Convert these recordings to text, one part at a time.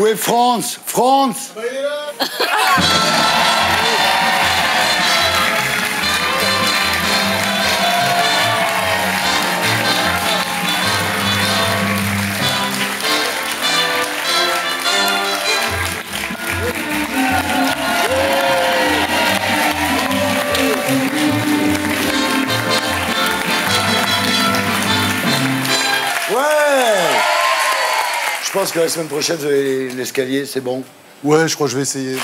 Où est France? France? Bah, il est là. Je pense que la semaine prochaine, vous avez l'escalier, c'est bon? Ouais, je crois que je vais essayer.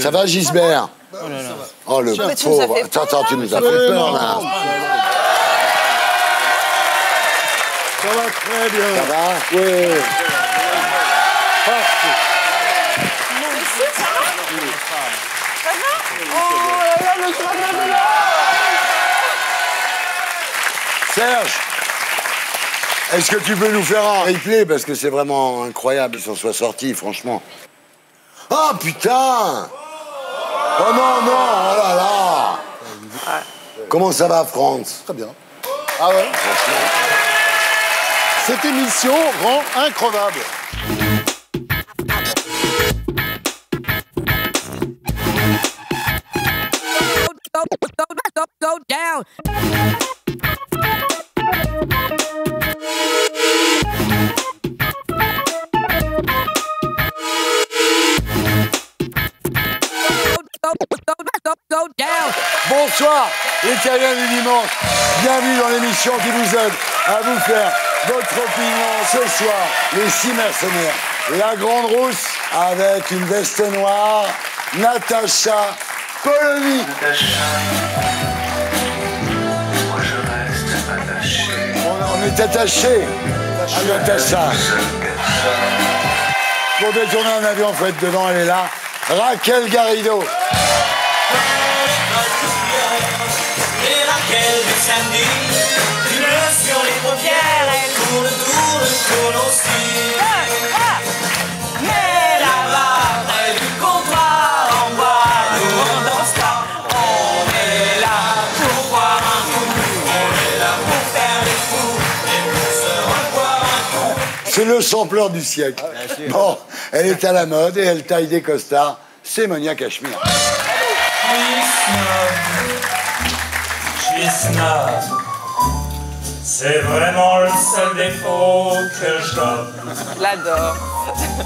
Ça va, Gisbert? Oh, le pauvre. Attends, tu nous as fait peur, là. Ça va très bien. Ça va? Oui. Serge, est-ce que tu peux nous faire un replay? Parce que c'est vraiment incroyable qu'ils s'en soient sortis, franchement. Ah, putain! Oh non, non, oh là là! Comment ça va, France? Très bien. Ah ouais? Cette émission rend increvable. Go down. Bonsoir, les Italiens du dimanche. Bienvenue dans l'émission qui vous aide à vous faire votre opinion ce soir. Les 6 mercenaires. La Grande Rousse avec une veste noire. Natacha Polony. Moi je reste attaché. On est attaché à Natacha. Pour détourner un avion, il faut être devant, elle est là. Raquel Garrido. Et Raquel du samedi, une sur les paupières, elle tourne aussi. Mais là-bas, près du comptoir, en bas, nous on danse pas. On est là pour boire un coup, on est là pour faire les fous, et pour se revoir un coup. C'est le sampleur du siècle. Bon, elle est à la mode et elle taille des costards. C'est Monia Cachemire. Je suis snob. C'est vraiment le seul défaut que je donne. Je l'adore.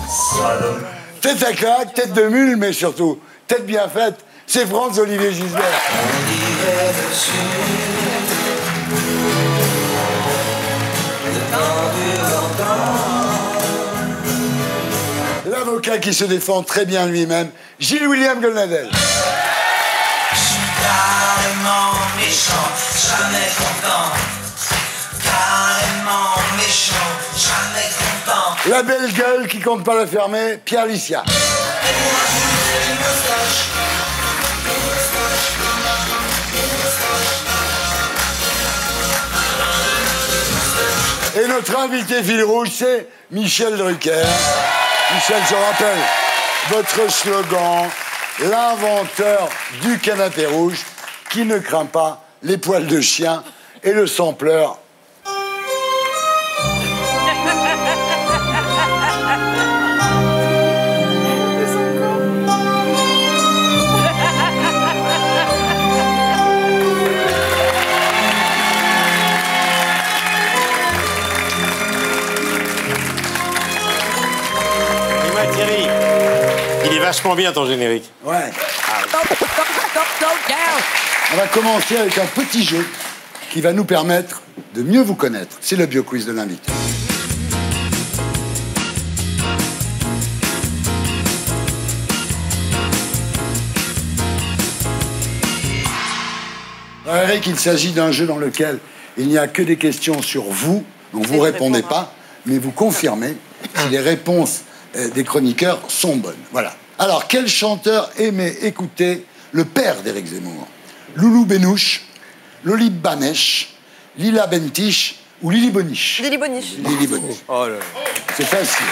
Ça donne. Tête à claque, tête de mule, mais surtout, tête bien faite, c'est Franz-Olivier Gisbert. On dirait dessus. Le temps dure longtemps. L'avocat qui se défend très bien lui-même, Gilles-William Golnadel. Je suis carrément méchant, jamais content. Carrément méchant, jamais content. La belle gueule qui compte pas la fermer, Pierre Licia. Et moi je fais une moustache. Et notre invité fil rouge, c'est Michel Drucker. Michel, je rappelle votre slogan, l'inventeur du canapé rouge qui ne craint pas les poils de chien et le sampleur. Thierry, il est vachement bien ton générique. Ouais. On va commencer avec un petit jeu qui va nous permettre de mieux vous connaître. C'est le bio-quiz de l'invité. Eric, il s'agit d'un jeu dans lequel il n'y a que des questions sur vous, donc vous ne répondez pas, mais vous confirmez si les réponses des chroniqueurs sont bonnes. Voilà. Alors, quel chanteur aimait écouter le père d'Éric Zemmour. Loulou Benouche, Loli Banesh, Lila Bentiche ou Lili Boniche. Lili Boniche. Lili Boniche. Oh là là. C'est facile.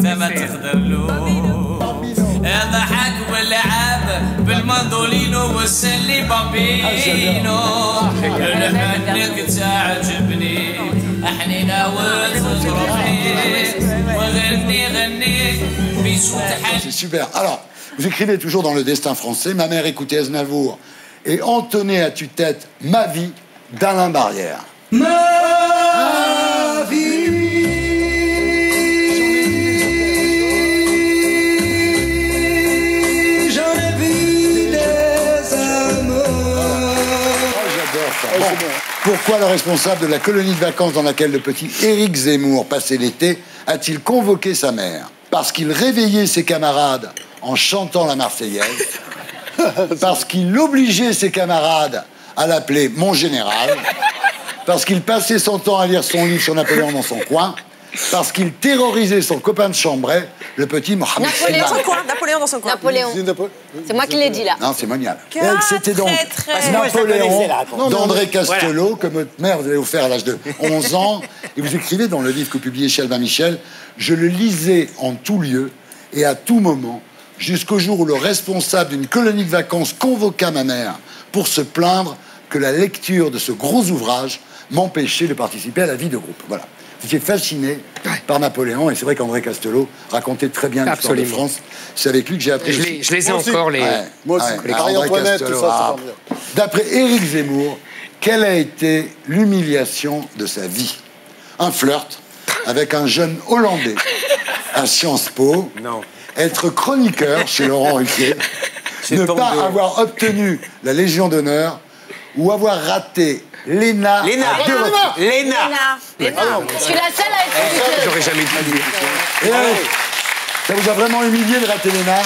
ما تقدر له ضحك واللعب بالمندولينو والسلي بامبينو لحنك تعجبني حنينة وتضربني وغني غني بصوت حنين. C'est super. Alors, vous écrivez toujours dans Le Destin français, ma mère écoutait Aznavour et entonnait à tue-tête Ma vie d'Alain Barrière. Bon. Pourquoi le responsable de la colonie de vacances dans laquelle le petit Éric Zemmour passait l'été a-t-il convoqué sa mère? Parce qu'il réveillait ses camarades en chantant la Marseillaise, parce qu'il obligeait ses camarades à l'appeler mon général, parce qu'il passait son temps à lire son livre sur Napoléon dans son coin, parce qu'il terrorisait son copain de chambray, le petit Mohamed Napoléon dans Slimane. son coin. Napoléon dans son coin. Napoléon. C'est moi qui l'ai dit là. Non, c'est monial. Que Et c'était donc très. Napoléon Non, d'André Castelot, que votre mère vous avez offert à l'âge de 11 ans. Et vous écrivez dans le livre que vous publiez chez Albin Michel, je le lisais en tout lieu et à tout moment, jusqu'au jour où le responsable d'une colonie de vacances convoqua ma mère pour se plaindre que la lecture de ce gros ouvrage m'empêchait de participer à la vie de groupe. Voilà. J'étais fasciné par Napoléon, et c'est vrai qu'André Castelot racontait très bien l'histoire de Absolument. France. C'est avec lui que j'ai appris. Je les ai encore, les... Ouais, Moi aussi. ouais, Marie-Antoinette, André tout ça, Castelot, c'est pas bien. D'après Éric Zemmour, quelle a été l'humiliation de sa vie? Un flirt avec un jeune Hollandais à Sciences Po, Non. être chroniqueur chez Laurent Ruquier, ne tombé. pas avoir obtenu la Légion d'honneur ou avoir raté l'ENA. Léna. à deux reprises. Léna. Léna. Je suis la seule à être chroniqueuse. J'aurais jamais dû. Et alors, ça vous a vraiment humilié de rater l'ENA?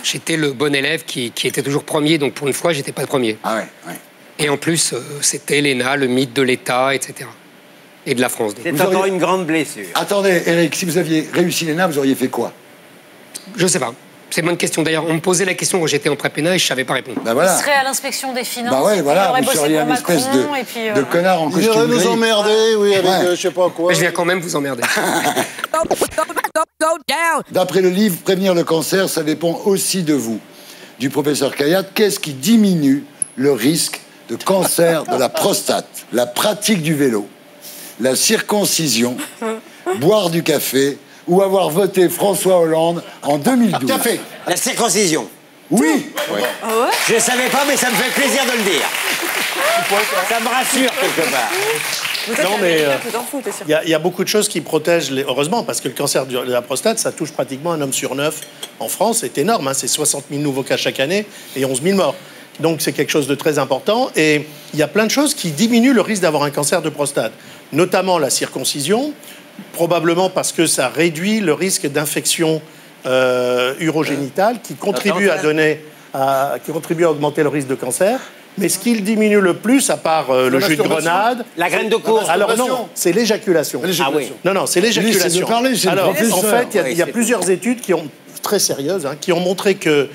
J'étais le bon élève qui était toujours premier, donc pour une fois, j'étais pas le premier. Ah ouais, ouais. Et en plus, c'était l'ENA, le mythe de l'État, etc. Et de la France. donc. C'est Vous encore auriez- une grande blessure. Attendez, Eric, si vous aviez réussi l'ENA, vous auriez fait quoi? Je sais pas. C'est une bonne question. D'ailleurs, on me posait la question quand j'étais en prépéna et je savais pas répondre. Bah voilà. Il serait à l'inspection des finances. Bah ouais, il voilà, aurait vous bossé seriez pour un espèce Macron, et puis, de connard en Il viendrait costume nous gris. emmerder, oui, avec Ouais. je sais pas quoi. Mais je viens quand même vous emmerder. D'après le livre Prévenir le cancer, ça dépend aussi de vous. Du professeur Kayat, qu'est-ce qui diminue le risque de cancer de la prostate? La pratique du vélo, la circoncision, boire du café ou avoir voté François Hollande en 2012. Café. La circoncision. Oui. Je ne savais pas, mais ça me fait plaisir de le dire. Ça me rassure quelque part. Peut-être Non, mais, tu t'en fous, t'es sûr. Il y a beaucoup de choses qui protègent, heureusement, parce que le cancer de la prostate, ça touche pratiquement un homme sur 9 en France. C'est énorme, hein, c'est 60 000 nouveaux cas chaque année et 11 000 morts. Donc c'est quelque chose de très important. Et il y a plein de choses qui diminuent le risque d'avoir un cancer de prostate, notamment la circoncision, probablement parce que ça réduit le risque d'infection urogénitale qui contribue à augmenter le risque de cancer. Mais ce qui le diminue le plus, à part le jus de grenade... La graine de courge. Alors non, c'est l'éjaculation. Ah oui. Non, c'est l'éjaculation. Laissez-le parler, c'est le Alors, en professeur. fait, il y a Oui, plusieurs études qui ont, très sérieuses, hein, qui ont montré que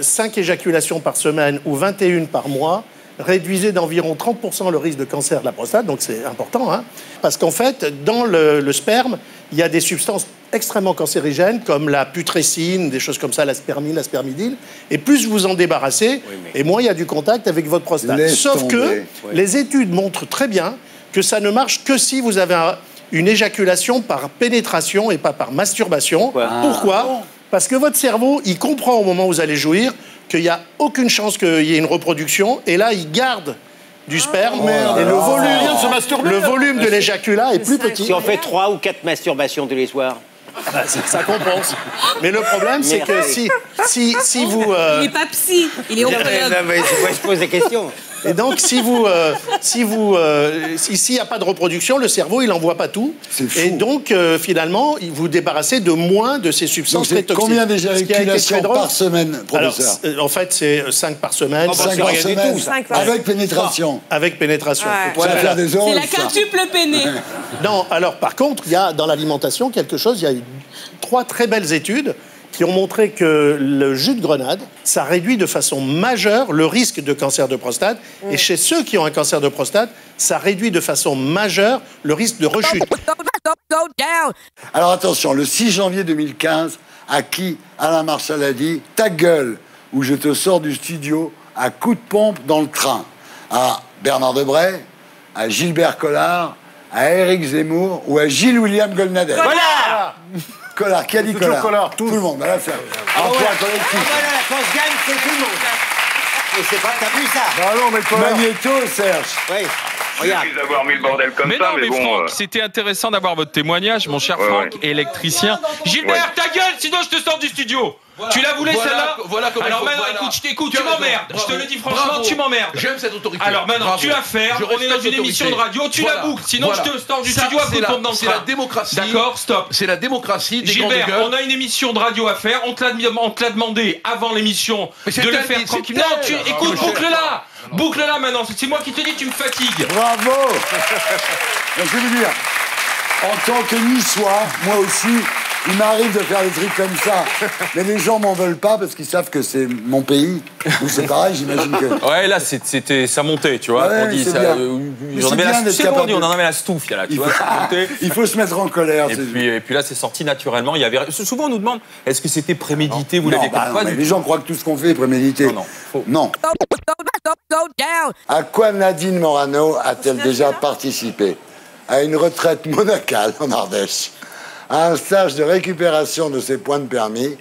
5 éjaculations par semaine ou 21 par mois réduisaient d'environ 30% le risque de cancer de la prostate, donc c'est important, hein, parce qu'en fait, dans le sperme, il y a des substances extrêmement cancérigènes, comme la putrécine, des choses comme ça, la spermine, la spermidine, et plus vous en débarrassez, et moins il y a du contact avec votre prostate. Laisse Sauf tomber. que les études montrent très bien que ça ne marche que si vous avez une éjaculation par pénétration et pas par masturbation. Pourquoi? Parce que votre cerveau, il comprend au moment où vous allez jouir qu'il n'y a aucune chance qu'il y ait une reproduction, et là, il garde du sperme, et le volume de l'éjaculat est plus petit. Si on fait 3 ou 4 masturbations tous les soirs. Bah, ça compense. Mais le problème, c'est que si vous... Il n'est pas psy, il est oncologue. Non, mais je pose des questions. Et donc, s'il n'y a pas de reproduction, le cerveau, il n'envoie pas tout. C'est fou. Et donc, finalement, vous vous débarrassez de moins de ces substances très toxiques. Combien Ce qui a été très d'éjaculations drôle. par semaine, professeur? Alors, en fait, c'est 5 par semaine. 5 par semaine, Cinq par avec pénétration. Avec pénétration. Ouais. Ça va faire des C'est oreilles, la ça. quintuple peinée. Non, alors par contre, il y a dans l'alimentation quelque chose, il y a eu 3 très belles études qui ont montré que le jus de grenade, ça réduit de façon majeure le risque de cancer de prostate. Et chez ceux qui ont un cancer de prostate, ça réduit de façon majeure le risque de rechute. Alors attention, le 6 janvier 2015, à qui Alain Marchal a dit « Ta gueule !» ou « Je te sors du studio à coups de pompe dans le train » à Bernard Debray, à Gilbert Collard, à Éric Zemmour ou à Gilles William Golnadel. Voilà. Collard, qui a dit Toujours Collard? Collard, Tout le monde. Bah là, c'est un point collectif. Voilà, la France gagne, c'est tout le monde. Et c'est pas, t'as vu ça? Ah non, mais Magnéto, Serge. Oui. Regarde. Excuse d'avoir mis le bordel comme Mais ça, non, mais bon, Franck, c'était intéressant d'avoir votre témoignage, mon cher Ouais, Franck, ouais. électricien. Gilbert, ta gueule, sinon je te sors du studio. Tu la voulais celle-là? Voilà comment Alors il faut- maintenant, voilà. écoute, je t'écoute, Tu tu as raison. m'emmerdes. Je te Bravo. le dis franchement, Bravo. tu m'emmerdes. J'aime cette autorité. Alors maintenant, Bravo. tu la fermes, Je on est dans respecte une l'autorité. émission de radio, tu Voilà. la boucles, sinon Voilà. je te sors du Ça, studio à c'est coup de la- pompe dans le c'est train. la démocratie. D'accord, stop. C'est la démocratie des Gilbert, grandes gueules. on a une émission de radio à faire, on te l'a demandé avant l'émission Mais c'est de le elle faire qui- tranquillement. c'est Non, tu elle. écoute, Ah, boucle-la. Boucle-la maintenant, c'est moi qui te dis, tu me fatigues. Bravo. Je vais vous dire, en tant que Niçois, moi aussi, il m'arrive de faire des trucs comme ça. Mais les gens m'en veulent pas parce qu'ils savent que c'est mon pays. Nous, c'est pareil, j'imagine que... Ouais, là, c'était, ça montait, tu vois. Ouais, on dit, c'est ça, bien. j'en c'est avais bien la, d'être c'est bon, on capable dit, on de- en avait la stouffe, là, tu vois, ça montait. Il faut se mettre en colère. Et puis là, c'est sorti naturellement. Il y avait... Souvent, on nous demande, est-ce que c'était prémédité? Vous Non, l'avez bah pas non, du mais tout. les gens croient que tout ce qu'on fait est prémédité. Non, non, faux. Non. À quoi Nadine Morano a-t-elle déjà participé? À une retraite monacale en Ardèche, à un stage de récupération de ses points de permis,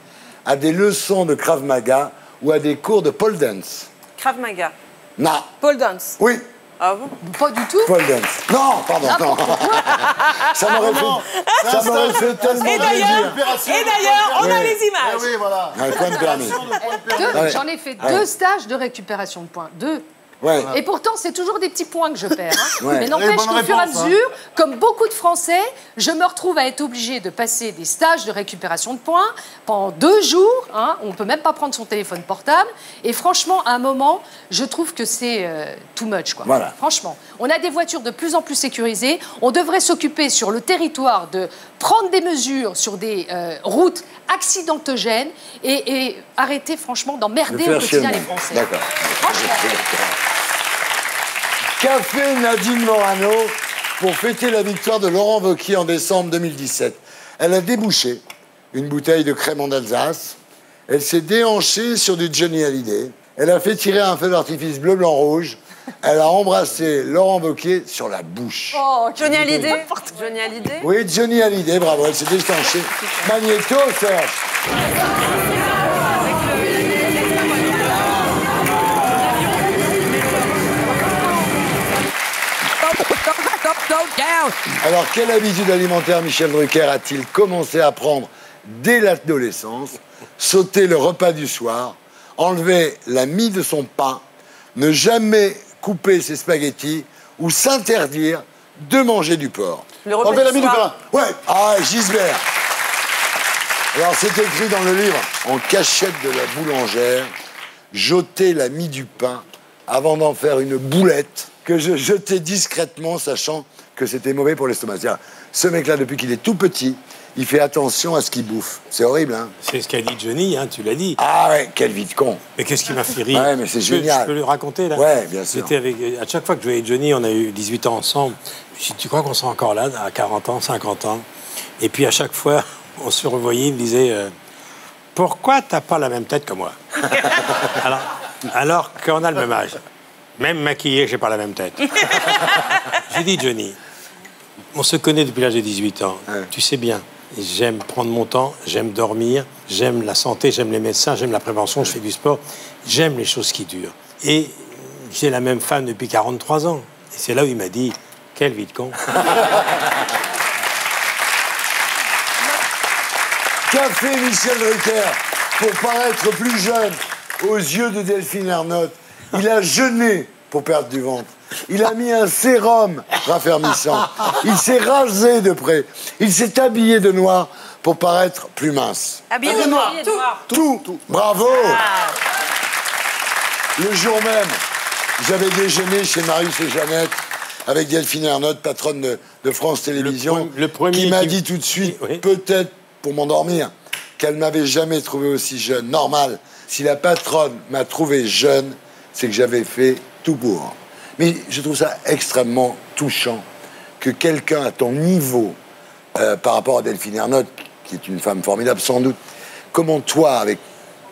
à des leçons de Krav Maga ou à des cours de pole dance? Krav Maga. Non. Pole dance. Oui, Ah bon? Pas du tout. pole dance. Non, pardon, non. Ça m'aurait fait tellement Et d'ailleurs, on a les images. Oui, voilà. Un point de permis. Ouais. J'en ai fait 2 stages de récupération de points. 2. Ouais. Et pourtant, c'est toujours des petits points que je perds. Hein. Ouais. Mais n'empêche bonne qu'au fur et à réponse, hein. mesure, comme beaucoup de Français, je me retrouve à être obligée de passer des stages de récupération de points pendant 2 jours. Hein. On ne peut même pas prendre son téléphone portable. Et franchement, à un moment, je trouve que c'est too much. Quoi. Voilà. Franchement, on a des voitures de plus en plus sécurisées. On devrait s'occuper sur le territoire de prendre des mesures sur des routes accidentogènes et arrêter franchement d'emmerder De au faire chier quotidien le les monde. Français. D'accord. Franchement. Qu'a fait Nadine Morano pour fêter la victoire de Laurent Wauquiez en décembre 2017? Elle a débouché une bouteille de crème en Alsace. Elle s'est déhanchée sur du Johnny Hallyday. Elle a fait tirer un feu d'artifice bleu, blanc, rouge. Elle a embrassé Laurent Wauquiez sur la bouche. Oh, Johnny Hallyday. Johnny Hallyday. Oui, Johnny Hallyday, bravo, elle s'est déhanchée. Magnéto, Serge. Alors, quelle habitude alimentaire Michel Drucker a-t-il commencé à prendre dès l'adolescence? Sauter le repas du soir, enlever la mie de son pain, ne jamais couper ses spaghettis ou s'interdire de manger du porc. Le repas Enlever du la mie du soir. pain. Ouais. Ah, Gisbert. Alors, c'est écrit dans le livre, en cachette de la boulangère, j'ôtais la mie du pain avant d'en faire une boulette que je jetais discrètement, sachant que c'était mauvais pour l'estomac. C'est-à-dire, ce mec-là, depuis qu'il est tout petit, il fait attention à ce qu'il bouffe. C'est horrible, hein? C'est ce qu'a dit Johnny, hein, tu l'as dit. Ah ouais, quelle vie de con. Mais qu'est-ce qui m'a fait rire? Ouais, mais c'est génial. Je peux le raconter, là? Ouais, bien sûr. C'était avec, à chaque fois que je voyais Johnny, on a eu 18 ans ensemble. Je me suis dit, tu crois qu'on sera encore là, à 40 ans, 50 ans? Et puis à chaque fois, on se revoyait, il me disait, pourquoi t'as pas la même tête que moi? alors qu'on a le même âge. Même maquillé, j'ai pas la même tête. J'ai dit, Johnny, on se connaît depuis l'âge de 18 ans. Ouais. Tu sais bien, j'aime prendre mon temps, j'aime dormir, j'aime la santé, j'aime les médecins, j'aime la prévention, je fais du sport. J'aime les choses qui durent. Et j'ai la même femme depuis 43 ans. Et c'est là où il m'a dit, quelle vie de con. Qu'a fait Michel Drucker pour paraître plus jeune aux yeux de Delphine Ernotte? Il a jeûné pour perdre du ventre. Il a mis un sérum raffermissant. Il s'est rasé de près. Il s'est habillé de noir pour paraître plus mince. Habillé de noir. Tout. Bravo. Le jour même, j'avais déjeuné chez Marius et Jeannette avec Delphine Ernotte, patronne de France Télévisions, qui m'a dit tout de suite, peut-être pour m'endormir, qu'elle m'avait jamais trouvé aussi jeune. Normal, si la patronne m'a trouvé jeune, c'est que j'avais fait tout pour. Mais je trouve ça extrêmement touchant que quelqu'un à ton niveau, par rapport à Delphine Ernotte, qui est une femme formidable sans doute, comment toi, avec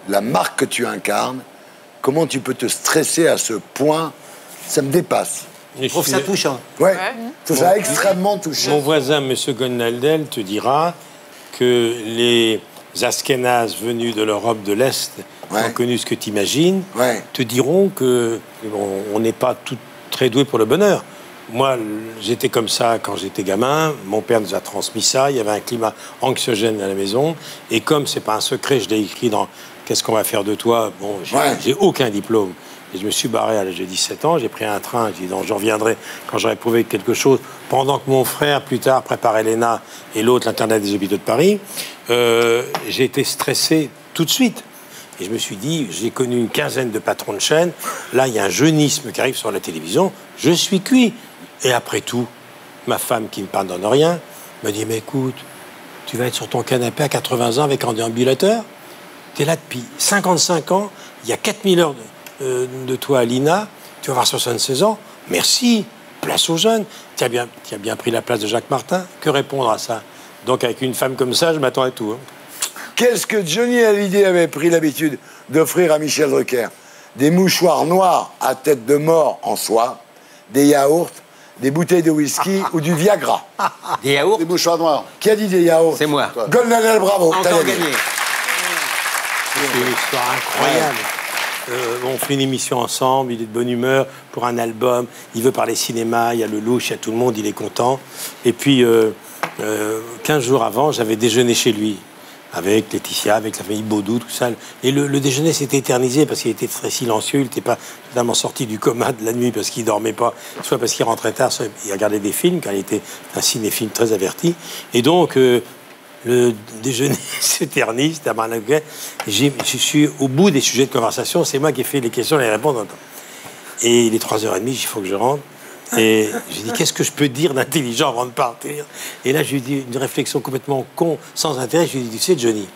la marque que tu incarnes, comment tu peux te stresser à ce point, ça me dépasse. Je trouve ça touchant. Ouais, je trouve ça extrêmement touchant. Mon voisin, M. Gonaldel, te dira que les Askénazes venus de l'Europe de l'Est, qui ont connu ce que tu imagines, te diront que on n'est pas tout très doué pour le bonheur. Moi, j'étais comme ça quand j'étais gamin. Mon père nous a transmis ça. Il y avait un climat anxiogène à la maison. Et comme c'est pas un secret, je l'ai écrit dans Qu'est-ce qu'on va faire de toi? Bon, j'ai aucun diplôme. Et je me suis barré à l'âge de 17 ans. J'ai pris un train. J'ai dit, non, je reviendrai quand j'aurai prouvé quelque chose. Pendant que mon frère, plus tard, préparait l'ENA et l'autre, l'Internat des hôpitaux de Paris, j'ai été stressé tout de suite. Et je me suis dit, j'ai connu une quinzaine de patrons de chaîne. Là, il y a un jeunisme qui arrive sur la télévision. Je suis cuit. Et après tout, ma femme, qui ne pardonne rien, me dit, mais écoute, tu vas être sur ton canapé à 80 ans avec un déambulateur. Tu es là depuis 55 ans. Il y a 4000 heures de toi à l'INA. Tu vas avoir 76 ans. Merci. Place aux jeunes. Tu as bien pris la place de Jacques Martin. Que répondre à ça? Donc, avec une femme comme ça, je m'attends à tout. Hein. Qu'est-ce que Johnny Hallyday avait pris l'habitude d'offrir à Michel Drucker? Des mouchoirs noirs à tête de mort en soie, des yaourts, des bouteilles de whisky ou du Viagra. Des yaourts? Des mouchoirs noirs. Qui a dit des yaourts? C'est moi. Golnadel, bravo. Encore gagné. C'est une histoire incroyable. On fait une émission ensemble, il est de bonne humeur pour un album, il veut parler cinéma, il y a le louche, il y a tout le monde, il est content. Et puis, 15 jours avant, j'avais déjeuné chez lui, avec Laetitia, avec la famille Baudou, tout ça. Et le déjeuner s'était éternisé parce qu'il était très silencieux, il n'était pas totalement sorti du coma de la nuit parce qu'il ne dormait pas, soit parce qu'il rentrait tard, soit il regardait des films, car il était un cinéphile très averti. Et donc, le déjeuner s'éternise, je suis au bout des sujets de conversation, c'est moi qui ai fait les questions et les réponses. Et il est 3h30, il faut que je rentre. Et j'ai dit, qu'est-ce que je peux dire d'intelligent avant de partir? Et là, je lui ai dit une réflexion complètement con, sans intérêt. Je lui ai dit, tu sais, Johnny,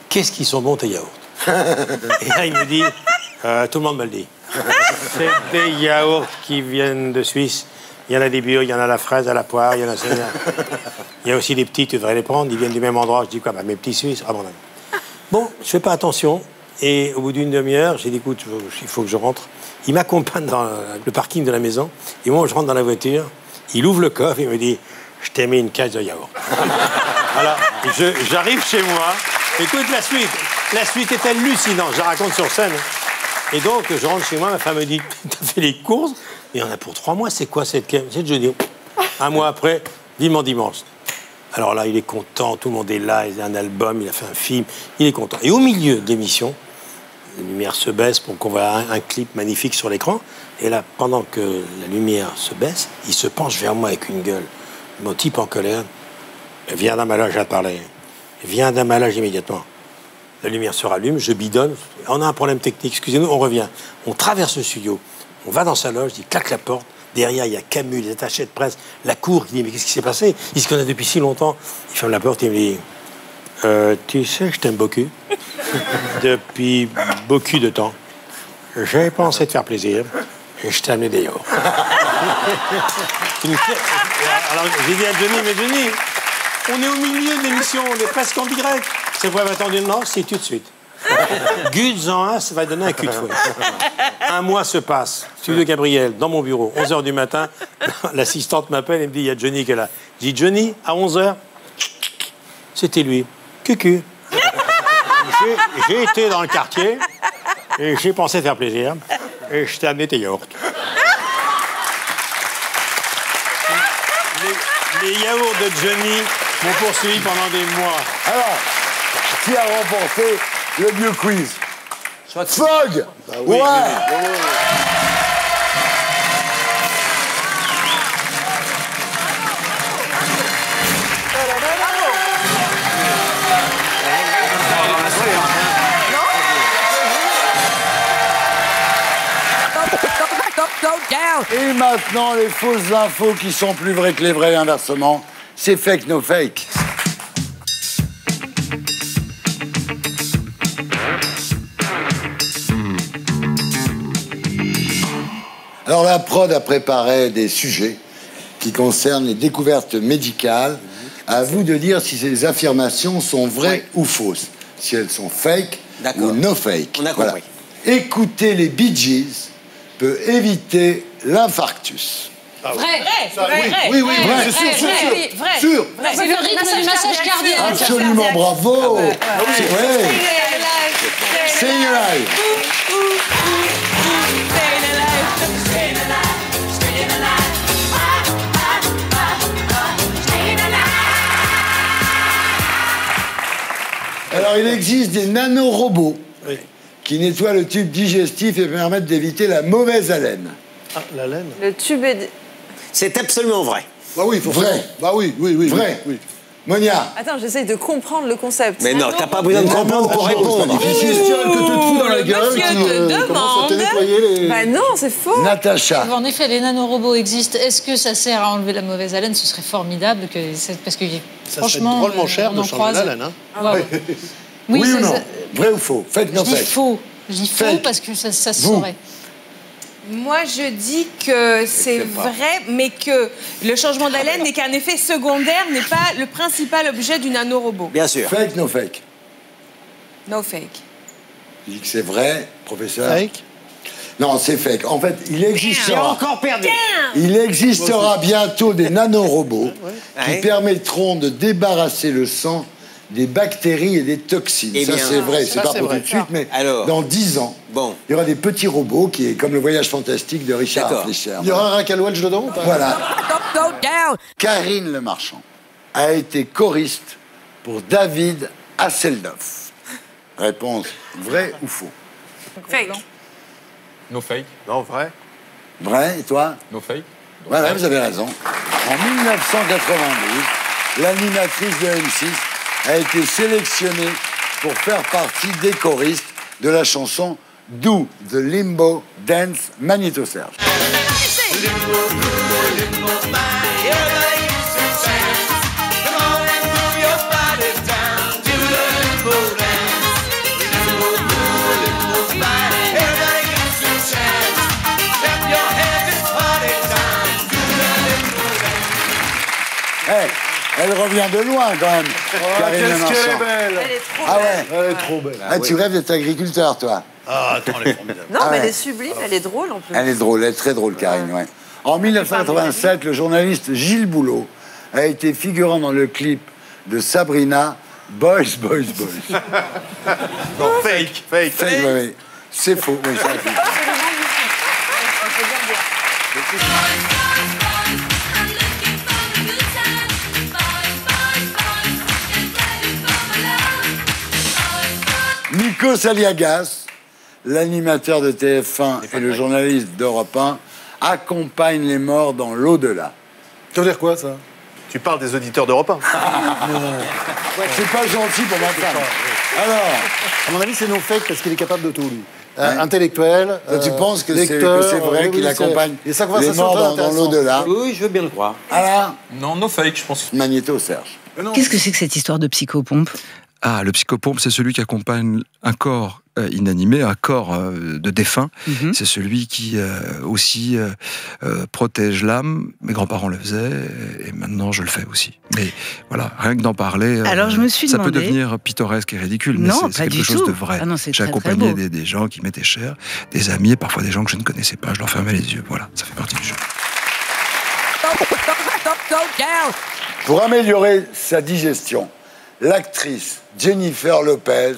qu'est-ce qu'ils sont bons tes yaourts? Et là, il me dit, tout le monde me le dit. C'est des yaourts qui viennent de Suisse. Il y en a des bio, il y en a à la fraise, à la poire, il y en a... Il y a aussi des petits, tu devrais les prendre, ils viennent du même endroit. Je dis quoi? Bah, mes petits Suisses. Ah bon, je fais pas attention. Et au bout d'une demi-heure, j'ai dit, écoute, il faut que je rentre. Il m'accompagne dans le parking de la maison. Et moi, je rentre dans la voiture. Il ouvre le coffre et il me dit, je t'ai mis une caisse de yaourt. Alors, j'arrive chez moi. Écoute, la suite est hallucinante. Je la raconte sur scène. Et donc, je rentre chez moi. Ma femme me dit, t'as fait les courses? Il y en a pour 3 mois. C'est quoi cette caisse? C'est Johnny. Un mois après, dimanche. Alors là, il est content. Tout le monde est là. Il a un album. Il a fait un film. Il est content. Et au milieu de l'émission, la lumière se baisse pour qu'on voit un clip magnifique sur l'écran. Et là, pendant que la lumière se baisse, il se penche vers moi avec une gueule. Mon type en colère. Viens dans ma loge à te parler. Viens dans ma loge immédiatement. La lumière se rallume, je bidonne. On a un problème technique, excusez-nous, on revient. On traverse le studio. On va dans sa loge, il claque la porte. Derrière, il y a Camus, les attachés de presse, la cour. Il dit, mais qu'est-ce qui s'est passé? Il se connaît depuis si longtemps. Il ferme la porte et il me dit, tu sais, je t'aime beaucoup. Depuis beaucoup de temps. J'ai pensé te faire plaisir et je t'ai amené des yaourts. Alors, j'ai dit à Johnny, mais Johnny, on est au milieu de l'émission, on est presque en direct. C'est vrai, attendez, non, c'est tout de suite. Guts en 1, ça va donner un cul de fouet. Un mois se passe. Studio Gabriel, dans mon bureau, 11h du matin. L'assistante m'appelle et me dit, il y a Johnny qui est là. Je dis, Johnny, à 11h, c'était lui. Cucu. J'ai été dans le quartier et j'ai pensé faire plaisir. Et je t'ai amené tes yaourts. Les yaourts de Johnny m'ont poursuivi pendant des mois. Alors, qui a remporté le Bio Quiz? Fogg. Bah oui, ouais. oui. Et maintenant, les fausses infos qui sont plus vraies que les vraies, inversement. C'est fake, no fake. Alors la prod a préparé des sujets qui concernent les découvertes médicales. À vous de dire si ces affirmations sont vraies ou fausses. Si elles sont fake ou no fake. On a compris. Écouter les Bee Gees peut éviter l'infarctus. Vrai. Oui, vrai. C'est sûr. C'est le rythme du massage cardiaque. Absolument, bravo. C'est vrai. Staying alive. Alors, il existe des nanorobots qui nettoient le tube digestif et permettent d'éviter la mauvaise haleine. Ah, la laine. Le tube est... C'est absolument vrai. Bah oui, vrai. Bah oui. Vrai. Oui. Monia. Attends, j'essaye de comprendre le concept. Mais non, t'as pas besoin de comprendre pour répondre. C'est Christian que tu te fous dans la gueule Monsieur qui te commence à te demande. nettoyer les... Bah non, c'est faux. Natacha. En effet, les nanorobots existent. Est-ce que ça sert à enlever la mauvaise haleine? Ce serait formidable. Parce que Ça franchement, serait drôlement cher on de en changer croise. la laine. Hein. Ouais. Oui ça- ou non? ça- Vrai ou faux? Fake, Je no dis fake. faux. Je dis faux Fake. parce que ça se Vous. saurait. Moi, je dis que c'est vrai, mais que le changement d'haleine n'est qu'un effet secondaire, n'est pas le principal objet du nanorobot. Bien sûr. Fake, no fake. No fake. Je dis que c'est vrai, professeur. Fake. Non, c'est fake. En fait, il J'ai existera... encore perdu. Il existera bientôt des nanorobots qui Ouais. permettront de débarrasser le sang des bactéries et des toxines. Eh ça, bien, c'est vrai. C'est ça, pas c'est pour vrai. tout de suite, mais Alors. dans 10 ans, Bon. il y aura des petits robots qui est comme le voyage fantastique de Richard D'accord. Fleischer. Il y aura un Raquel Welch dedans ou pas? Voilà. Karine Le Marchand a été choriste pour David Hasselhoff. Réponse vrai ou faux? Fake. No fake. Non, vrai. Vrai, et toi? No fake. Voilà, vous avez raison. En 1992, l'animatrice de M6 a été sélectionnée pour faire partie des choristes de la chanson Do the Limbo Dance Magnéto Serge. Hey, elle revient de loin quand même. Karine Le Qu'est-ce qu'elle est Marchand. belle! Elle est trop Ah belle. ouais? Elle est trop belle. Ah, tu rêves d'être agriculteur, toi? Ah, attends, elle est formidable. Non, Ah mais elle ouais. est sublime, elle est drôle en plus. Elle est drôle, elle est très drôle, Karine, ouais. En 1987, le journaliste Gilles Boulot a été figurant dans le clip de Sabrina, Boys, Boys, Boys. Non, fake. Fake, ouais, ouais. C'est faux, oui, ça. Nikos Aliagas, l'animateur de TF1 et le journaliste d'Europe 1, accompagnent les morts dans l'au-delà. Ça veut dire quoi, ça? Tu parles des auditeurs d'Europe 1. C'est pas gentil pour ma femme. Alors, À mon avis, c'est non fake parce qu'il est capable de tout, lui. Intellectuel. toi, tu penses que c'est lecteur, vrai oui, qu'il oui, accompagne et sa les conversation morts très dans intéressante. l'au-delà? Oui, je veux bien le croire. Alors, Non, no fake, je pense. Magnéto Serge. Qu'est-ce que c'est que cette histoire de psychopompe? Ah, le psychopompe, c'est celui qui accompagne un corps inanimé, un corps de défunt. C'est celui qui aussi protège l'âme. Mes grands-parents le faisaient et maintenant je le fais aussi. Mais voilà, rien que d'en parler, Alors, je me suis ça peut demandé- devenir pittoresque et ridicule, mais Non, c'est pas quelque du chose tout. de vrai. Ah non, c'est J'ai très, très accompagné beau. des gens qui m'étaient chers, des amis et parfois des gens que je ne connaissais pas. Je leur fermais les yeux. Voilà, ça fait partie du jeu. Pour améliorer sa digestion, l'actrice Jennifer Lopez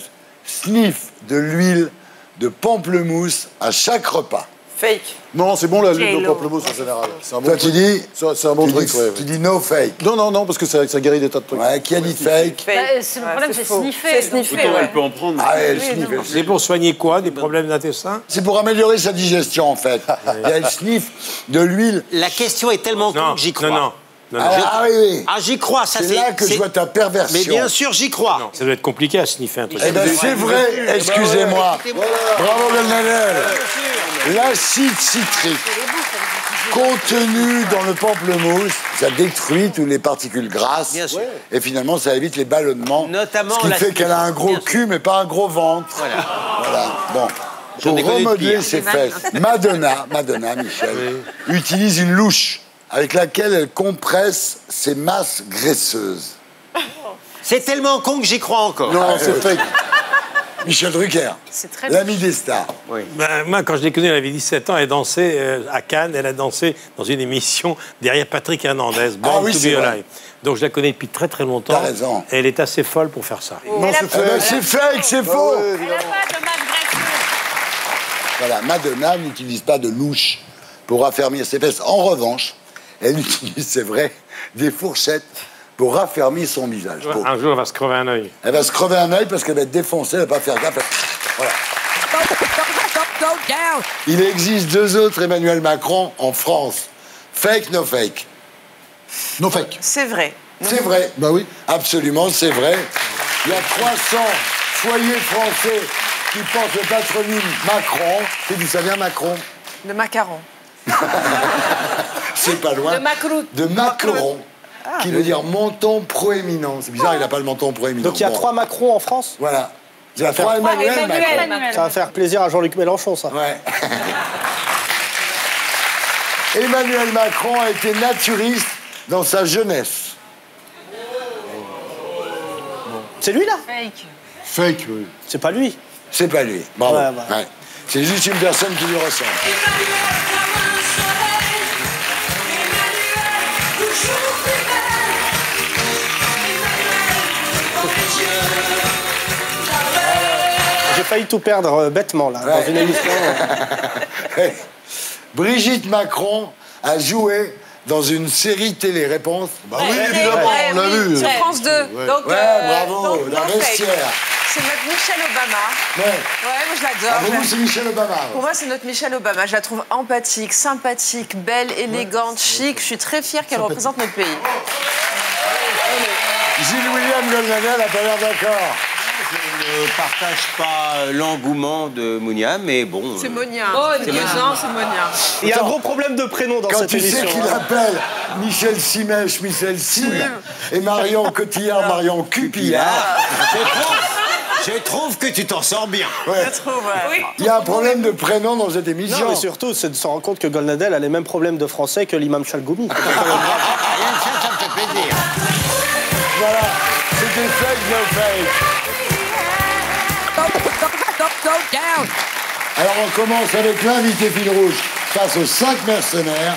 sniffe de l'huile de pamplemousse à chaque repas. Fake. Non, c'est bon, l'huile de J-Lo. pamplemousse en général. C'est un bon Toi, truc. tu dis? C'est un bon Tu truc, dis- ouais. Tu dis no fake. Non, parce que ça guérit des tas de trucs. Ouais, qui a dit fake? Fake. Bah, c'est le problème, c'est faux. sniffer. C'est sniffer, Donc, ouais. peut en prendre. Ah, elle Oui, sniffe. non. C'est pour soigner quoi? Des problèmes d'intestin? C'est pour améliorer sa digestion, en fait. Et elle sniffe de l'huile. La question est tellement con Non, que j'y crois. non. Ah oui, oui. Ah, j'y crois, ça C'est là que je vois ta perversion. Mais bien sûr, j'y crois. Ça doit être compliqué à sniffer un truc. Eh ben c'est vrai, excusez-moi. Bravo, Golnadel. L'acide citrique contenu dans le pamplemousse, ça détruit toutes les particules grasses. Bien sûr. Et finalement, ça évite les ballonnements. Notamment ce qui la fait qu'elle a un gros bien sûr. cul, mais pas un gros ventre. Voilà. Bon. J'en ai Pour connu de remodeler pire. ses fesses, Madonna, Michel, utilise une louche avec laquelle elle compresse ses masses graisseuses. C'est tellement con que j'y crois encore. Non, c'est fake. Michel Drucker, C'est très l'ami des stars. Ben, moi, quand je l'ai connue, elle avait 17 ans, elle dansait à Cannes, elle a dansé dans une émission derrière Patrick Hernandez, Born oui, to c'est Be vrai. Alive. Donc je la connais depuis très très longtemps. T'as raison. Et elle est assez folle pour faire ça. Non, c'est fake, c'est faux. Elle n'a pas de masse graisseuse. Voilà, Madonna n'utilise pas de louche pour raffermir ses fesses. En revanche, elle utilise, c'est vrai, des fourchettes pour raffermir son visage. Pour- Un jour, elle va se crever un œil. Elle va se crever un œil parce qu'elle va être défoncée, elle va pas faire gaffe. Voilà. Il existe 2 autres Emmanuel Macron en France. Fake, no fake. No fake. C'est vrai. C'est vrai. Bah oui. Absolument, c'est vrai. Il y a 300 foyers français qui portent le patronyme Macron. C'est d'où ça vient, Macron? Le macaron. C'est pas loin. De Macron. De Macron. Qui veut dire menton proéminent. C'est bizarre, il n'a pas le menton proéminent. Donc il y a Bon. 3 Macron en France. Voilà. Il y a 3 Emmanuel Macron. Ça va faire plaisir à Jean-Luc Mélenchon, ça. Ouais. Emmanuel Macron a été naturiste dans sa jeunesse. C'est lui, là? Fake. Fake, oui. C'est pas lui. C'est pas lui. Bravo. Ouais, ouais. Ouais. C'est juste une personne qui lui ressemble. J'ai failli tout perdre bêtement, là, dans Ouais. une émission. Brigitte Macron a joué dans une série télé réponse. Bah oui, évidemment, on l'a vu. Sur France 2. Ouais, Donc, bravo, donc, la non fake. vestiaire. C'est notre Michelle Obama. Ouais. Ouais, moi je l'adore. Ah, pour vous, c'est Michelle Obama. Pour moi, c'est notre Michelle Obama. Je la trouve empathique, sympathique, belle, élégante, chic. Je suis très fière qu'elle représente notre pays. Gilles William Golnadel n'a pas l'air d'accord. Je ne partage pas l'engouement de Mounia, mais bon. C'est Monia. Oh, C'est Monia. Non, c'est Monia. Il y a un gros problème de prénom dans Quand cette tu émission. sais qu'il hein. appelle Michel Simèche, Michel Sim, et Marion Cotillard, Marion Cupillard. Je trouve que tu t'en sors bien. Ouais. Je trouve, ouais. Il y a un problème de prénom dans cette émission. Non, mais surtout, c'est de se rendre compte que Golnadel a les mêmes problèmes de français que l'imam Chalgoumi. Rien que ça, ça me fait plaisir. Voilà, c'était fake, no fake. Alors on commence avec l'invité fil rouge face aux 5 mercenaires.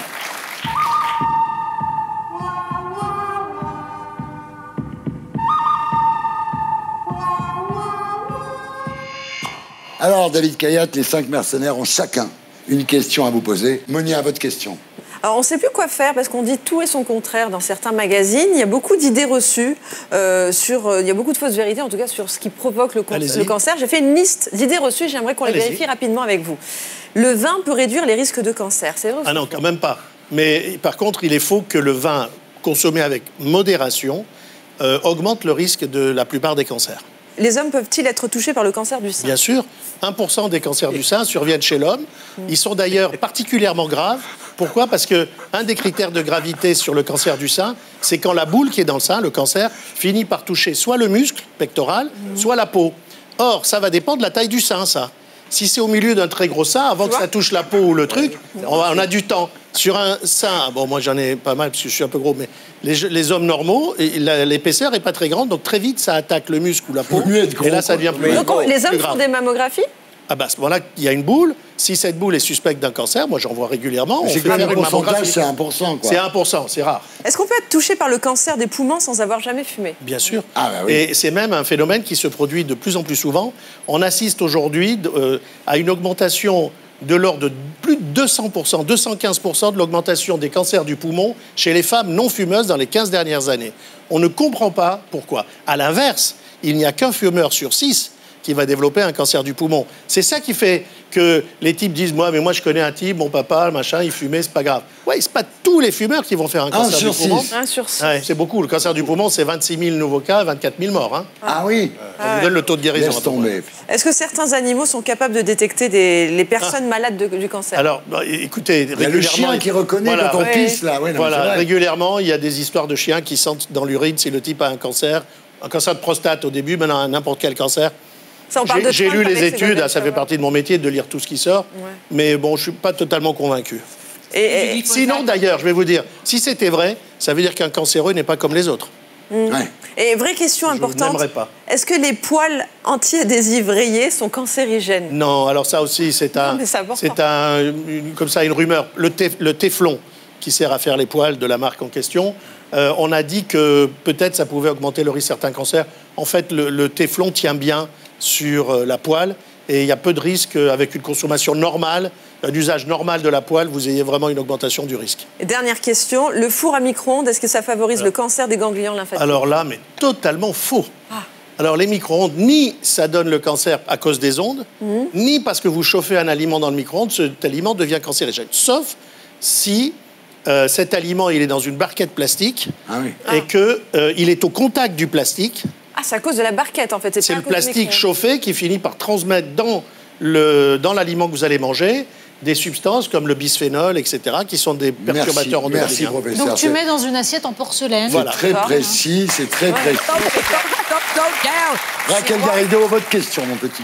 Alors David Kayat, les 5 mercenaires ont chacun une question à vous poser. Monia, votre question. Alors, on ne sait plus quoi faire parce qu'on dit tout et son contraire dans certains magazines. Il y a beaucoup d'idées reçues il y a beaucoup de fausses vérités, en tout cas, sur ce qui provoque le cancer. J'ai fait une liste d'idées reçues. J'aimerais qu'on les vérifie rapidement avec vous. Le vin peut réduire les risques de cancer. C'est vrai ou Ah non, quand même pas. Mais par contre, il est faux que le vin consommé avec modération augmente le risque de la plupart des cancers. Les hommes peuvent-ils être touchés par le cancer du sein? Bien sûr, 1% des cancers du sein surviennent chez l'homme. Ils sont d'ailleurs particulièrement graves. Pourquoi? Parce qu'un des critères de gravité sur le cancer du sein, c'est quand la boule qui est dans le sein, le cancer, finit par toucher soit le muscle pectoral, soit la peau. Or, ça va dépendre de la taille du sein, ça. Si c'est au milieu d'un très gros sein, avant que ça touche la peau ou le truc, on a du temps. Sur un sein, bon, moi j'en ai pas mal parce que je suis un peu gros, mais les hommes normaux, l'épaisseur n'est pas très grande, donc très vite ça attaque le muscle ou la peau. Et là, ça devient plus Donc, grave. les hommes Plus font grave. des mammographies? Ah bah à ce moment-là, il y a une boule. Si cette boule est suspecte d'un cancer, moi j'en vois régulièrement. On C'est fait quand même faire le une mammographie. pourcentage, c'est 1%, quoi. C'est 1%, c'est rare. Est-ce qu'on peut être touché par le cancer des poumons sans avoir jamais fumé? Bien sûr. Ah bah oui. Et c'est même un phénomène qui se produit de plus en plus souvent. On assiste aujourd'hui à une augmentation de l'ordre de plus de 200%, 215% de l'augmentation des cancers du poumon chez les femmes non fumeuses dans les 15 dernières années. On ne comprend pas pourquoi. À l'inverse, il n'y a qu'un fumeur sur 6 qui va développer un cancer du poumon. C'est ça qui fait que les types disent « Moi je connais un type, mon papa, machin, il fumait, c'est pas grave. » Oui, c'est pas tous tous les fumeurs qui vont faire un cancer du poumon. 1 sur 6. Ouais, c'est beaucoup. Le cancer du poumon, c'est 26 000 nouveaux cas, 24 000 morts. Hein. Ah oui. On vous donne le taux de guérison. Laisse tomber. Est-ce que certains animaux sont capables de détecter les personnes malades du cancer? Alors, écoutez, il y a le chien qui reconnaît quand on pisse, là. Ouais, non, voilà, régulièrement, il y a des histoires de chiens qui sentent dans l'urine si le type a un cancer de prostate au début, maintenant n'importe quel cancer. J'ai lu les études, ça fait partie de mon métier de lire tout ce qui sort, mais bon, je ne suis pas totalement convaincu. Sinon, d'ailleurs, je vais vous dire, si c'était vrai, ça veut dire qu'un cancéreux n'est pas comme les autres. Ouais. Et vraie question importante, pas. Est-ce que les poils anti-adhésifs rayés sont cancérigènes? Non, alors ça aussi, c'est une rumeur. Le téflon, qui sert à faire les poils de la marque en question, on a dit que peut-être ça pouvait augmenter le risque de certains cancers. En fait, le téflon tient bien sur la poêle et il y a peu de risques avec une consommation normale, un usage normal de la poêle, vous ayez vraiment une augmentation du risque. Et dernière question, le four à micro-ondes, est-ce que ça favorise le cancer des ganglions lymphatiques? Alors là, mais totalement faux. Alors les micro-ondes, ni ça donne le cancer à cause des ondes, ni parce que vous chauffez un aliment dans le micro-ondes, cet aliment devient cancérigène. Sauf si cet aliment il est dans une barquette plastique et qu'il est au contact du plastique. Ah, c'est à cause de la barquette, en fait. C'est le plastique chauffé qui finit par transmettre dans l'aliment que vous allez manger des substances comme le bisphénol, etc., qui sont des perturbateurs endocriniens. Merci, professeur. Donc tu mets dans une assiette en porcelaine. Voilà. C'est très précis, c'est très précis. Raquel Garrido, votre question, mon petit.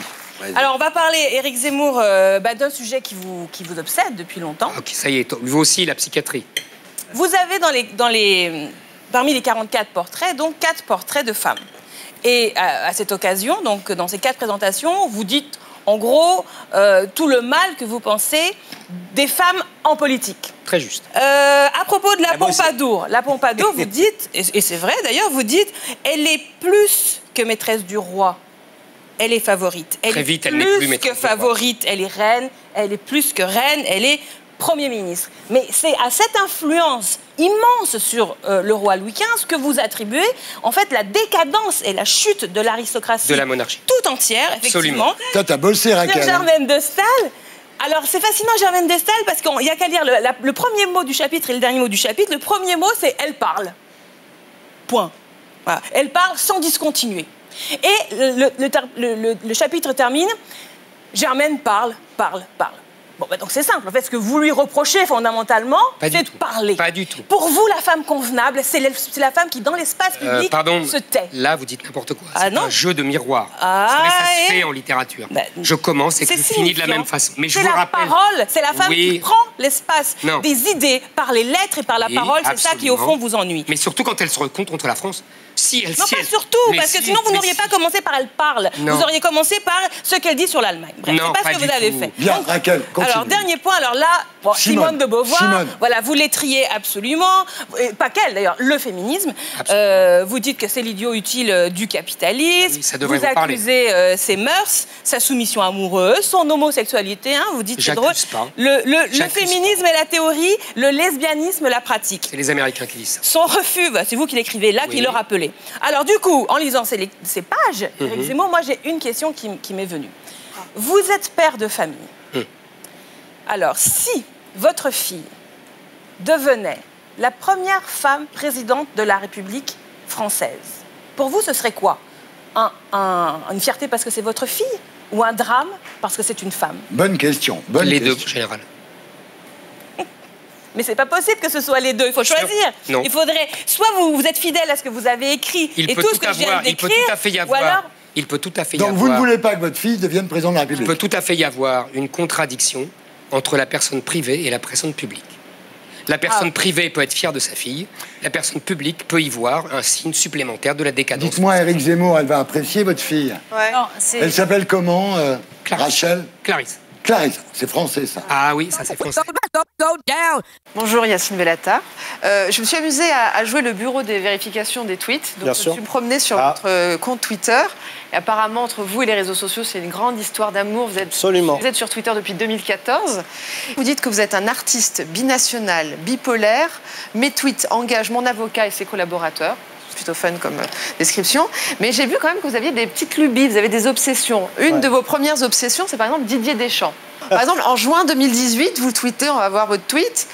Alors, on va parler, Éric Zemmour, d'un sujet qui vous obsède depuis longtemps. Ok, ça y est, vous aussi, la psychiatrie. Vous avez parmi les 44 portraits, donc 4 portraits de femmes. Et à cette occasion, donc dans ces 4 présentations, vous dites en gros tout le mal que vous pensez des femmes en politique. Très juste. À propos de la Pompadour, vous dites, et c'est vrai d'ailleurs, vous dites, elle est plus que maîtresse du roi. Elle est favorite. Elle est plus que favorite. Elle est reine. Elle est plus que reine. Elle est Premier ministre. Mais c'est à cette influence immense sur le roi Louis XV que vous attribuez en fait la décadence et la chute de l'aristocratie. De la monarchie. Tout entière, effectivement. Toi, t'as bossé, Raquel. Germaine de Staël. Alors, c'est fascinant, Germaine de Staël, parce qu'il n'y a qu'à lire le premier mot du chapitre et le dernier mot du chapitre. Le premier mot, c'est « elle parle ». Point. Voilà. Elle parle sans discontinuer. Et le chapitre termine « Germaine parle, parle, parle ». Bon, bah donc c'est simple. En fait, ce que vous lui reprochez fondamentalement, c'est de parler. Pas du tout. Pour vous, la femme convenable, c'est la femme qui, dans l'espace public, se tait. Là, vous dites n'importe quoi. Ah, c'est un jeu de miroir. Vous savez, ça se fait en littérature. Je commence et je finis de la même façon. Mais je vous rappelle... C'est la femme qui prend l'espace des idées par les lettres et par la parole. C'est ça qui, au fond, vous ennuie. Mais surtout quand elle se rencontre contre la France. Non, pas surtout, parce que sinon vous n'auriez pas commencé par elle parle. Non. Vous auriez commencé par ce qu'elle dit sur l'Allemagne. Bref, c'est pas ce que vous avez fait. Bien, Raquel, continue. Alors, dernier point, alors là, Simone de Beauvoir, voilà, vous l'étriez absolument, pas qu'elle d'ailleurs, le féminisme. Vous dites que c'est l'idiot utile du capitalisme. Oui, ça devrait vous accusez ses mœurs, sa soumission amoureuse, son homosexualité. Hein, vous dites c'est drôle. Le féminisme est la théorie, le lesbianisme la pratique. C'est les Américains qui disent ça. Son refus, c'est vous qui l'écrivez là, qui le rappelez. Alors du coup, en lisant ces pages, Éric Zemmour, moi j'ai une question qui m'est venue. Vous êtes père de famille. Alors, si votre fille devenait la première femme présidente de la République française, pour vous, ce serait quoi? Une fierté parce que c'est votre fille ou un drame parce que c'est une femme? Bonne question. Les deux, en général. Mais c'est pas possible que ce soit les deux, il faut choisir. Non. Il faudrait, soit vous êtes fidèle à ce que vous avez écrit et tout ce que je viens d'écrire, il peut tout à fait y avoir... Donc vous ne voulez pas que votre fille devienne présidente de la République? Il peut tout à fait y avoir une contradiction entre la personne privée et la personne publique. La personne privée peut être fière de sa fille, la personne publique peut y voir un signe supplémentaire de la décadence. Dites-moi, Éric Zemmour, elle va apprécier votre fille. Non, elle s'appelle comment, Rachel? Clarisse. Clarisse, c'est français ça. Ah oui, ça c'est français. Bonjour Yacine Bellatar. Je me suis amusée à jouer le bureau des vérifications des tweets. Donc je me suis promenée sur votre compte Twitter. Et apparemment, entre vous et les réseaux sociaux, c'est une grande histoire d'amour. Vous êtes sur Twitter depuis 2014. Vous dites que vous êtes un artiste binational, bipolaire. Mes tweets engagent mon avocat et ses collaborateurs. C'est plutôt fun comme description. Mais j'ai vu quand même que vous aviez des petites lubies, vous avez des obsessions. Une de vos premières obsessions, c'est par exemple Didier Deschamps. Par exemple, en juin 2018, vous tweetez, on va voir votre tweet,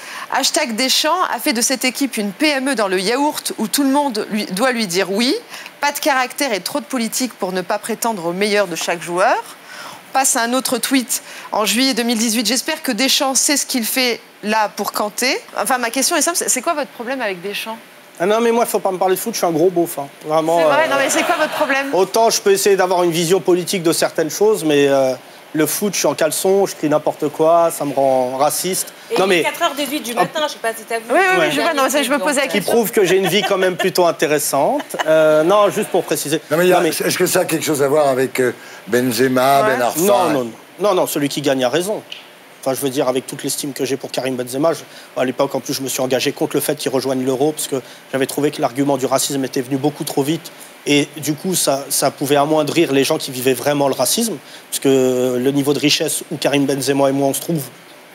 #Deschamps a fait de cette équipe une PME dans le yaourt où tout le monde doit lui dire oui. Pas de caractère et trop de politique pour ne pas prétendre au meilleur de chaque joueur. On passe à un autre tweet en juillet 2018. J'espère que Deschamps sait ce qu'il fait là pour Kanté. Enfin, ma question est simple, c'est quoi votre problème avec Deschamps ? Ah non, mais moi, il ne faut pas me parler de foot, je suis un gros beauf. Hein. Vraiment. C'est vrai, non, mais c'est quoi votre problème ? Autant je peux essayer d'avoir une vision politique de certaines choses, mais le foot, je suis en caleçon, je crie n'importe quoi, ça me rend raciste. Et non, il est mais 4h18 du matin, je ne sais pas si t'as vu. Oui, je vois, non, ça, je me posais la qui question. prouve que j'ai une vie quand même plutôt intéressante. Non, juste pour préciser. Non, mais est-ce que ça a quelque chose à voir avec Benzema, Ben Arfa? Non, celui qui gagne a raison. Enfin, je veux dire, avec toute l'estime que j'ai pour Karim Benzema, à l'époque, en plus, je me suis engagé contre le fait qu'il rejoigne l'Euro, parce que j'avais trouvé que l'argument du racisme était venu beaucoup trop vite. Et du coup, ça pouvait amoindrir les gens qui vivaient vraiment le racisme, parce que le niveau de richesse où Karim Benzema et moi, on se trouve,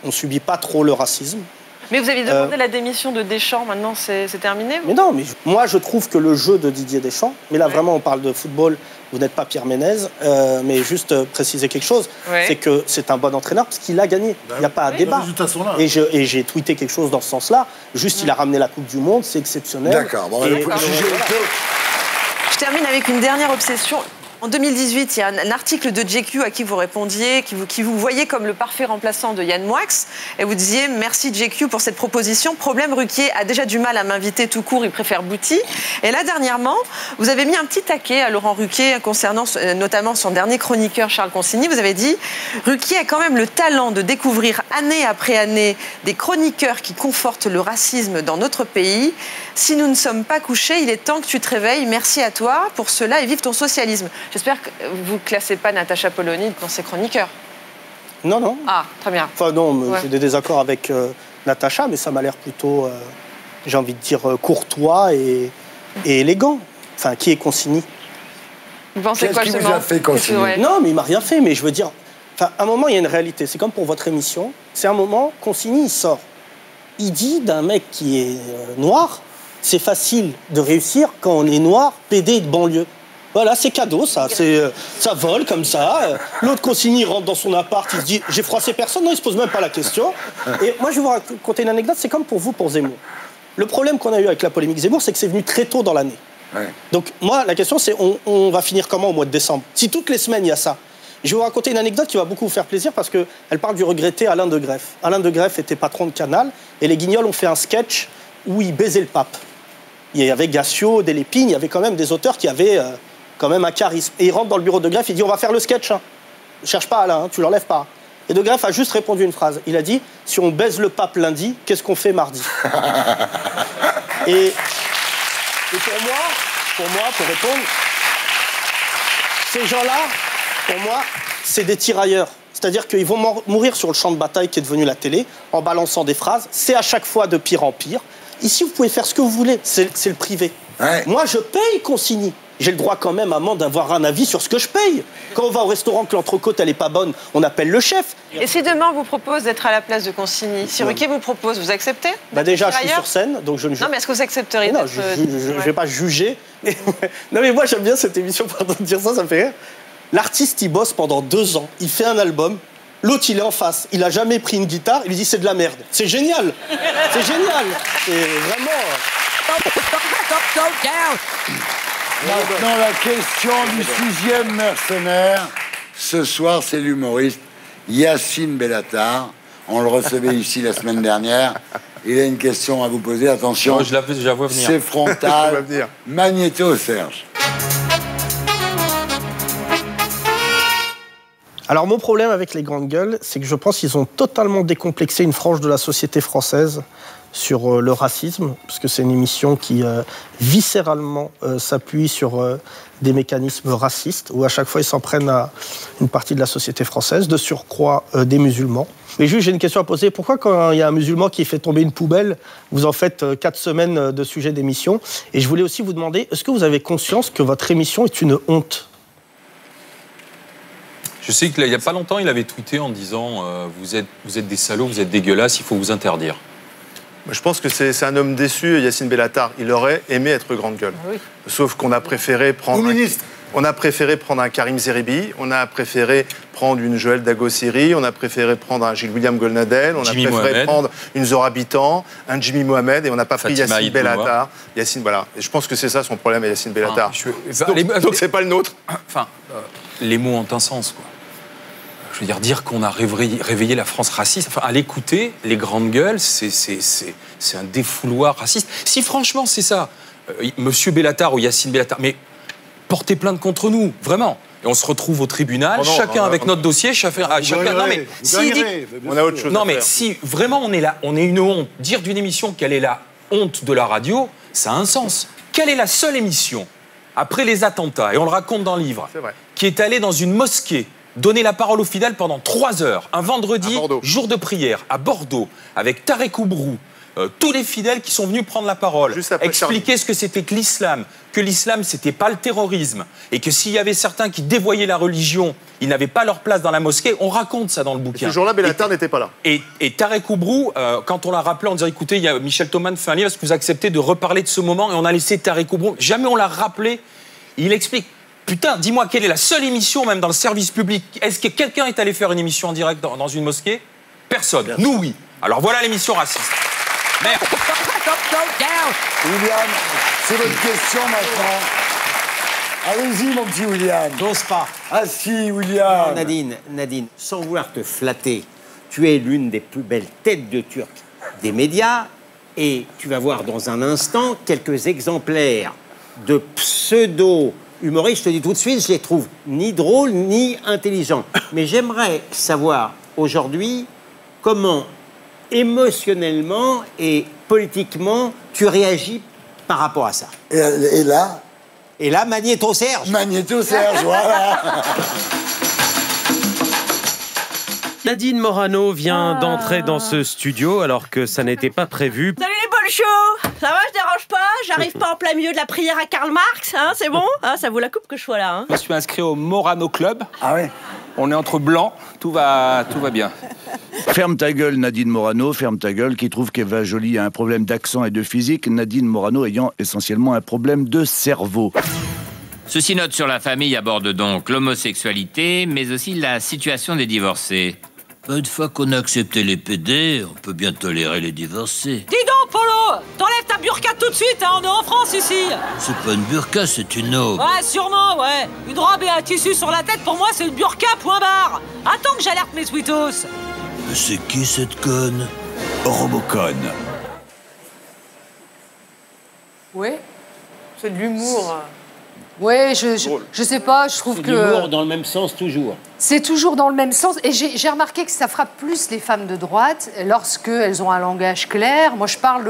on ne subit pas trop le racisme. Mais vous avez demandé la démission de Deschamps, maintenant c'est terminé vous ? Mais non, mais moi je trouve que le jeu de Didier Deschamps, mais là vraiment on parle de football, vous n'êtes pas Pierre Ménez, mais juste préciser quelque chose, c'est que c'est un bon entraîneur parce qu'il a gagné, il n'y a pas à débat. Les résultats sont là. Et j'ai tweeté quelque chose dans ce sens-là, juste il a ramené la Coupe du Monde, c'est exceptionnel. D'accord, bon, et Je termine avec une dernière obsession. En 2018, il y a un article de JQ à qui vous répondiez, qui vous voyez comme le parfait remplaçant de Yann Moix. Et vous disiez « Merci JQ pour cette proposition. Problème, Ruquier a déjà du mal à m'inviter tout court, il préfère Bouty. » Et là, dernièrement, vous avez mis un petit taquet à Laurent Ruquier concernant notamment son dernier chroniqueur, Charles Consigny. Vous avez dit « Ruquier a quand même le talent de découvrir année après année des chroniqueurs qui confortent le racisme dans notre pays. Si nous ne sommes pas couchés, il est temps que tu te réveilles. Merci à toi pour cela et vive ton socialisme. » J'espère que vous ne classez pas Natacha Polony dans ses chroniqueurs. Non. Ah, très bien. Enfin non, j'ai des désaccords avec Natacha, mais ça m'a l'air plutôt, j'ai envie de dire, courtois et élégant. Enfin, qui est Consigny ? Vous pensez quoi, justement ? Qu'est-ce qu'il vous a fait, Consigny ? Non, mais il m'a rien fait, mais je veux dire... Enfin, à un moment, il y a une réalité. C'est comme pour votre émission. C'est un moment, Consigny, il sort. Il dit d'un mec qui est noir, c'est facile de réussir quand on est noir, pédé de banlieue. Voilà, c'est cadeau, ça. Ça vole comme ça. L'autre Consigny rentre dans son appart, il se dit « J'ai froissé personne ?» Non, il se pose même pas la question. Et moi, je vais vous raconter une anecdote. C'est comme pour vous, pour Zemmour. Le problème qu'on a eu avec la polémique Zemmour, c'est que c'est venu très tôt dans l'année. Ouais. Donc, moi, la question, c'est on va finir comment au mois de décembre ? Si toutes les semaines, il y a ça. Je vais vous raconter une anecdote qui va beaucoup vous faire plaisir parce qu'elle parle du regretté Alain de Greff. Alain de Greff était patron de Canal et les Guignols ont fait un sketch où il baisait le pape. Il y avait Gassio, Delépine, il y avait quand même des auteurs qui avaient... quand même un charisme. Et il rentre dans le bureau de Greff, il dit « On va faire le sketch. Hein. Cherche pas Alain, hein, tu l'enlèves pas. » Et de Greff a juste répondu une phrase. Il a dit « Si on baise le pape lundi, qu'est-ce qu'on fait mardi ?» Et pour moi, pour répondre, ces gens-là, pour moi, c'est des tirailleurs. C'est-à-dire qu'ils vont mourir sur le champ de bataille qui est devenu la télé, en balançant des phrases. C'est à chaque fois de pire en pire. Ici, vous pouvez faire ce que vous voulez. C'est le privé. Ouais. Moi, je paye Consigny. J'ai le droit quand même, Amand, d'avoir un avis sur ce que je paye. Quand on va au restaurant, que l'entrecôte, elle n'est pas bonne, on appelle le chef. Et si demain, on vous propose d'être à la place de Consigny, si Ruquier vous propose, vous acceptez ? Déjà, je suis sur scène, donc je ne juge pas. Non, mais est-ce que vous accepteriez ? Non, je ne vais pas juger. Non, mais moi, j'aime bien cette émission, pardon de dire ça, ça me fait rire. L'artiste, il bosse pendant 2 ans, il fait un album. L'autre, il est en face, il n'a jamais pris une guitare, il lui dit c'est de la merde. C'est génial. C'est génial. C'est vraiment... Maintenant, la question du 6e mercenaire. Ce soir, c'est l'humoriste Yacine Bellatar. On le recevait ici la semaine dernière. Il a une question à vous poser. Attention, non, je la vois venir. C'est frontal. Magnéto, Serge. Alors, mon problème avec les grandes gueules, c'est que je pense qu'ils ont totalement décomplexé une frange de la société française sur le racisme, parce que c'est une émission qui viscéralement s'appuie sur des mécanismes racistes, où à chaque fois ils s'en prennent à une partie de la société française, de surcroît des musulmans. Mais juste, j'ai une question à poser. Pourquoi quand il y a un musulman qui fait tomber une poubelle, vous en faites 4 semaines de sujet d'émission ? Et je voulais aussi vous demander, est-ce que vous avez conscience que votre émission est une honte ? Je sais qu'il n'y a pas longtemps, il avait tweeté en disant vous êtes des salauds, vous êtes dégueulasses, il faut vous interdire. Je pense que c'est un homme déçu, Yacine Bellatar. Il aurait aimé être grande gueule. Oui. Sauf qu'on a préféré prendre... On a préféré prendre un Karim Zeribi, on a préféré prendre une Joëlle Dagossiri, on a préféré prendre un Gilles-William Golnadel, on Jimmy a préféré Mohamed. prendre une Zora Habitant, un Jimmy Mohamed, et on n'a pas pris Fatima Yacine Aït-Bouloua. Bellatar. Yacine, voilà. Et je pense que c'est ça son problème, Yacine Bellatar. Donc, Donc c'est pas le nôtre. Enfin, les mots ont un sens, quoi. Je veux dire qu'on a réveillé la France raciste. Enfin, à l'écouter, les grandes gueules, c'est un défouloir raciste. Si franchement c'est ça, Monsieur Bellatar ou Yacine Bellatar, mais portez plainte contre nous, vraiment. Et on se retrouve au tribunal, Oh non, chacun avec notre dossier, chacun. Non mais si on a autre chose. non à mais faire. si vraiment on est là, on est une honte. Dire d'une émission qu'elle est la honte de la radio, ça a un sens. Quelle est la seule émission après les attentats, et on le raconte dans le livre, qui est allée dans une mosquée donner la parole aux fidèles pendant 3 heures, un vendredi, jour de prière, à Bordeaux, avec Tarek Oubrou, tous les fidèles qui sont venus prendre la parole, expliquer ce que c'était que l'islam c'était pas le terrorisme, et que s'il y avait certains qui dévoyaient la religion, ils n'avaient pas leur place dans la mosquée. On raconte ça dans le bouquin. Ce jour-là, Bellatar n'était pas là. Et Tarek Oubrou, quand on l'a rappelé, on disait, écoutez, il y a Michel Thoman fait un livre, est-ce que vous acceptez de reparler de ce moment? Et on a laissé Tarek Oubrou, jamais on l'a rappelé, il explique. Putain, dis-moi, quelle est la seule émission, même dans le service public? Est-ce que quelqu'un est allé faire une émission en direct dans une mosquée? Personne. Nous, oui. Alors voilà l'émission raciste. Merde. William, c'est votre question maintenant. Allez-y, mon petit William. J'ose pas. Ah si, William. Nadine, sans vouloir te flatter, tu es l'une des plus belles têtes de Turc des médias, et tu vas voir dans un instant quelques exemplaires de pseudo-humoristes. Je te dis tout de suite, je les trouve ni drôles ni intelligents. Mais j'aimerais savoir aujourd'hui comment émotionnellement et politiquement tu réagis par rapport à ça. Et là? Et là, Magnéto Serge. Magnéto Serge, voilà. Nadine Morano vient d'entrer dans ce studio alors que ça n'était pas prévu. Salut les bolchos! Ça va, je dérange pas? J'arrive pas en plein milieu de la prière à Karl Marx, hein, c'est bon? Ah, ça vaut la coupe que je sois là, hein. Je suis inscrit au Morano Club. Ah ouais? On est entre blancs, tout va bien. Ferme ta gueule, Nadine Morano, ferme ta gueule, qui trouve qu'Eva Joly a un problème d'accent et de physique, Nadine Morano ayant essentiellement un problème de cerveau. Ce synode sur la famille aborde donc l'homosexualité, mais aussi la situation des divorcés. Une fois qu'on a accepté les PD, on peut bien tolérer les divorcés. Dis donc, Polo, t'enlèves ta burqa tout de suite, hein, on est en France ici. C'est pas une burqa, c'est une aube. Ouais, sûrement, ouais. Une robe et un tissu sur la tête, pour moi, c'est une burqa, point barre. Attends que j'alerte mes sweetos. Mais c'est qui cette conne? Robocon. Ouais. C'est de l'humour. Ouais, je sais pas, je trouve que... L'humour dans le même sens toujours. C'est toujours dans le même sens. Et j'ai remarqué que ça frappe plus les femmes de droite lorsqu'elles ont un langage clair. Moi, je parle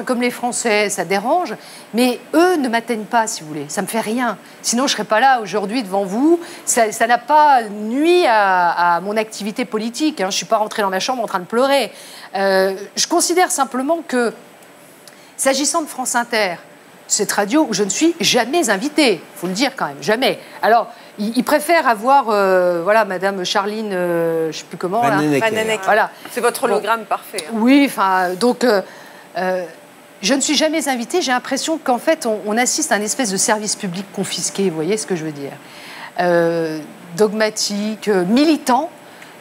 comme les Français, ça dérange. Mais eux ne m'atteignent pas, si vous voulez. Ça me fait rien. Sinon, je serais pas là aujourd'hui devant vous. Ça n'a pas nui à mon activité politique, hein. Je suis pas rentrée dans ma chambre en train de pleurer. Je considère simplement que, s'agissant de France Inter, cette radio où je ne suis jamais invitée, il faut le dire quand même, jamais. Alors, ils préfèrent avoir, voilà, Madame Charline, je ne sais plus comment, Van là. Nenecker. Voilà. C'est votre hologramme parfait. Hein. Oui, enfin, donc, je ne suis jamais invitée. J'ai l'impression qu'en fait, on assiste à une espèce de service public confisqué, vous voyez ce que je veux dire, dogmatique, militant,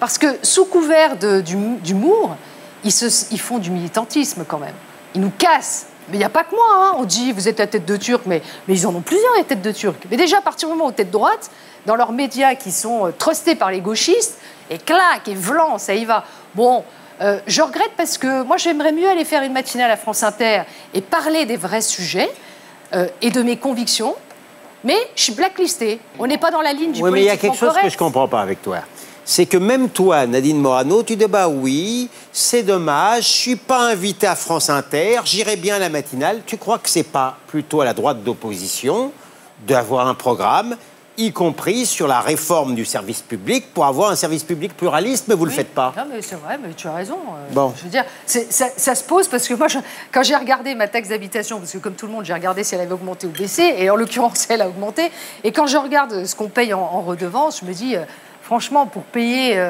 parce que sous couvert d'humour, ils font du militantisme quand même. Ils nous cassent. Mais il n'y a pas que moi, hein. On dit, vous êtes la tête de Turc, mais ils en ont plusieurs, les têtes de Turc. Mais déjà, à partir du moment où tête droite, dans leurs médias qui sont trustés par les gauchistes, et clac, et vlan, ça y va. Bon, je regrette parce que moi, j'aimerais mieux aller faire une matinale à France Inter et parler des vrais sujets et de mes convictions, mais je suis blacklistée. On n'est pas dans la ligne du Oui, mais il y a politiquement quelque chose correct. que je ne comprends pas avec toi. C'est que même toi, Nadine Morano, tu dis bah oui, c'est dommage, je suis pas invité à France Inter, j'irai bien à la matinale. Tu crois que c'est pas plutôt à la droite d'opposition d'avoir un programme, y compris sur la réforme du service public, pour avoir un service public pluraliste, mais vous le faites pas. Non, mais c'est vrai, mais tu as raison. Bon. Je veux dire, ça se pose parce que moi, quand j'ai regardé ma taxe d'habitation, parce que comme tout le monde, j'ai regardé si elle avait augmenté ou baissé, et en l'occurrence, elle a augmenté. Et quand je regarde ce qu'on paye en redevance, je me dis, franchement, pour payer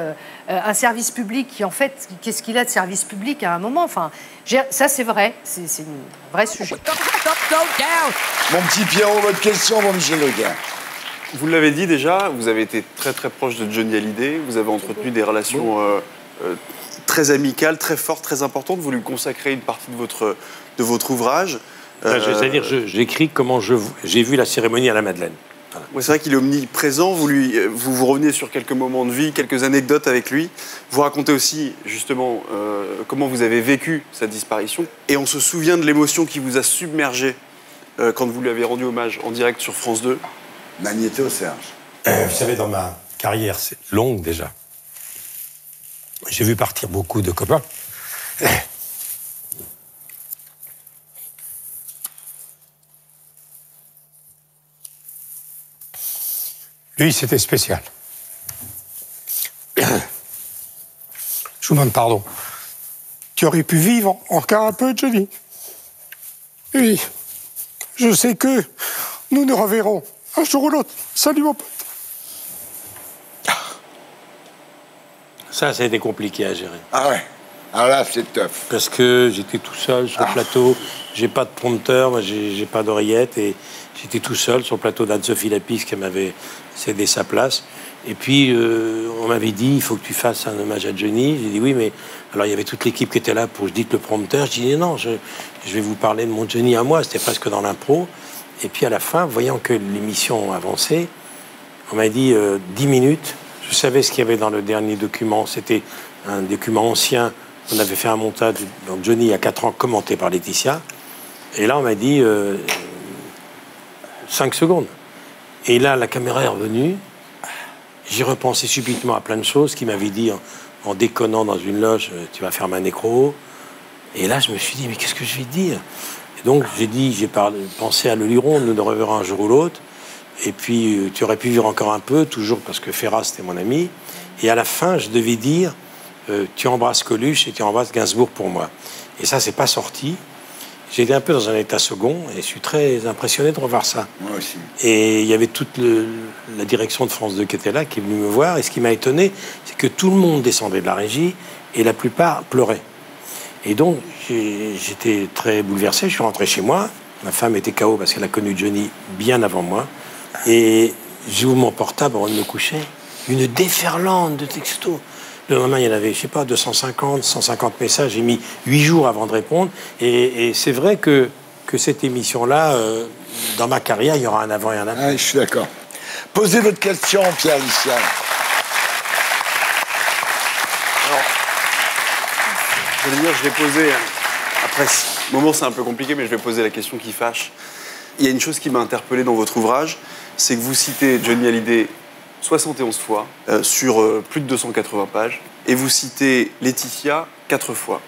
un service public qui, en fait, qu'est-ce qu'il a de service public à un moment? Enfin, ça, c'est vrai, c'est un vrai sujet. Mon petit Pierrot, votre question, mon Michel Drucker. Vous l'avez dit déjà, vous avez été très très proche de Johnny Hallyday, vous avez entretenu des relations très amicales, très fortes, très importantes. Vous lui consacrez une partie de votre ouvrage. C'est-à-dire, j'écris comment j'ai vu la cérémonie à la Madeleine. Voilà. Ouais, c'est vrai qu'il est omniprésent, vous revenez sur quelques moments de vie, quelques anecdotes avec lui. Vous racontez aussi, justement, comment vous avez vécu sa disparition. Et on se souvient de l'émotion qui vous a submergé quand vous lui avez rendu hommage en direct sur France 2. Magnéto, Serge. Vous savez, dans ma carrière, c'est longue déjà. J'ai vu partir beaucoup de copains. Lui, c'était spécial. Je vous demande pardon. Tu aurais pu vivre encore un peu, Johnny. Oui. Je sais que nous nous reverrons un jour ou l'autre. Salut, mon pote. Ça a été compliqué à gérer. Ah ouais. Ah là, c'est tough. Parce que j'étais tout seul sur le plateau. J'ai pas de prompteur, moi j'ai pas d'oreillette. Et j'étais tout seul sur le plateau d'Anne-Sophie Lapix qui m'avait cédé sa place. Et puis, on m'avait dit, il faut que tu fasses un hommage à Johnny. J'ai dit oui, mais... Alors, il y avait toute l'équipe qui était là pour, je dis, le prompteur. Je dis non, je vais vous parler de mon Johnny à moi. C'était presque dans l'impro. Et puis, à la fin, voyant que l'émission avançait, on m'a dit 10 minutes. Je savais ce qu'il y avait dans le dernier document. C'était un document ancien. On avait fait un montage dans Johnny il y a 4 ans, commenté par Laetitia. Et là, on m'a dit 5 secondes. Et là, la caméra est revenue. J'ai repensé subitement à plein de choses qu'il m'avait dit en déconnant dans une loge, tu vas faire ma nécro. Et là, je me suis dit, mais qu'est-ce que je vais dire? Et donc, j'ai pensé à Le Luron, nous nous reverrons un jour ou l'autre. Et puis, tu aurais pu vivre encore un peu, toujours parce que Ferrat, c'était mon ami. Et à la fin, je devais dire, tu embrasses Coluche et tu embrasses Gainsbourg pour moi. Et ça, c'est pas sorti. J'étais un peu dans un état second et je suis très impressionné de revoir ça. Moi aussi. Et il y avait toute la direction de France 2 qui était là, qui est venue me voir. Et ce qui m'a étonné, c'est que tout le monde descendait de la régie et la plupart pleuraient. Et donc, j'étais très bouleversé. Je suis rentré chez moi. Ma femme était KO parce qu'elle a connu Johnny bien avant moi. Et j'ouvre mon portable avant de me coucher. Une déferlante de textos. Le lendemain, il y en avait, je sais pas, 250, 150 messages. J'ai mis 8 jours avant de répondre. Et c'est vrai que cette émission-là, dans ma carrière, il y aura un avant et un après. Ah, je suis d'accord. Posez votre question, Pierre Licia. Alors, je vais poser... Après, ce moment, c'est un peu compliqué, mais je vais poser la question qui fâche. Il y a une chose qui m'a interpellé dans votre ouvrage, c'est que vous citez Johnny Hallyday 71 fois, sur plus de 280 pages, et vous citez Laetitia 4 fois.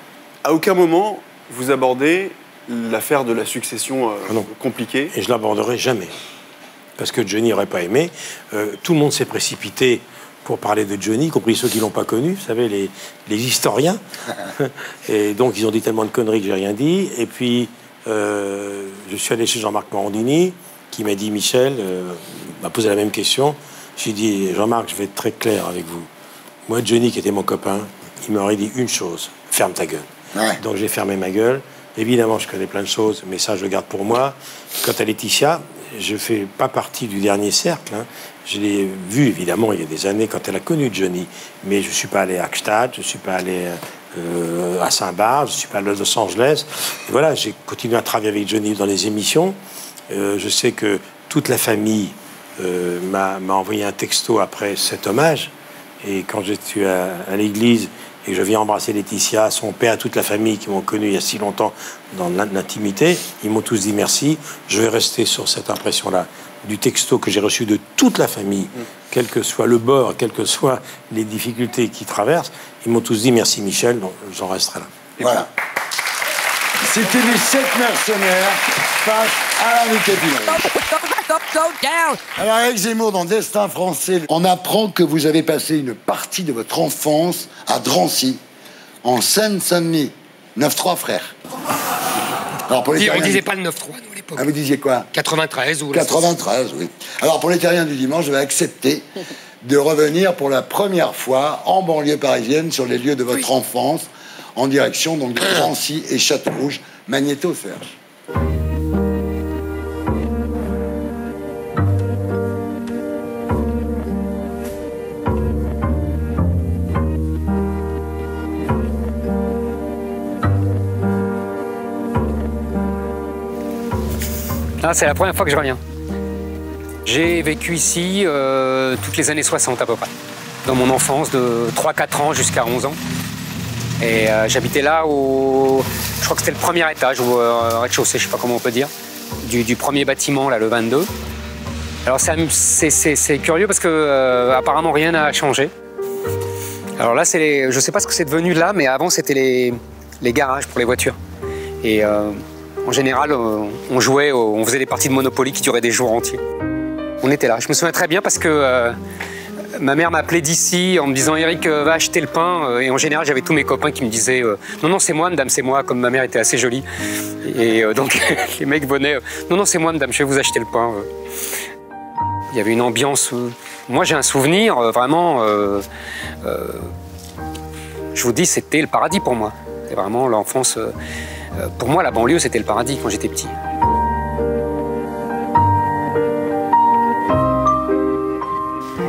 À aucun moment, vous abordez l'affaire de la succession compliquée. Et je l'aborderai jamais. Parce que Johnny n'aurait pas aimé. Tout le monde s'est précipité pour parler de Johnny, y compris ceux qui ne l'ont pas connu, vous savez, les historiens. Et donc, ils ont dit tellement de conneries que j'ai rien dit. Et puis, je suis allé chez Jean-Marc Morandini, qui m'a dit, Michel, m'a posé la même question. J'ai dit, Jean-Marc, je vais être très clair avec vous. Moi, Johnny, qui était mon copain, il m'aurait dit une chose, ferme ta gueule. Ouais. Donc j'ai fermé ma gueule. Évidemment, je connais plein de choses, mais ça, je le garde pour moi. Quant à Laetitia, je ne fais pas partie du dernier cercle. Hein. Je l'ai vue, évidemment, il y a des années, quand elle a connu Johnny. Mais je ne suis pas allé à Hackstatt, je ne suis pas allé à Saint-Barth, je ne suis pas allé à Los Angeles. Et voilà, j'ai continué à travailler avec Johnny dans les émissions. Je sais que toute la famille m'a envoyé un texto après cet hommage. Et quand j'étais à l'église et que je viens embrasser Laetitia, son père, toute la famille qui m'ont connu il y a si longtemps dans l'intimité, ils m'ont tous dit merci. Je vais rester sur cette impression-là du texto que j'ai reçu de toute la famille, quel que soit le bord, quelles que soient les difficultés qu'ils traversent. Ils m'ont tous dit merci Michel, donc j'en resterai là. Et voilà. C'était les 7 mercenaires face à l'invité final. Alors Éric Zemmour, dans Destin français, on apprend que vous avez passé une partie de votre enfance à Drancy, en Seine-Saint-Denis. 9-3 frères. Alors pour les on disait pas le 9-3, nous, à l'époque. Ah, vous disiez quoi? 93 ou... 93, oui. Alors pour les terriens du dimanche, je vais accepter de revenir pour la première fois en banlieue parisienne sur les lieux de votre enfance, en direction donc de Drancy et Châteaurouge. Magnéto, Serge. Ah, c'est la première fois que je reviens. J'ai vécu ici toutes les années 60 à peu près. Dans mon enfance, de 3-4 ans jusqu'à 11 ans. Et j'habitais là je crois que c'était le premier étage, ou rez-de-chaussée, je sais pas comment on peut dire, du premier bâtiment, là, le 22. Alors c'est curieux parce que apparemment rien n'a changé. Alors là, je sais pas ce que c'est devenu là, mais avant c'était les garages pour les voitures. Et en général, on jouait, on faisait des parties de Monopoly qui duraient des jours entiers. On était là. Je me souviens très bien parce que ma mère m'appelait d'ici en me disant « Eric, va acheter le pain ». Et en général, j'avais tous mes copains qui me disaient « Non, non, c'est moi, madame, c'est moi », comme ma mère était assez jolie. Et donc, les mecs venaient « Non, non, c'est moi, madame, je vais vous acheter le pain ». Il y avait une ambiance... Moi, j'ai un souvenir, vraiment... je vous dis, c'était le paradis pour moi. C'était vraiment l'enfance... pour moi, la banlieue, c'était le paradis quand j'étais petit.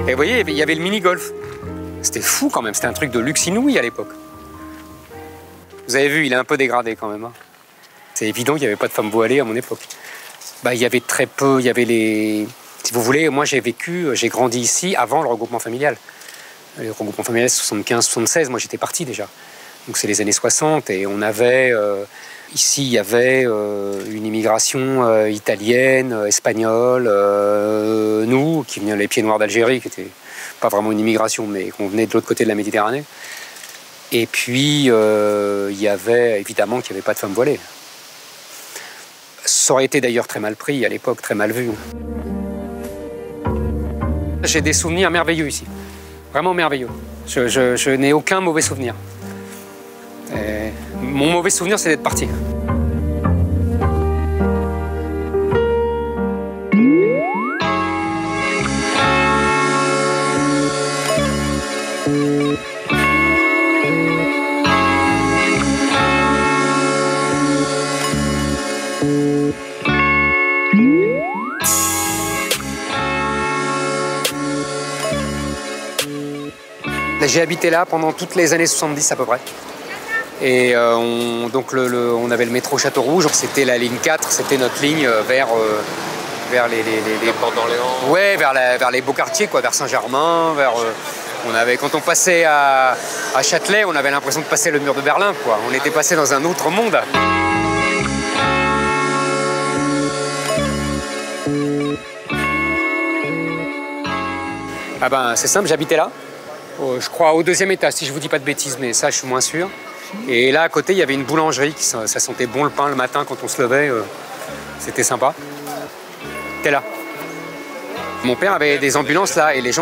Et vous voyez, il y avait le mini-golf. C'était fou quand même, c'était un truc de luxe inouï à l'époque. Vous avez vu, il est un peu dégradé quand même. Hein. C'est évident qu'il n'y avait pas de femmes voilées à mon époque. Bah, il y avait très peu, il y avait les... Si vous voulez, moi j'ai grandi ici avant le regroupement familial. Le regroupement familial, 75-76, moi j'étais parti déjà. Donc c'est les années 60 et on avait... ici, il y avait une immigration italienne, espagnole, nous, qui venions les pieds noirs d'Algérie, qui n'était pas vraiment une immigration, mais qu'on venait de l'autre côté de la Méditerranée. Et puis, il y avait, évidemment, qu'il n'y avait pas de femmes voilées. Ça aurait été d'ailleurs très mal pris à l'époque, très mal vu. J'ai des souvenirs merveilleux ici, vraiment merveilleux. Je n'ai aucun mauvais souvenir. Et mon mauvais souvenir, c'est d'être parti. J'ai habité là pendant toutes les années 70 à peu près. Et donc on avait le métro Château Rouge, c'était la ligne 4, c'était notre ligne vers les Portes d'Orléans. Ouais, vers les beaux quartiers, quoi, vers Saint-Germain, quand on passait à Châtelet, on avait l'impression de passer le mur de Berlin, quoi. On était passé dans un autre monde. Ah ben c'est simple, j'habitais là. Je crois au 2e étage, si je vous dis pas de bêtises, mais ça je suis moins sûr. Et là à côté il y avait une boulangerie, ça sentait bon le pain le matin quand on se levait, c'était sympa. T'es là. Mon père avait des ambulances là et les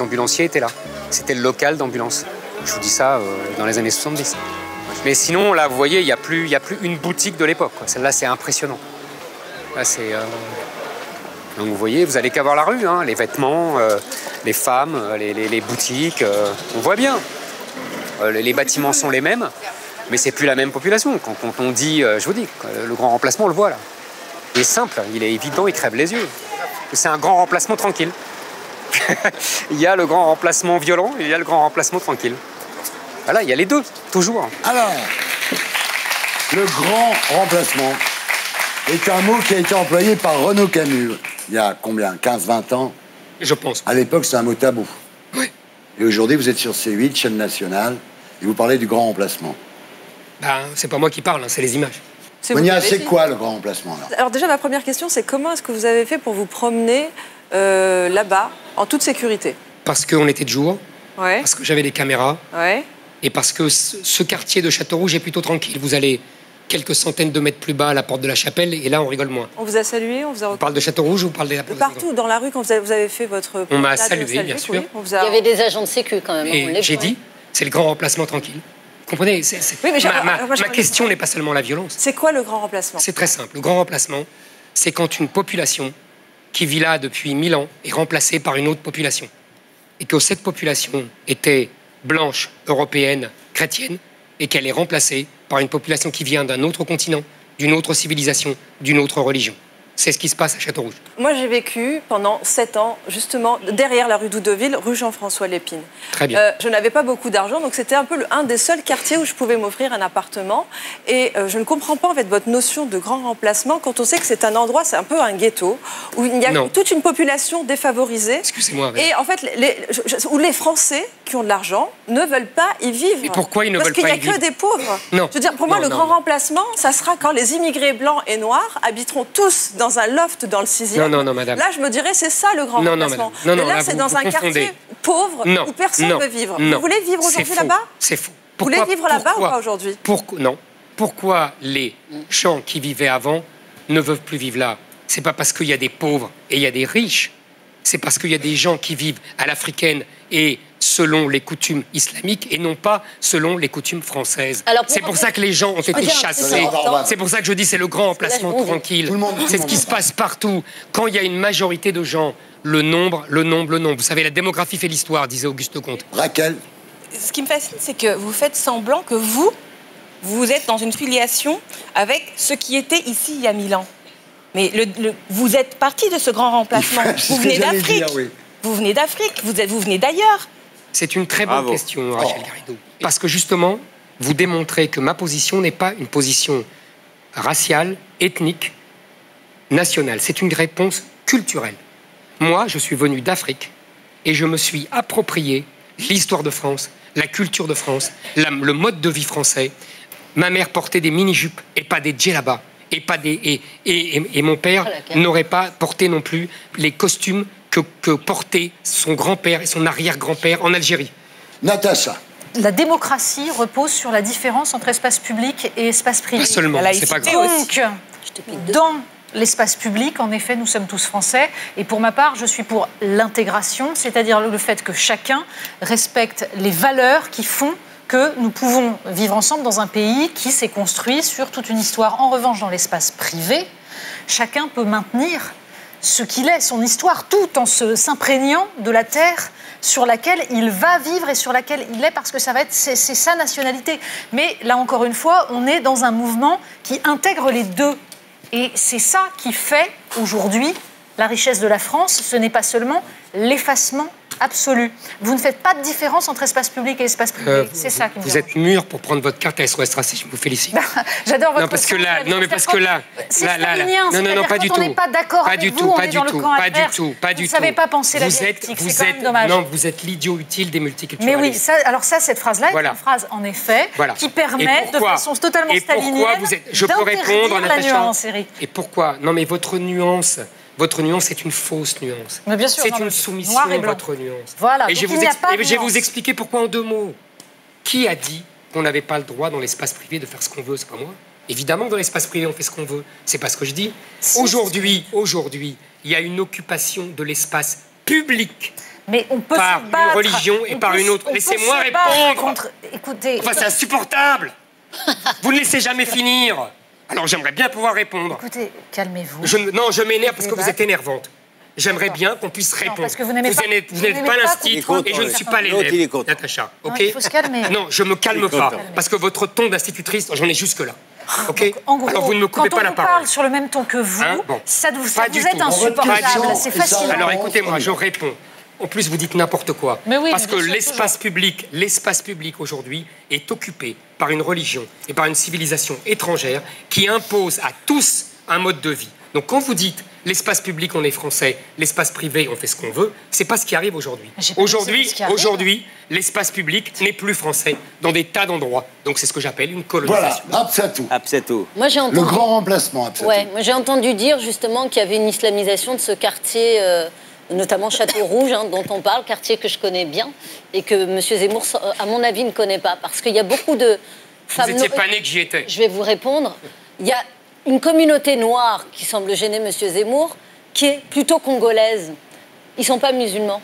ambulanciers étaient là. C'était le local d'ambulance. Je vous dis ça dans les années 70. Mais sinon là vous voyez il y a plus une boutique de l'époque. Celle-là c'est impressionnant. Là c'est donc vous voyez, vous allez qu'à voir la rue, hein, les vêtements, les femmes, les boutiques, on voit bien. Les bâtiments sont les mêmes, mais c'est plus la même population. Quand on dit, je vous dis, le grand remplacement, on le voit là. Il est simple, il est évident, il crève les yeux. C'est un grand remplacement tranquille. Il y a le grand remplacement violent et il y a le grand remplacement tranquille. Voilà, il y a les deux, toujours. Alors, le grand remplacement est un mot qui a été employé par Renaud Camus il y a combien, 15-20 ans? Je pense. À l'époque, c'était un mot tabou. Oui. Et aujourd'hui, vous êtes sur C8, chaîne nationale, et vous parlez du grand remplacement. Ben, c'est pas moi qui parle, hein, c'est les images. Monia, c'est quoi le grand remplacement alors déjà, ma première question, c'est comment est-ce que vous avez fait pour vous promener là-bas, en toute sécurité? Parce qu'on était de jour, ouais. Parce que j'avais des caméras, ouais. Et parce que ce quartier de Château-Rouge est plutôt tranquille. Vous allez quelques centaines de mètres plus bas à la porte de la Chapelle, et là, on rigole moins. On vous a salué, on vous a... On parle de Château-Rouge ou on parle de la porte partout, dans la rue, quand vous avez fait votre... On m'a salué, bien sûr. Oui, Il y avait des agents de sécu, quand même. Et j'ai dit, c'est le grand remplacement tranquille. Vous comprenez? Oui, mais ma question n'est pas seulement la violence. C'est quoi le grand remplacement? C'est très simple. Le grand remplacement, c'est quand une population qui vit là depuis 1000 ans est remplacée par une autre population. Et que cette population était blanche, européenne, chrétienne, et qu'elle est remplacée par une population qui vient d'un autre continent, d'une autre civilisation, d'une autre religion. C'est ce qui se passe à Châteaurouge. Moi, j'ai vécu pendant 7 ans, justement, derrière la rue Doudeville, rue Jean-François Lépine. Très bien. Je n'avais pas beaucoup d'argent, donc c'était un peu un des seuls quartiers où je pouvais m'offrir un appartement. Et je ne comprends pas, en fait, votre notion de grand remplacement quand on sait que c'est un endroit, c'est un peu un ghetto, où il y a toute une population défavorisée. Excusez-moi. Et en fait, où les Français qui ont de l'argent ne veulent pas y vivre. Et pourquoi ils ne veulent pas y Parce vivre? qu'il n'y a que des pauvres. Non. Je veux dire, pour moi, le grand remplacement, ça sera quand les immigrés blancs et noirs habiteront tous dans un loft dans le 6e. Non, madame. Là, je me dirais, c'est ça le grand remplacement. Non, mais là, là, c'est vous dans un quartier pauvre où personne ne veut vivre. Vous voulez vivre aujourd'hui là-bas? C'est faux. Vous voulez vivre là-bas ou pas aujourd'hui? Non. Pourquoi les gens qui vivaient avant ne veulent plus vivre là? C'est pas parce qu'il y a des pauvres et il y a des riches. C'est parce qu'il y a des gens qui vivent à l'africaine et selon les coutumes islamiques et non pas selon les coutumes françaises. C'est pour ça que les gens ont été chassés. C'est pour ça que je dis c'est le grand emplacement tranquille. C'est ce qui se passe partout. Quand il y a une majorité de gens, le nombre. Vous savez, la démographie fait l'histoire, disait Auguste Comte. Raquel. Ce qui me fascine, c'est que vous faites semblant que vous êtes dans une filiation avec ceux qui étaient ici il y a 1000 ans. Mais vous êtes parti de ce grand remplacement. Vous venez d'Afrique. Oui. Vous venez d'Afrique. Vous venez d'ailleurs. C'est une très bonne question, Rachel Garrido. Parce que justement, vous démontrez que ma position n'est pas une position raciale, ethnique, nationale. C'est une réponse culturelle. Moi, je suis venu d'Afrique et je me suis approprié l'histoire de France, la culture de France, le mode de vie français. Ma mère portait des mini-jupes et pas des djellabas. Et mon père n'aurait pas porté non plus les costumes que portaient son grand-père et son arrière-grand-père en Algérie. Natacha. La démocratie repose sur la différence entre espace public et espace privé. Pas seulement, c'est pas grave. Donc, dans l'espace public, en effet, nous sommes tous français. Et pour ma part, je suis pour l'intégration, c'est-à-dire le fait que chacun respecte les valeurs qui font que nous pouvons vivre ensemble dans un pays qui s'est construit sur toute une histoire. En revanche, dans l'espace privé, chacun peut maintenir ce qu'il est, son histoire, tout en s'imprégnant de la terre sur laquelle il va vivre et sur laquelle il est, parce que c'est sa nationalité. Mais là, encore une fois, on est dans un mouvement qui intègre les deux. Et c'est ça qui fait, aujourd'hui, la richesse de la France. Ce n'est pas seulement l'effacement absolu. Vous ne faites pas de différence entre espace public et espace privé. C'est ça qui me Vous êtes mûr pour prendre votre carte à SOS Racisme, je vous félicite. J'adore votre parce que là, non, mais parce que là, c'est stalinien, non, pas du tout. On n'est pas d'accord avec vous, on est dans le camp adverse. Vous ne savez pas penser la dialectique, c'est quand même dommage. Non, vous êtes l'idiot utile des multiculturalistes. Mais oui, alors cette phrase-là est une phrase, en effet, qui permet de façon totalement stalinienne d'interdire la nuance, Éric. Et pourquoi? Non, mais votre nuance est une fausse nuance. C'est une soumission, votre nuance. Voilà, et je vais vous expliquer pourquoi en 2 mots. Qui a dit qu'on n'avait pas le droit dans l'espace privé de faire ce qu'on veut? C'est pas moi. Évidemment que dans l'espace privé, on fait ce qu'on veut. C'est pas ce que je dis. Aujourd'hui, il y a une occupation de l'espace public. Mais on peut par une religion et par une autre. Laissez-moi répondre. Écoutez, enfin, c'est insupportable. Vous ne laissez jamais finir. Alors j'aimerais bien pouvoir répondre. Écoutez, calmez-vous. Non, je m'énerve parce que vous êtes énervante. J'aimerais bien qu'on puisse répondre. Parce que vous n'êtes pas l'institut et je ne suis pas l'élève, Natacha. Ok. Il faut se calmer. Non, je me calme pas parce que votre ton d'institutrice, j'en ai jusque là. Ok. En gros, alors vous ne me coupez pas la parole. Quand on parle sur le même ton que vous, ça vous êtes insupportable. C'est facile. Alors écoutez-moi, je réponds. En plus, vous dites n'importe quoi. Parce que l'espace public aujourd'hui est occupé par une religion et par une civilisation étrangère qui impose à tous un mode de vie. Donc quand vous dites l'espace public, on est français, l'espace privé, on fait ce qu'on veut, c'est pas ce qui arrive aujourd'hui. Aujourd'hui, l'espace public n'est plus français dans des tas d'endroits. Donc c'est ce que j'appelle une colonisation. Voilà, Absatou. Moi, j'ai entendu... Le grand remplacement, Absatou. Ouais, moi j'ai entendu dire justement qu'il y avait une islamisation de ce quartier... notamment Château-Rouge, dont on parle, quartier que je connais bien, et que M. Zemmour, à mon avis, ne connaît pas. Parce qu'il y a beaucoup de femmes... Vous n'étiez pas né que j'y étais. Je vais vous répondre. Il y a une communauté noire qui semble gêner M. Zemmour, qui est plutôt congolaise. Ils ne sont pas musulmans.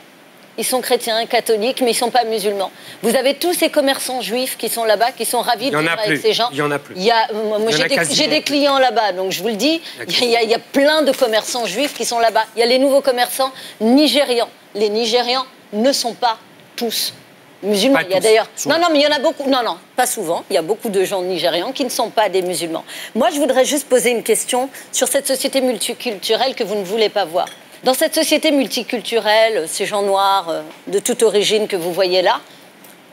Ils sont chrétiens, catholiques, mais ils ne sont pas musulmans. Vous avez tous ces commerçants juifs qui sont là-bas, qui sont ravis de vivre avec ces gens. Il y en a plus. Moi, j'ai des clients là-bas, donc je vous le dis, il y a plein de commerçants juifs qui sont là-bas. Il y a les nouveaux commerçants nigérians. Les Nigérians ne sont pas tous musulmans. Il y a d'ailleurs... Non, mais il y en a beaucoup. Non, pas souvent. Il y a beaucoup de gens nigérians qui ne sont pas des musulmans. Moi, je voudrais juste poser une question sur cette société multiculturelle que vous ne voulez pas voir. Dans cette société multiculturelle, ces gens noirs de toute origine que vous voyez là,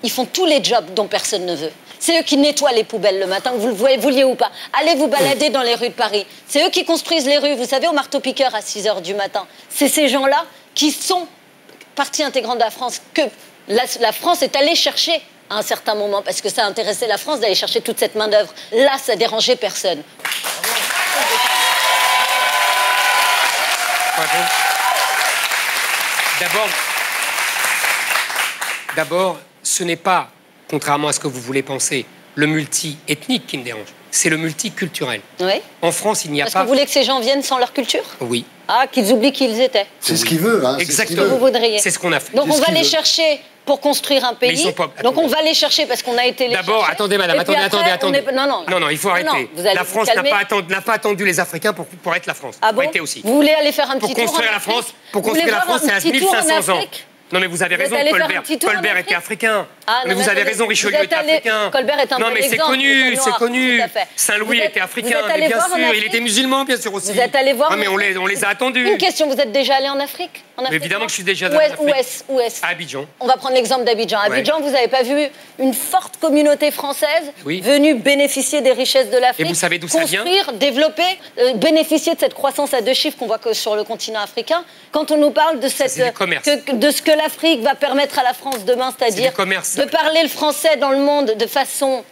ils font tous les jobs dont personne ne veut. C'est eux qui nettoient les poubelles le matin, que vous le vouliez ou pas. Allez vous balader dans les rues de Paris. C'est eux qui construisent les rues, vous savez, au marteau-piqueur à 6 h du matin. C'est ces gens-là qui sont partie intégrante de la France, que la France est allée chercher à un certain moment, parce que ça a intéressé la France d'aller chercher toute cette main-d'œuvre. Là, ça dérangeait personne. D'abord, ce n'est pas, contrairement à ce que vous voulez penser, le multi-ethnique qui me dérange. C'est le multiculturel. Oui. En France, il n'y a pas... Parce que vous voulez que ces gens viennent sans leur culture? Oui. Ah, qu'ils oublient qui ils étaient. C'est ce qu'il veut, hein. Exactement. Vous voudriez. C'est ce qu'on a fait. Donc on va les chercher pour construire un pays. Mais ils sont pas... Donc on va les chercher parce qu'on a été les D'abord, attendez, madame, attendez. Non, il faut arrêter. La France n'a pas attendu les Africains pour être la France. Ah bon? Arrêtez aussi. Vous voulez aller faire un petit tour en Afrique? Pour construire la France, c'est à 1500 ans. Non, mais vous avez raison, Colbert était africain. Mais vous avez raison, Richelieu était africain. Colbert est un bon exemple. Non, mais c'est connu. Saint-Louis était africain, mais bien sûr. Il était musulman, bien sûr aussi. Vous êtes allé voir? Ah, mais on les a attendus. Une question, vous êtes déjà allé en Afrique? Mais évidemment que je suis déjà allé en Afrique. Où est-ce? À Abidjan. On va prendre l'exemple d'Abidjan. Abidjan, vous n'avez pas vu une forte communauté française venue bénéficier des richesses de l'Afrique? Et vous savez d'où ça vient? Construire, développer, bénéficier de cette croissance à 2 chiffres qu'on voit que sur le continent africain. Quand on nous parle de ce que l'Afrique va permettre à la France demain, c'est-à-dire de parler le français dans le monde de façon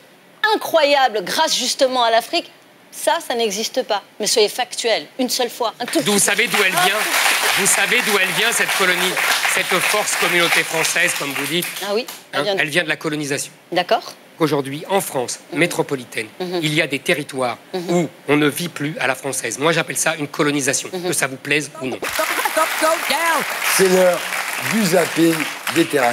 incroyable grâce justement à l'Afrique, ça n'existe pas. Mais soyez factuels, une seule fois. Vous savez d'où elle vient? Vous savez d'où elle vient, cette colonie, cette force communauté française, comme vous dites? Ah oui. Elle vient de la colonisation. D'accord. Aujourd'hui, en France métropolitaine, il y a des territoires où on ne vit plus à la française. Moi, j'appelle ça une colonisation, que ça vous plaise ou non. C'est l'heure du zapping des terriens.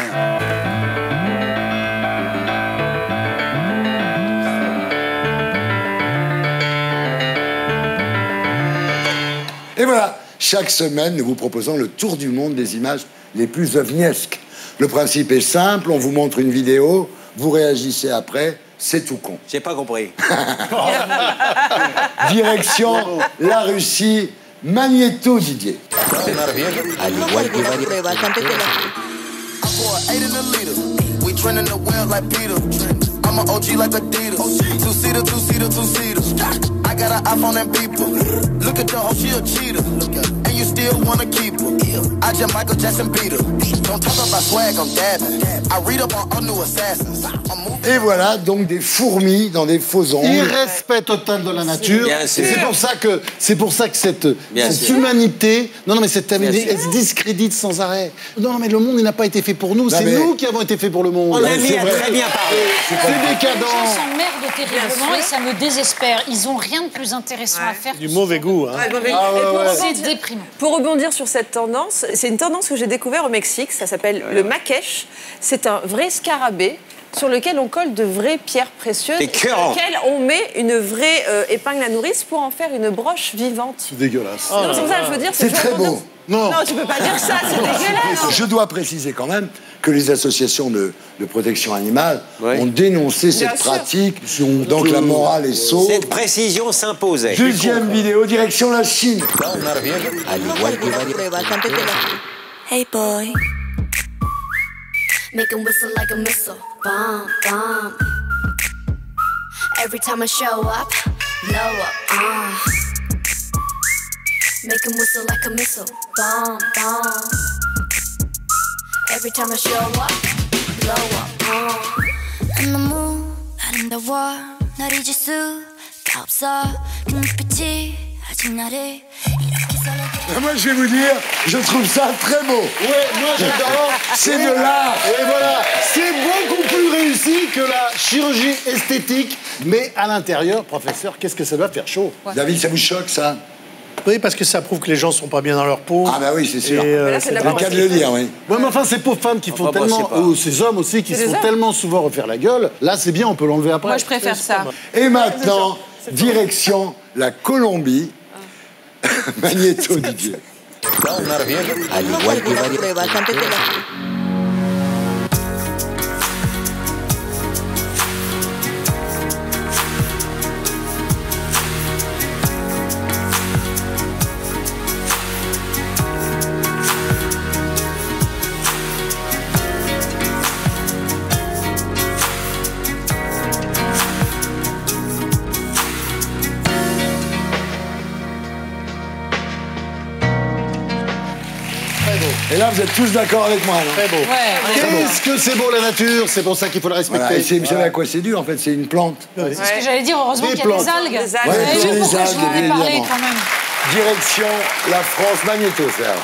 Et voilà, chaque semaine, nous vous proposons le tour du monde des images les plus ovniesques. Le principe est simple, on vous montre une vidéo, vous réagissez après, c'est tout con. J'ai pas compris. Direction la Russie, Magnéto Didier. I got an iPhone and people. Look at the hoe, she a cheater. And you still wanna keep her. I just Michael Jackson beat her. Don't talk about swag, I'm dabbing. I read up on all new assassins. Et voilà donc des fourmis dans des faux ongles. Irrespect total de la nature. C'est pour ça que cette humanité, cette humanité, elle se discrédite sans arrêt. Non, mais le monde il n'a pas été fait pour nous. C'est nous qui avons été faits pour le monde. On a très bien parlé. C'est décadent. Les gens s'emmerdent terriblement et ça me désespère. Ils ont rien de plus intéressant à faire. Du mauvais goût. Hein. C'est déprimant. Pour rebondir sur cette tendance, c'est une tendance que j'ai découvert au Mexique. Ça s'appelle le maquesh. C'est un vrai scarabée sur lequel on colle de vraies pierres précieuses, sur lesquelles on met une vraie épingle à nourrice pour en faire une broche vivante. C'est dégueulasse. Non, c'est pour ça que je veux dire. C'est très beau. Non, tu peux pas dire ça, c'est dégueulasse. Je dois préciser quand même que les associations de protection animale ont dénoncé cette pratique, donc la morale est sauve. Cette précision s'imposait. Deuxième vidéo, direction la Chine. Hey boy, make him whistle like a missile, bomb, bomb. Every time I show up, blow up, make him whistle like a missile, bomb, bomb. Every time I show up, blow up, 너무 아름다워 날 잊을 수가 없어 그 눈빛이 아직 나를 Moi, je vais vous dire, je trouve ça très beau. Ouais, moi j'adore. C'est de l'art. Et voilà, c'est beaucoup plus réussi que la chirurgie esthétique. Mais à l'intérieur, professeur, qu'est-ce que ça doit faire chaud? David, ça vous choque, ça? Oui, parce que ça prouve que les gens sont pas bien dans leur peau. Ah bah oui, c'est sûr. C'est le cas de le dire, oui. Ouais, mais enfin, ces pauvres femmes qui font tellement, ou ces hommes aussi qui se font tellement souvent refaire la gueule, là c'est bien, on peut l'enlever après. Moi, je préfère ça. Et maintenant, direction la Colombie, Magnéto Didier. Et là, vous êtes tous d'accord avec moi, non? Très beau. Qu'est-ce que c'est beau la nature? C'est pour ça qu'il faut la respecter. Voilà. Et vous savez à quoi c'est dû, en fait? C'est une plante. C'est ce que j'allais dire, heureusement qu'il y a des algues. Des algues. Ouais, Vous savez des pourquoi je algues, vous en ai parlé évidemment. quand même. Direction la France, Magnéto, Serge.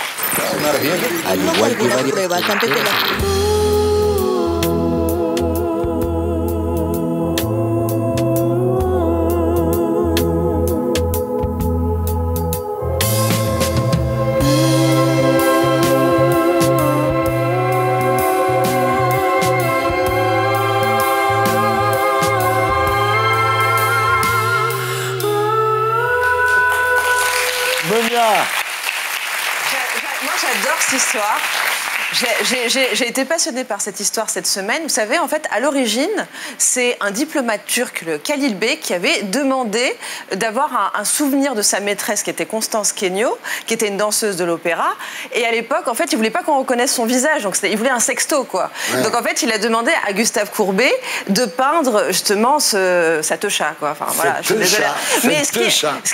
Moi, j'adore cette histoire. J'ai été passionnée par cette histoire cette semaine. Vous savez, en fait, à l'origine, c'est un diplomate turc, le Khalil Bey, qui avait demandé d'avoir un souvenir de sa maîtresse, qui était Constance Kenyo, qui était une danseuse de l'opéra. Et à l'époque, en fait, il voulait pas qu'on reconnaisse son visage. Donc, il voulait un sexto, quoi. Ouais. Donc, en fait, il a demandé à Gustave Courbet de peindre, justement, sa techa, quoi. Enfin, voilà, je suis désolée. Mais ce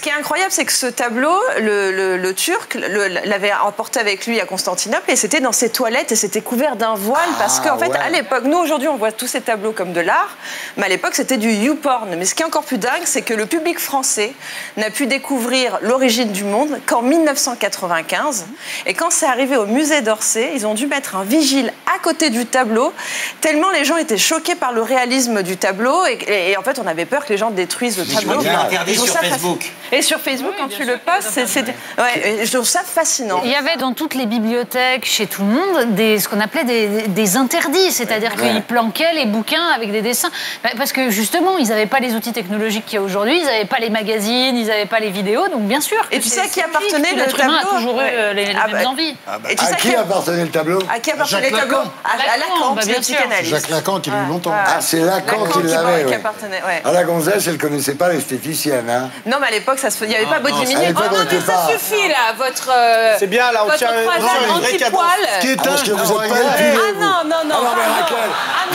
qui est incroyable, c'est que ce tableau, le Turc l'avait emporté avec lui à Constantinople, et c'était dans ses toilettes, et c'était couvert d'un voile, parce qu'en fait, à l'époque, nous aujourd'hui on voit tous ces tableaux comme de l'art, mais à l'époque c'était du YouPorn. Mais ce qui est encore plus dingue, c'est que le public français n'a pu découvrir l'origine du monde qu'en 1995, et quand c'est arrivé au musée d'Orsay, ils ont dû mettre un vigile à côté du tableau, tellement les gens étaient choqués par le réalisme du tableau, et en fait on avait peur que les gens détruisent le tableau. Je crois qu'il est interdit sur Facebook. Et sur Facebook, quand tu le postes, je trouve ça fascinant. Il y avait dans toutes les bibliothèques, chez tout le monde, ce qu'on appelait des interdits, c'est-à-dire qu'ils planquaient les bouquins avec des dessins. Parce que justement, ils n'avaient pas les outils technologiques qu'il y a aujourd'hui, ils n'avaient pas les magazines, ils n'avaient pas les vidéos, donc bien sûr. Et tu sais à qui appartenait le tableau? A toujours eu les mêmes envies. À qui appartenait le tableau? À qui appartenait le tableau? À Lacan, bien sûr. Jacques Lacan qui l'a eu longtemps. Ah, c'est Lacan qui l'avait. Ah, la gonzesse, elle ne connaissait pas l'esthéticienne, hein? Non, mais à l'époque, il n'y avait pas Body Minute. Oh non, mais ça suffit, là, votre... C'est bien, là, on tient croisade anti-poil. Parce que vous n'êtes pas épilé. Ah non. Ah non, mais Raquel,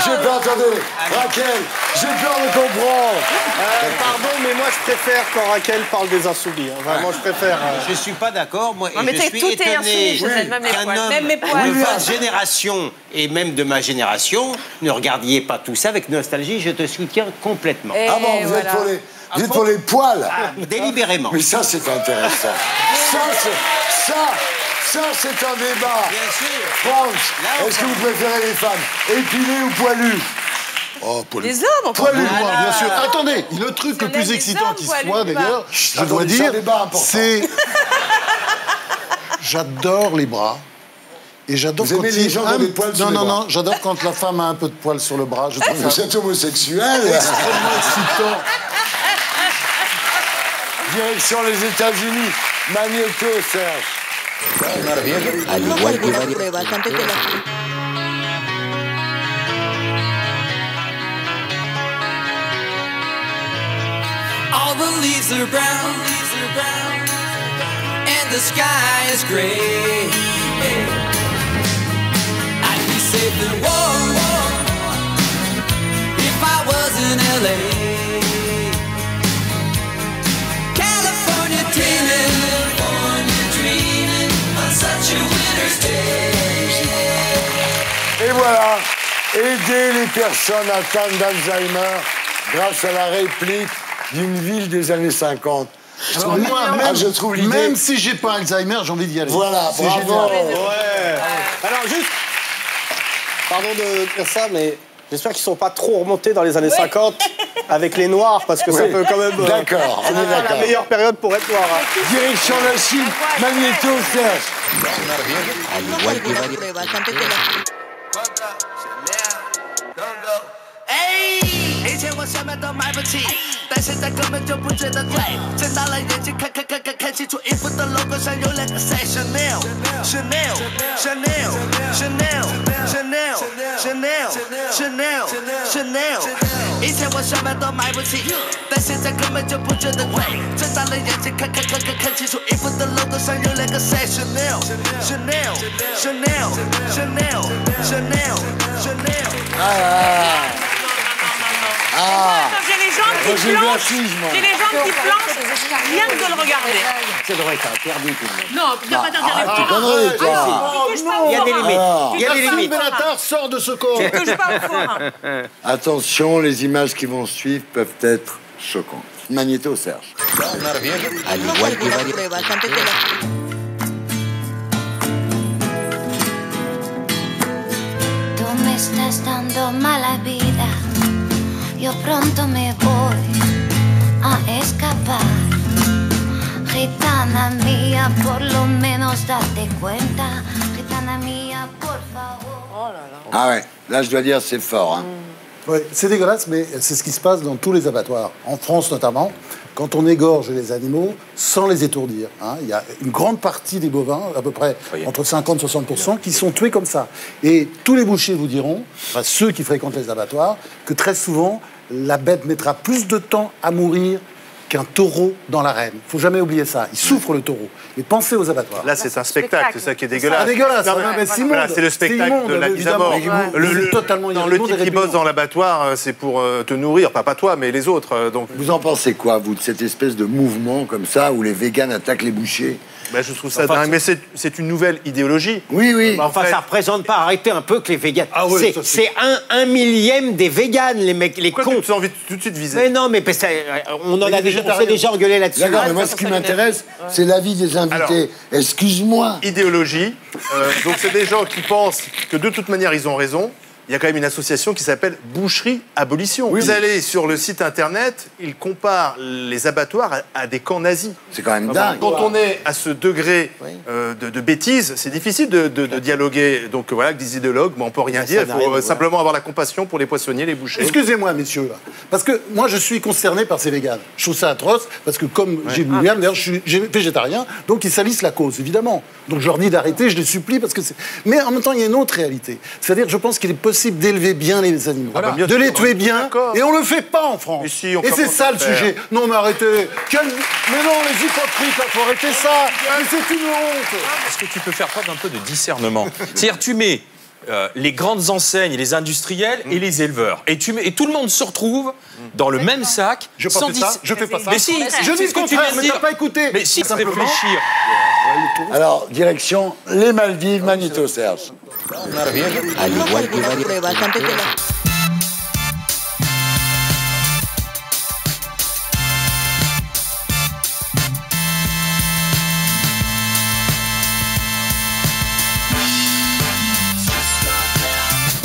j'ai peur, attendez. Raquel, j'ai peur de comprendre. Pardon, mais moi je préfère quand Raquel parle des insoumis. Hein. Vraiment, je préfère. Je suis pas d'accord, moi, non, mais et je suis étonné qu'un homme de votre génération et même de ma génération ne regardiez pas tout ça avec nostalgie. Je te soutiens complètement. Et ah bon, vous êtes pour les poils? Délibérément. Mais ça, c'est intéressant. Ça, c'est un débat. Bien sûr. Franck, est-ce que vous préférez les femmes épilées ou poilues? Oh, poilu. Les hommes, poilu, moi, bien sûr. Attendez, le truc le plus excitant qui soit, d'ailleurs, je dois dire, c'est... J'adore les bras. Et j'adore quand les gens ont des poils sur les bras. Non, j'adore quand la femme a un peu de poils sur le bras. Je trouve vous êtes homosexuel. Extrêmement excitant. Direction les États-Unis. Magnéto, Serge. All the leaves are brown, and the sky is gray. I'd be safe and warm if I was in LA. California dreaming on such a winter's day. Et voilà, aider les personnes atteintes d'Alzheimer grâce à la réplique d'une ville des années 50. Alors moi, je trouve l'idée... Même si j'ai pas Alzheimer, j'ai envie d'y aller. Voilà, bravo. Ouais. Alors juste, pardon de dire ça, mais j'espère qu'ils sont pas trop remontés dans les années 50 avec les Noirs, parce que ça peut quand même... D'accord, on est d'accord. La meilleure période pour être noir. Hein. Direction la Chine, Magnéto, Serge. Hey， 以前我什么都买不起，但现在根本就不觉得贵。睁大了眼睛看清楚衣服的 logo 上有两个 say Chanel Chanel Chanel Chanel Chanel Chanel Chanel Chanel。以前我什么都买不起，但现在根本就不觉得贵。睁大了眼睛看清楚衣服的 logo 上有两个 say Chanel Chanel Chanel Chanel Chanel Chanel。J'ai les jambes qui planchent. J'ai les jambes qui planchent. Rien que de le regarder. Ça devrait être interdit tout le monde. Non, il n'y a pas d'interdit. Il y a des limites. Il y a des limites. Bellatar sort de ce corps. Tu ne touches pas au forain. Attention, les images qui vont suivre peuvent être choquantes. Magnéto, Serge. Tú me estás dando mala vida. Yo pronto me voy a escapar. Gitana mía, por lo menos date cuenta. Gitana mía, por favor. Ah ouais, là je dois dire c'est fort. Hein. Ouais, c'est dégueulasse, mais c'est ce qui se passe dans tous les abattoirs, en France notamment, quand on égorge les animaux sans les étourdir. Hein. Il y a une grande partie des bovins, à peu près entre 50 et 60%, qui sont tués comme ça. Et tous les bouchers vous diront, enfin ceux qui fréquentent les abattoirs, que très souvent, la bête mettra plus de temps à mourir qu'un taureau dans l'arène. Il ne faut jamais oublier ça. Il souffre, le taureau. Mais pensez aux abattoirs. Là, c'est un spectacle. C'est ça qui est dégueulasse. C'est dégueulasse. C'est immonde. C'est le spectacle de la mise à mort. Le type qui bosse dans l'abattoir, c'est pour te nourrir. Pas toi, mais les autres. Donc. Vous en pensez quoi, vous, de cette espèce de mouvement comme ça, où les véganes attaquent les bouchers? Ben, je trouve ça dingue, mais c'est une nouvelle idéologie. Oui, oui. Enfin, ça représente pas. Arrêtez un peu que les véganes. C'est un millième des véganes, les mecs, les cons. Tu as envie de tout de suite viser. Mais non, mais on s'est déjà engueulé là-dessus. D'accord, mais moi, ce qui m'intéresse, c'est l'avis des invités. Excuse-moi. Idéologie. Donc, c'est des gens qui pensent que de toute manière, ils ont raison. Il y a quand même une association qui s'appelle Boucherie Abolition. Oui. Vous allez sur le site internet, ils comparent les abattoirs à des camps nazis. C'est quand même dingue. Quand on est à ce degré de bêtises, c'est difficile de dialoguer. Donc voilà, avec des idéologues, on ne peut rien dire. Il faut simplement avoir la compassion pour les poissonniers, les bouchers. Excusez-moi, messieurs, là. Parce que moi, je suis concerné par ces véganes. Je trouve ça atroce, parce que comme j'ai William, d'ailleurs, je suis végétarien, donc ils salissent la cause, évidemment. Donc je leur dis d'arrêter, je les supplie, parce que c'est... Mais en même temps, il y a une autre réalité. C'est-à-dire, je pense qu'il est possible d'élever bien les animaux, de les tuer bien, et on le fait pas en France. Et c'est ça le sujet. Non mais arrêtez. Mais non, les hypocrites, il faut arrêter ça. Mais c'est une honte. Est-ce que tu peux faire preuve d'un peu de discernement? C'est-à-dire, tu mets les grandes enseignes, les industriels et les éleveurs, et tout le monde se retrouve dans le même sac. Je fais pas ça. Mais si, je dis le contraire, mais t'as pas écouté. Mais si, réfléchir. Alors, direction les Maldives, Magnéto, Serge.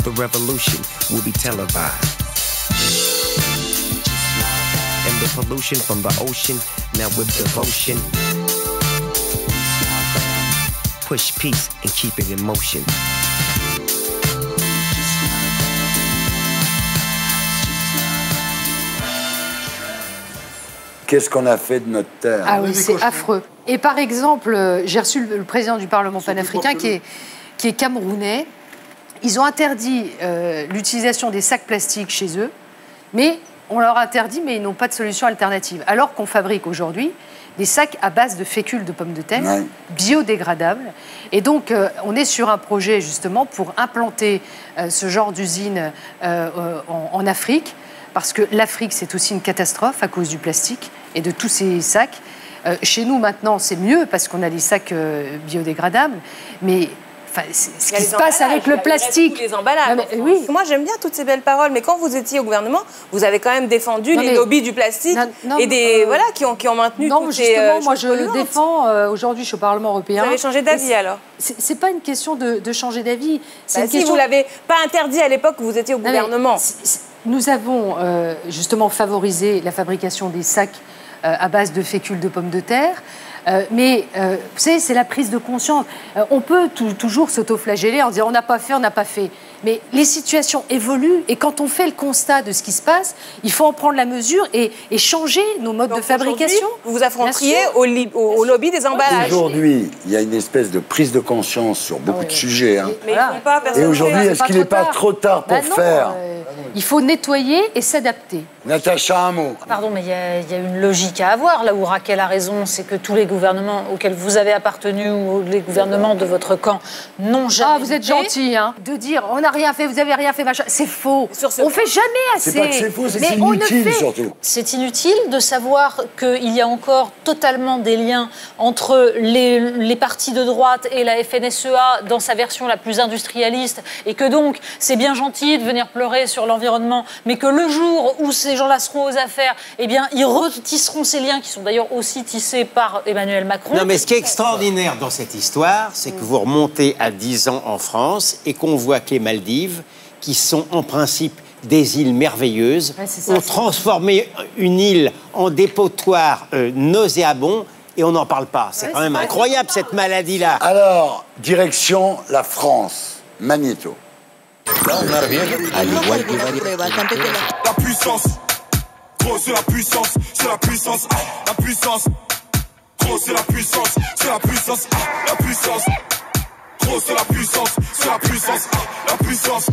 The revolution will be televised. And the pollution from the ocean, now with devotion. Push peace and keep it in motion. Qu'est-ce qu'on a fait de notre terre? Ah oui, c'est affreux. Et par exemple, j'ai reçu le président du Parlement panafricain qui est camerounais. Ils ont interdit l'utilisation des sacs plastiques chez eux, mais on leur interdit, mais ils n'ont pas de solution alternative. Alors qu'on fabrique aujourd'hui des sacs à base de fécule de pommes de terre, biodégradables. Et donc, on est sur un projet, justement, pour implanter ce genre d'usine en Afrique, parce que l'Afrique, c'est aussi une catastrophe à cause du plastique et de tous ces sacs. Chez nous, maintenant, c'est mieux, parce qu'on a des sacs biodégradables, mais... Enfin, ce qui se passe avec le plastique. Les emballages. Oui. Moi, j'aime bien toutes ces belles paroles, mais quand vous étiez au gouvernement, vous avez quand même défendu les lobbies du plastique et des qui ont maintenu. Non, justement, moi je le défends. Aujourd'hui, je suis au Parlement européen. Vous avez changé d'avis alors? C'est pas une question de changer d'avis. Si vous l'avez pas interdit à l'époque où vous étiez au gouvernement. Nous avons justement favorisé la fabrication des sacs à base de fécule de pommes de terre. Mais, vous savez, c'est la prise de conscience. On peut toujours s'autoflageller en disant on n'a pas fait, on n'a pas fait. Mais les situations évoluent et quand on fait le constat de ce qui se passe, il faut en prendre la mesure et changer nos modes de fabrication. Vous vous affronteriez au lobby des emballages. Aujourd'hui, il y a une espèce de prise de conscience sur beaucoup de sujets. Hein. Mais ils font pas, et aujourd'hui, est-ce qu'il n'est pas trop tard pour faire Il faut nettoyer et s'adapter. Natacha, un mot. Pardon, mais il y a une logique à avoir. Là où Raquel a raison, c'est que tous les gouvernements auxquels vous avez appartenu ou les gouvernements de votre camp n'ont jamais. Ah, vous êtes gentil, hein. De dire on n'a rien fait, vous avez rien fait, machin. C'est faux. On fait jamais assez. C'est pas que c'est faux, c'est que c'est inutile surtout. C'est inutile de savoir qu'il y a encore totalement des liens entre les partis de droite et la FNSEA dans sa version la plus industrialiste, et que donc c'est bien gentil de venir pleurer sur l'environnement, mais que le jour où ces gens-là seront aux affaires, eh bien, ils retisseront ces liens qui sont d'ailleurs aussi tissés par Emmanuel Macron. Non, mais ce qui est extraordinaire dans cette histoire, c'est que vous remontez à 10 ans en France et qu'on voit que les Maldives, qui sont en principe des îles merveilleuses, ont transformé une île en dépotoir nauséabond et on n'en parle pas. C'est quand même incroyable, cette maladie-là. Alors, direction la France. Magnéto. La puissance, gros c'est la puissance, c'est la puissance, la puissance. Gros c'est la puissance, c'est la puissance, la puissance. Gros c'est la puissance, c'est la puissance, la puissance.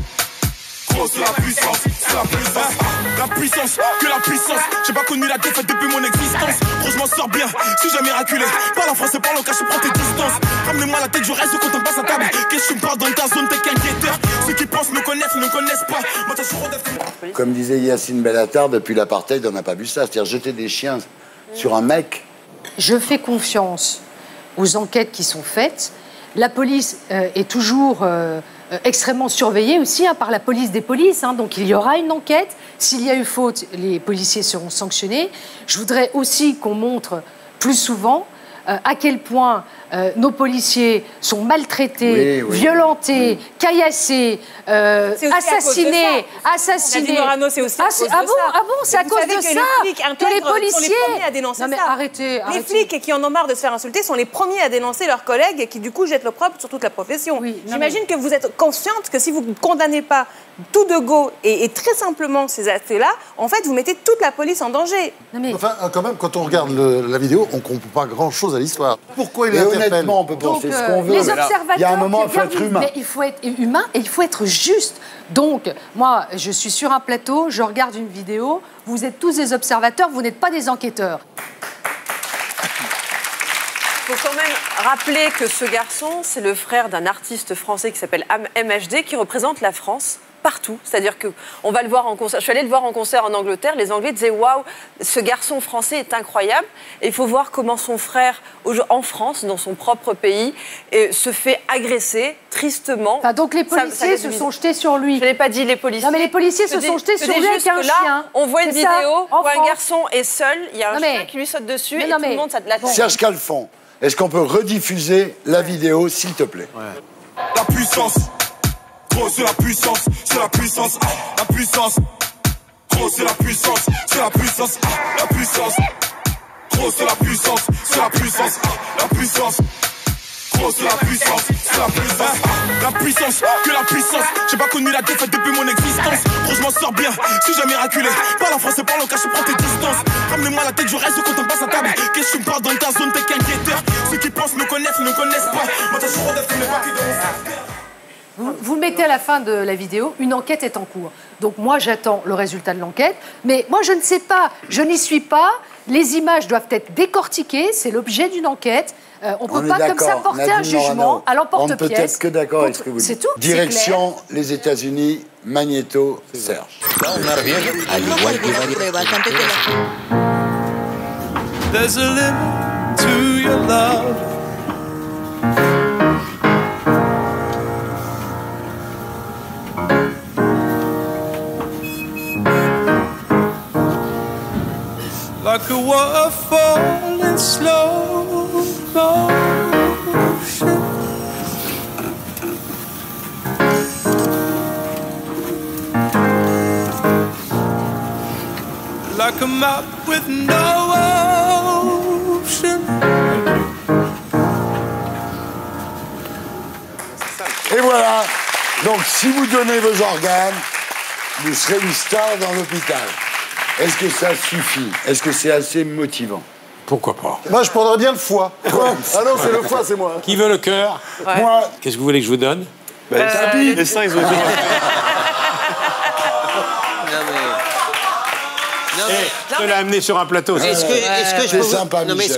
Gros c'est la puissance, c'est la puissance. La puissance, que la puissance. J'ai pas connu la défaite depuis mon existence. Gros je m'en sors bien, suis-je miraculé. Parle en français, parle en cash, prends tes distances. Ramenez-moi la tête, je reste quand on passe à table. Qu'est-ce que tu me parles dans ta zone, t'es qu'un guetteur. Ceux qui pensent me connaissent, ne connaissent pas. Moi t'as toujours d'être... Comme disait Yacine Bellatar, depuis l'apartheid, on n'a pas vu ça. C'est-à-dire jeter des chiens sur un mec. Je fais confiance aux enquêtes qui sont faites. La police est toujours extrêmement surveillée aussi par la police des polices. Donc il y aura une enquête. S'il y a eu faute, les policiers seront sanctionnés. Je voudrais aussi qu'on montre plus souvent à quel point nos policiers sont maltraités, violentés, caillassés, assassinés. Nadine Morano, c'est aussi à cause de ça. Ah bon, c'est à cause de ça que les policiers sont les premiers à dénoncer ça. Arrêtez. Les flics qui en ont marre de se faire insulter sont les premiers à dénoncer leurs collègues et qui du coup jettent l'opprobre sur toute la profession. J'imagine que vous êtes consciente que si vous ne condamnez pas tout de go et très simplement ces actes-là, en fait, vous mettez toute la police en danger. Enfin, quand même, quand on regarde la vidéo, on ne comprend pas grand-chose à l'histoire. Pourquoi il interpelle ? Honnêtement, on peut penser ce qu'on veut. Les observateurs, il y a un moment, il faut être humain. Mais il faut être humain et il faut être juste. Donc, moi, je suis sur un plateau, je regarde une vidéo, vous êtes tous des observateurs, vous n'êtes pas des enquêteurs. Il faut quand même rappeler que ce garçon, c'est le frère d'un artiste français qui s'appelle MHD, qui représente la France partout. C'est-à-dire qu'on va le voir en concert. Je suis allée le voir en concert en Angleterre. Les Anglais disaient « Waouh, ce garçon français est incroyable ». Et il faut voir comment son frère, en France, dans son propre pays, se fait agresser tristement. Donc les policiers se sont jetés sur lui. Je n'ai pas dit les policiers. Non mais les policiers se sont jetés sur lui avec un chien. On voit une vidéo où un garçon est seul, il y a un chien qui lui saute dessus et tout le monde, ça de la tête. Serge Calfon, est-ce qu'on peut rediffuser la vidéo, s'il te plaît ? La puissance. Gros c'est la puissance, c'est la puissance, la puissance. Gros c'est la puissance, c'est la puissance, la puissance. Gros c'est la puissance, c'est la puissance, la puissance. Gros c'est la puissance, c'est la puissance. La puissance, que la puissance. J'ai pas connu la défaite depuis mon existence. Gros je m'en sors bien, suis-je miraculé. Parle en français, parle en cash, prends tes distances. Ramenez-moi la tête, je reste quand on passe à table. Qu'est-ce que tu me parles dans ta zone, t'es qu'un guetteur. Ceux qui pensent me connaissent, ne connaissent pas. Moi t'as toujours d'être une pas qui de vous le mettez à la fin de la vidéo, une enquête est en cours. Donc moi, j'attends le résultat de l'enquête. Mais moi, je ne sais pas, je n'y suis pas. Les images doivent être décortiquées, c'est l'objet d'une enquête. On ne peut pas comme ça porter un jugement à l'emporte-pièce. On ne peut être que d'accord avec ce que vous dites. C'est tout. Direction les États-Unis, Magnéto, Serge. There's a limit to your love. Like a waterfall in slow motion. Like a map with no ocean. Et voilà. Donc, si vous donnez vos organes, vous serez une star dans l'hôpital. Est-ce que ça suffit? Est-ce que c'est assez motivant? Pourquoi pas? Moi, je prendrais bien le foie. Ah non, c'est le foie, c'est moi. Qui veut le cœur? Moi. Qu'est-ce que vous voulez que je vous donne? Les seins, ils ont été... Je l'ai amené sur un plateau. Est-ce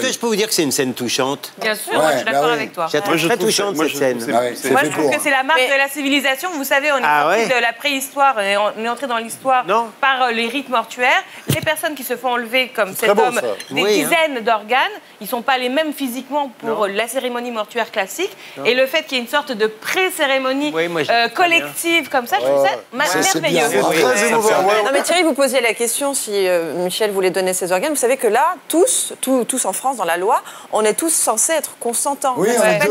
que je peux vous dire que c'est une scène touchante? Bien sûr, moi je suis d'accord avec toi. C'est très touchante cette scène. Moi je trouve que c'est la marque de la civilisation. Vous savez, on est sorti de la préhistoire, on est entré dans l'histoire par les rites mortuaires. Les personnes qui se font enlever comme cet homme des dizaines d'organes, ils ne sont pas les mêmes physiquement pour la cérémonie mortuaire classique. Et le fait qu'il y ait une sorte de pré-cérémonie collective comme ça, je trouve ça merveilleux. Non mais Thierry, vous posiez la question si Michel voulait donner ses organes. Vous savez que là, tous en France, dans la loi, on est tous censés être consentants. Oui, on est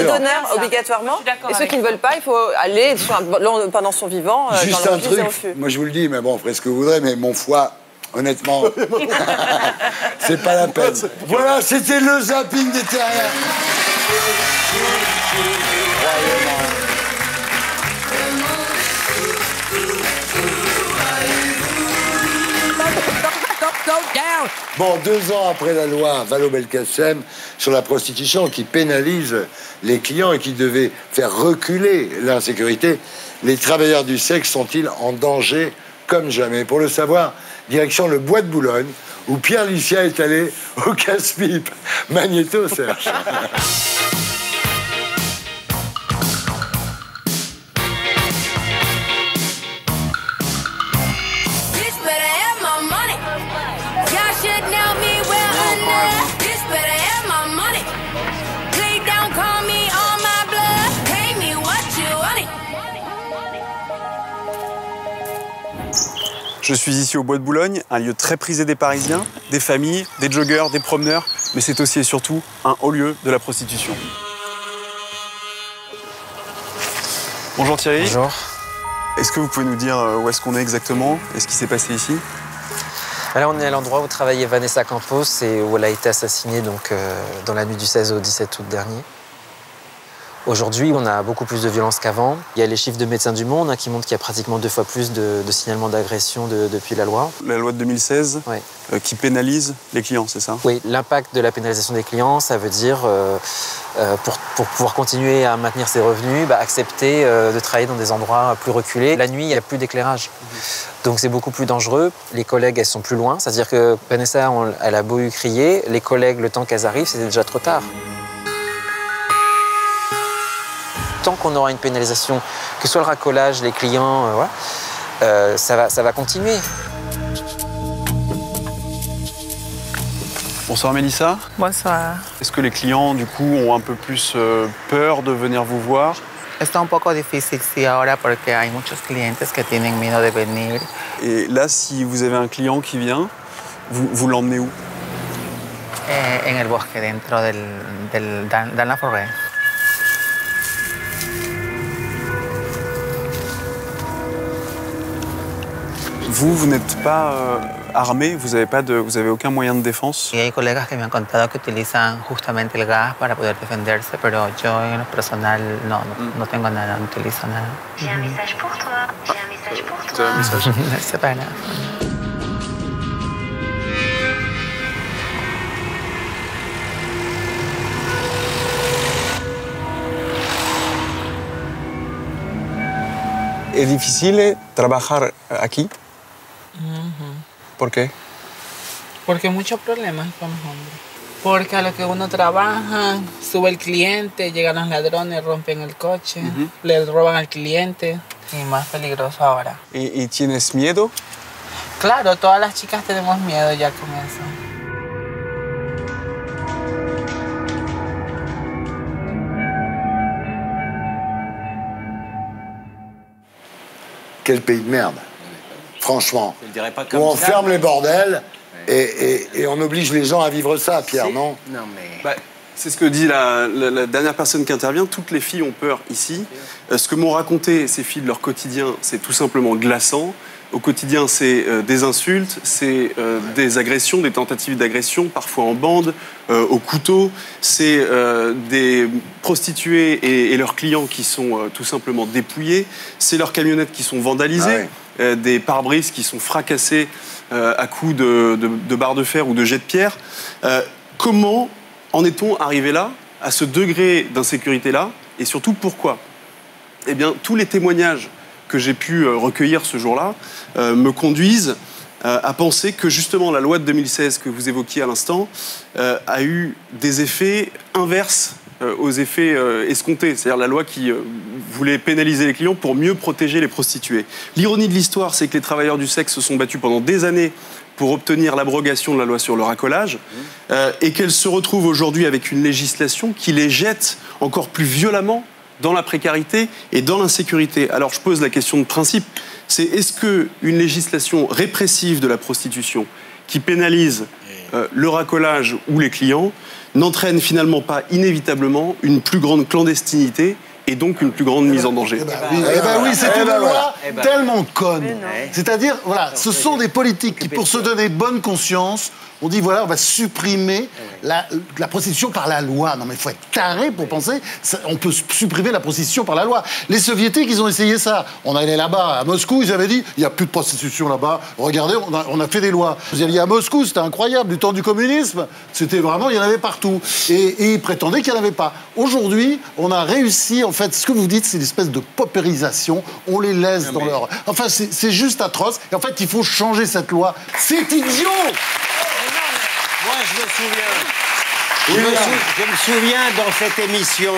donneurs obligatoirement. Et ceux qui ne veulent pas, il faut aller pendant son vivant juste dans un truc, moi je vous le dis, mais bon, ferez ce que vous voudrez, mais mon foie, honnêtement, c'est pas la peine. Voilà, c'était le zapping des terriens. Bon, 2 ans après la loi Vallaud-Belkacem sur la prostitution qui pénalise les clients et qui devait faire reculer l'insécurité, les travailleurs du sexe sont-ils en danger comme jamais? Pour le savoir, direction le Bois de Boulogne, où Pierre Lucia est allé au casse-pipe. Magnéto, Serge. Je suis ici au Bois de Boulogne, un lieu très prisé des Parisiens, des familles, des joggeurs, des promeneurs, mais c'est aussi et surtout un haut lieu de la prostitution. Bonjour Thierry. Bonjour. Est-ce que vous pouvez nous dire où est-ce qu'on est exactement et ce qui s'est passé ici? Alors on est à l'endroit où travaillait Vanessa Campos et où elle a été assassinée dans la nuit du 16 au 17 août dernier. Aujourd'hui, on a beaucoup plus de violence qu'avant. Il y a les chiffres de Médecins du Monde qui montrent qu'il y a pratiquement 2 fois plus de signalements d'agression depuis la loi. La loi de 2016 qui pénalise les clients, c'est ça? Oui, l'impact de la pénalisation des clients, ça veut dire, pour pouvoir continuer à maintenir ses revenus, accepter de travailler dans des endroits plus reculés. La nuit, il n'y a plus d'éclairage. Donc c'est beaucoup plus dangereux. Les collègues, elles sont plus loin. C'est-à-dire que Vanessa, elle a beau crier, les collègues, le temps qu'elles arrivent, c'est déjà trop tard. Tant qu'on aura une pénalisation, que ce soit le racolage, les clients, ça va continuer. Bonsoir Mélissa. Bonsoir. Est-ce que les clients, du coup, ont un peu plus peur de venir vous voir? Está un poco difícil, sí, ahora porque hay muchos clientes que tienen miedo de venir. Et là, si vous avez un client qui vient, vous l'emmenez où? En el bosque, dentro dans la forêt. Vous n'êtes pas armé, vous avez aucun moyen de défense? Y hay colegas que me han contado que utilizan justamente el gas para poder defenderse, pero yo en lo personal no tengo nada, no utilizo nada. J'ai un message pour toi. J'ai un message pour toi. Vous avez un message? C'est pas grave. ¿Es difícil trabajar aquí? ¿Por qué? Porque hay muchos problemas con los hombres. Porque a lo que uno trabaja, sube el cliente, llegan los ladrones, rompen el coche, le roban al cliente. Y más peligroso ahora. ¿Y tienes miedo? Claro, todas las chicas tenemos miedo ya con eso. Quel pays de merde, franchement. Je ne dirais pas Où comme on ça. ferme les bordels et on oblige les gens à vivre ça, Pierre, non? Non, mais... C'est ce que dit la dernière personne qui intervient. Toutes les filles ont peur ici. Ce que m'ont raconté ces filles de leur quotidien, c'est tout simplement glaçant. Au quotidien, c'est des insultes, c'est des agressions, des tentatives d'agression, parfois en bande, au couteau. C'est des prostituées et leurs clients qui sont tout simplement dépouillés. C'est leurs camionnettes qui sont vandalisées, des pare-brises qui sont fracassés à coups de barres de fer ou de jets de pierre. Comment en est-on arrivé là, à ce degré d'insécurité-là, et surtout pourquoi? Eh bien, tous les témoignages que j'ai pu recueillir ce jour-là me conduisent à penser que justement la loi de 2016 que vous évoquiez à l'instant a eu des effets inverses aux effets escomptés, c'est-à-dire la loi qui voulait pénaliser les clients pour mieux protéger les prostituées. L'ironie de l'histoire, c'est que les travailleurs du sexe se sont battus pendant des années pour obtenir l'abrogation de la loi sur le racolage, et qu'elles se retrouvent aujourd'hui avec une législation qui les jette encore plus violemment dans la précarité et dans l'insécurité. Alors je pose la question de principe, c'est est-ce qu'une législation répressive de la prostitution qui pénalise le racolage ou les clients n'entraîne finalement pas inévitablement une plus grande clandestinité et donc une plus grande mise en danger? Oui, c'est une loi tellement conne. C'est-à-dire, voilà, ce sont des politiques qui, pour se donner bonne conscience, on dit, voilà, on va supprimer la prostitution par la loi. Non, mais il faut être taré pour penser, on peut supprimer la prostitution par la loi. Les soviétiques, ils ont essayé ça. On allait là-bas, à Moscou, ils avaient dit, il n'y a plus de prostitution là-bas. Regardez, on a fait des lois. Vous alliez à Moscou, c'était incroyable. Du temps du communisme, c'était vraiment, il y en avait partout. Et ils prétendaient qu'il n'y en avait pas. Aujourd'hui, on a réussi, en fait, ce que vous dites, c'est une espèce de paupérisation. On les laisse dans leur... Enfin, c'est juste atroce. Et en fait, il faut changer cette loi. C'est idiot! Moi, je me souviens dans cette émission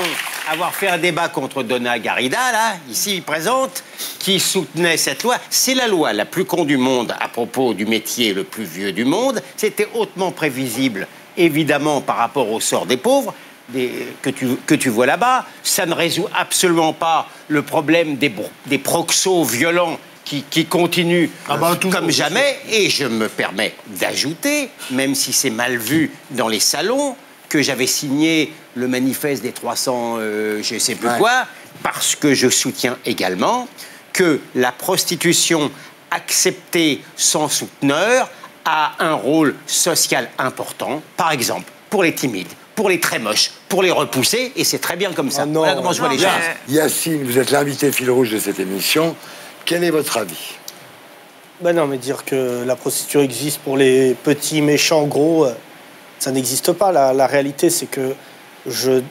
avoir fait un débat contre Donna Garida, là, ici présente, qui soutenait cette loi. C'est la loi la plus con du monde à propos du métier le plus vieux du monde. C'était hautement prévisible, évidemment, par rapport au sort des pauvres. Que tu vois là-bas. Ça ne résout absolument pas le problème des proxos violents qui continuent comme jamais. Et je me permets d'ajouter, même si c'est mal vu dans les salons, que j'avais signé le manifeste des 300 je ne sais plus quoi, parce que je soutiens également que la prostitution acceptée sans souteneur a un rôle social important, par exemple, pour les timides, pour les très moches, pour les repousser, et c'est très bien comme ça. Voilà comment je vois les choses. Yacine, vous êtes l'invité fil rouge de cette émission. Quel est votre avis? Ben non, mais dire que la prostitution existe pour les petits, méchants, gros, ça n'existe pas. La réalité, c'est que je